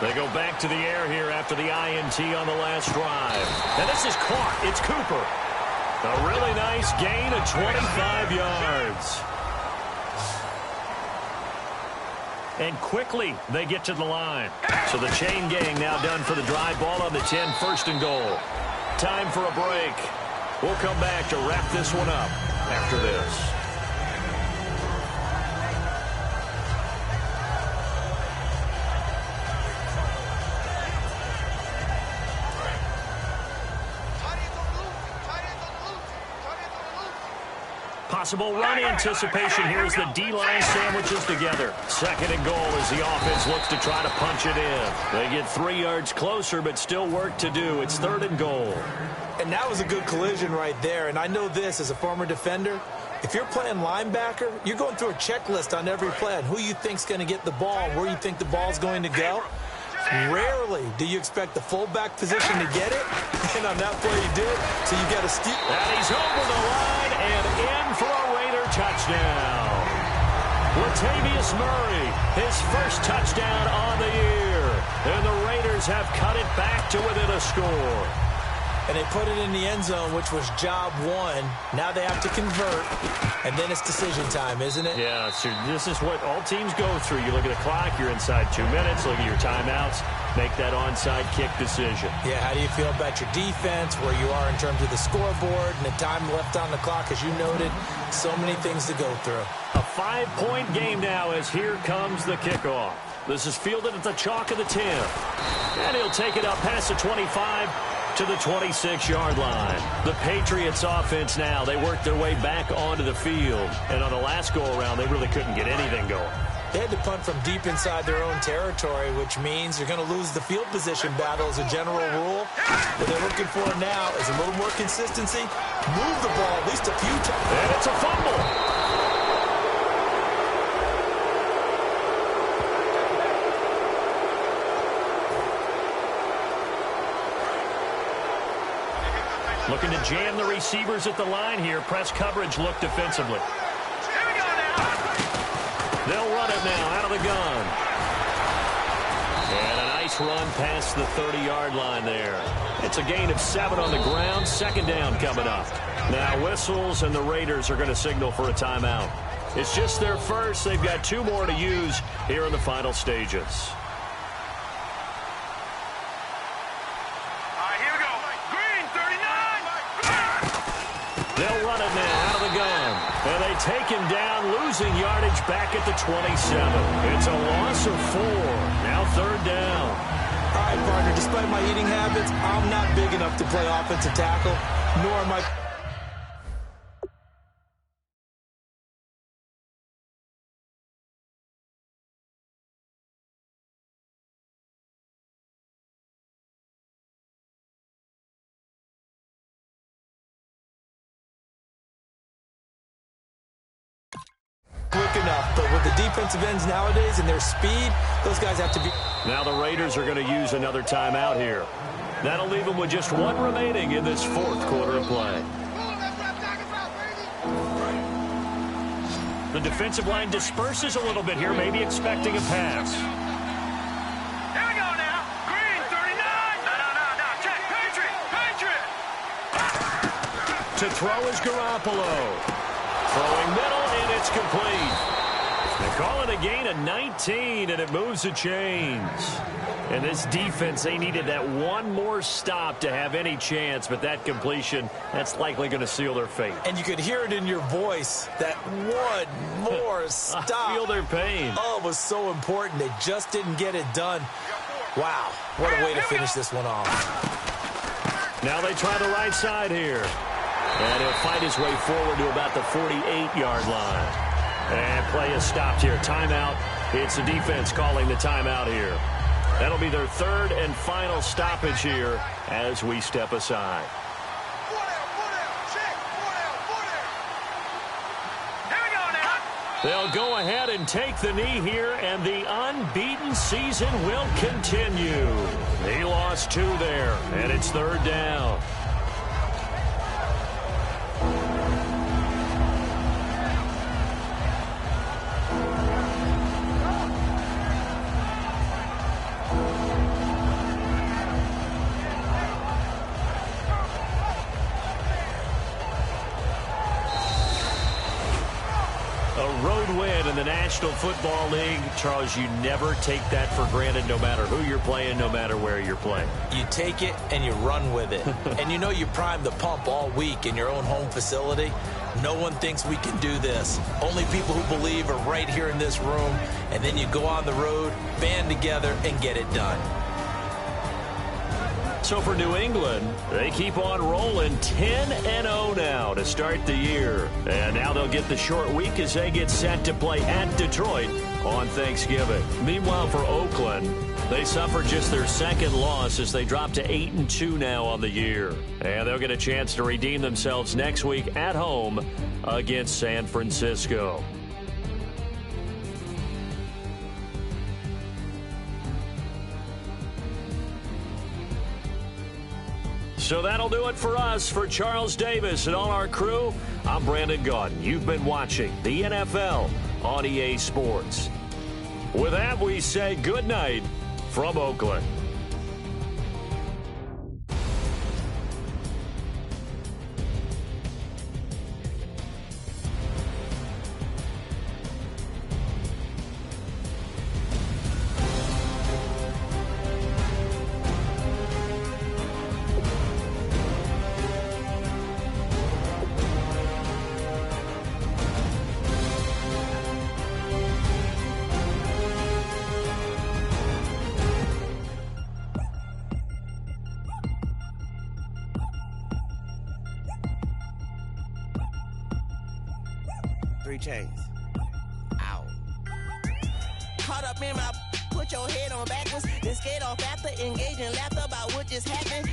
They go back to the air here after the INT on the last drive. And this is caught. It's Cooper. A really nice gain of 25 yards. And quickly, they get to the line. So the chain gang now done for the drive. Ball on the 10, 1st and goal. Time for a break. We'll come back to wrap this one up after this. Possible run anticipation here as the D-line sandwiches together. 2nd and goal as the offense looks to try to punch it in. They get 3 yards closer, but still work to do. It's 3rd and goal. And that was a good collision right there. And I know this as a former defender. If you're playing linebacker, you're going through a checklist on every play on who you think's going to get the ball, where you think the ball's going to go. Rarely do you expect the fullback position to get it. And on that play, he did. So you got to steal. And he's over the line and in for a Raider touchdown. Latavius Murray, his first touchdown on the year. And the Raiders have cut it back to within a score. And they put it in the end zone, which was job 1. Now they have to convert, and then it's decision time, isn't it? Yeah, so this is what all teams go through. You look at the clock, you're inside 2 minutes, look at your timeouts, make that onside kick decision. Yeah, how do you feel about your defense, where you are in terms of the scoreboard, and the time left on the clock, as you noted, so many things to go through. A 5-point game now as here comes the kickoff. This is fielded at the chalk of the 10. And he'll take it up past the 25 to the 26-yard line. The Patriots offense now, they work their way back onto the field. And on the last go-around, they really couldn't get anything going. They had to punt from deep inside their own territory, which means you're going to lose the field position battle as a general rule. What they're looking for now is a little more consistency. Move the ball at least a few times. And it's a fumble. Looking to jam the receivers at the line here. Press coverage look defensively. They'll run it now out of the gun. And a nice run past the 30-yard line there. It's a gain of 7 on the ground. Second down coming up. Now whistles, and the Raiders are going to signal for a timeout. It's just their first. They've got 2 more to use here in the final stages. They'll run it now out of the gun. And they take him down, losing yardage back at the 27. It's a loss of 4. Now third down. All right, partner, despite my eating habits, I'm not big enough to play offensive tackle, nor am I... quick enough, but with the defensive ends nowadays and their speed, those guys have to be... Now the Raiders are going to use another timeout here. That'll leave them with just 1 remaining in this 4th quarter of play. The defensive line disperses a little bit here, maybe expecting a pass. Here we go now. Green, 39. No. Check. Patriot. To throw is Garoppolo. Throwing middle, and it's complete. They call it a gain of 19, and it moves the chains. And this defense, they needed that 1 more stop to have any chance, but that completion, that's likely going to seal their fate. And you could hear it in your voice, that 1 more stop. I feel their pain. Oh, it was so important. They just didn't get it done. Wow, what a way to finish this one off. Now they try the right side here. And he'll fight his way forward to about the 48-yard line. And play is stopped here. Timeout. It's the defense calling the timeout here. That'll be their 3rd and final stoppage here as we step aside. They'll go ahead and take the knee here, and the unbeaten season will continue. He lost 2 there, and it's 3rd down. Win in the National Football League. Charles, you never take that for granted, no matter who you're playing, no matter where you're playing. You take it and you run with it. And you know you primed the pump all week in your own home facility. No one thinks we can do this. Only people who believe are right here in this room. And then you go on the road, band together, and get it done. So for New England, they keep on rolling 10-0 now to start the year. And now they'll get the short week as they get set to play at Detroit on Thanksgiving. Meanwhile, for Oakland, they suffered just their 2nd loss as they drop to 8-2 now on the year. And they'll get a chance to redeem themselves next week at home against San Francisco. So that'll do it for us. For Charles Davis and all our crew, I'm Brandon Gaudin. You've been watching the NFL on EA Sports. With that, we say good night from Oakland. Chains. Ow. caught up in my put your head on backwards, then skate off after engaging laughter about what just happened.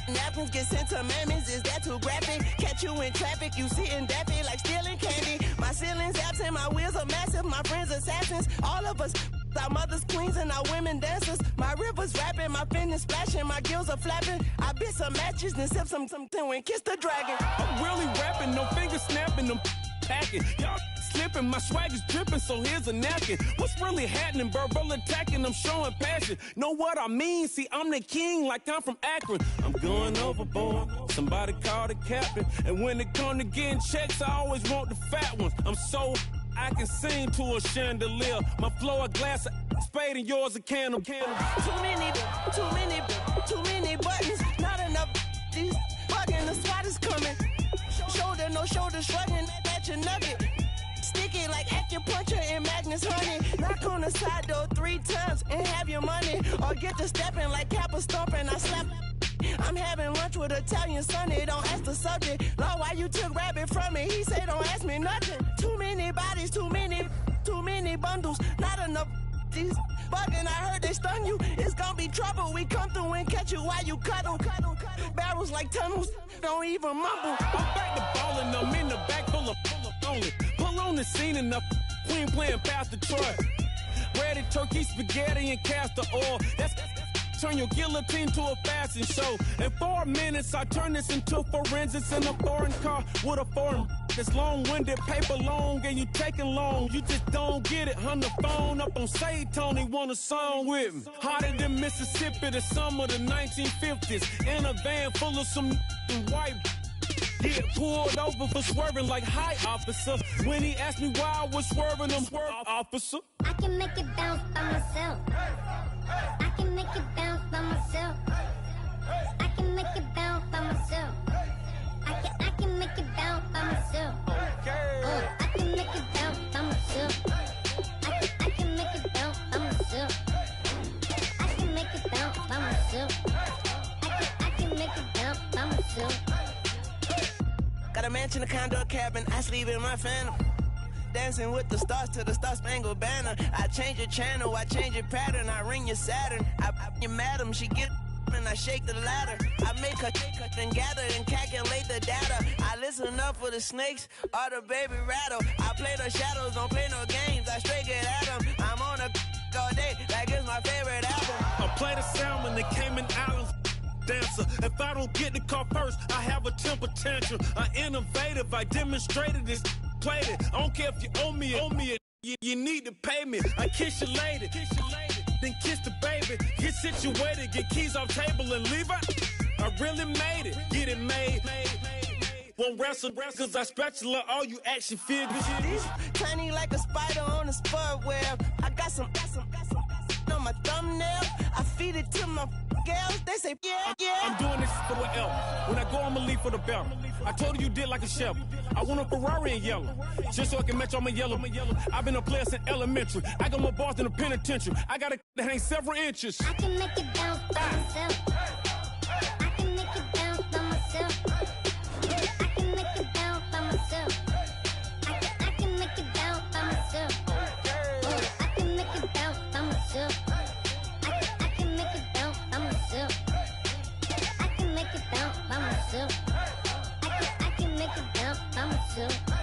Napkins get sent to mammies, is that too graphic? Catch you in traffic, you sitting daffy like stealing candy. My ceiling's absent, my wheels are massive, my friends assassins. All of us, our mothers queens and our women dancers. My rivers rapping, my fingers splashing, my gills are flapping. I bit some matches, then sip something and kiss the dragon. I'm really rapping, no fingers snapping, them packing. Y'all slipping, my swag is dripping, so here's a napkin. What's really happening? Verbal attacking, I'm showing passion. Know what I mean? See, I'm the king like I'm from Akron. I'm going overboard, somebody call the captain. And when it come to getting checks, I always want the fat ones. I'm so I can sing to a chandelier. My flow a glass of spade and yours a candle. Too many buttons, not enough. These bugging, the SWAT is coming. Shoulder, no shoulder shrugging at your nugget. Sticky like acupuncture and Magnus honey. Knock on the side door 3 times and have your money. Or get to stepping like Kappa stomping. I slap. I'm having lunch with Italian Sonny. Don't ask the subject. Lord, why you took rabbit from me? He say don't ask me nothing. Too many bodies, too many bundles. Not enough. These bugging, I heard they stung you. It's gonna be trouble. We come through and catch you while you cuddle. Barrels like tunnels. Don't even mumble. I'm back to ballin', I'm in the back full of only. Pull on the scene and the queen playing Pastor Troy. Ready turkey, spaghetti, and castor oil. That's turn your guillotine to a fashion show. In 4 minutes, I turn this into forensics in a foreign car with a foreign. It's long-winded, paper long, and you taking long. You just don't get it. Hung the phone up on Say Tony, want a song with me. Hotter than Mississippi, the summer of the 1950s. In a van full of some white. Get pulled over for swerving like hi, officer. When he asked me why I was swerving, I'm swerve, officer. I can make it bounce by myself. I can make it bounce by myself. I can make it bounce by myself. I can make it bounce by myself. I can make it bounce by myself. I can make it bounce by myself. I can make it bounce by myself. I can make it bounce by myself. Got a mansion, a condo, a cabin. I sleep in my phantom. Dancing with the stars to the Star-Spangled Banner. I change your channel, I change your pattern. I ring your Saturn. I your madam, she get and I shake the ladder. I make her and gather and calculate the data. I listen up for the snakes or the baby rattle. I play the shadows, don't play no games. I straight get at them. I'm on a all day like it's my favorite album. I play the salmon, the Cayman Islands dancer. If I don't get the car first, I have a temper tantrum. I innovative, I demonstrated this, played it. I don't care if you owe me it. You need to pay me. I kiss your lady, then kiss the baby. Get situated, get keys off table and leave her. I really made it, get it made. Won't wrestle, cause I spatula all you action figures. Tiny like a spider on a spud web. I got some on my thumbnail. I feed it to my girls. They say, yeah. I'm doing this for the L. When I go, I'ma leave for the belt. I told you did like a Chevy. I want a Ferrari in yellow, just so I can match all my yellow. I've been a player since elementary. I got more bars than a penitentiary. I got a that hangs several inches. I can make it bounce by myself. I can make it bounce by myself. I can make it bounce by myself. I can make it bounce by myself. I can make it bounce by myself. I can make it bounce by myself. I can make it bounce by myself. I can make it bounce by myself.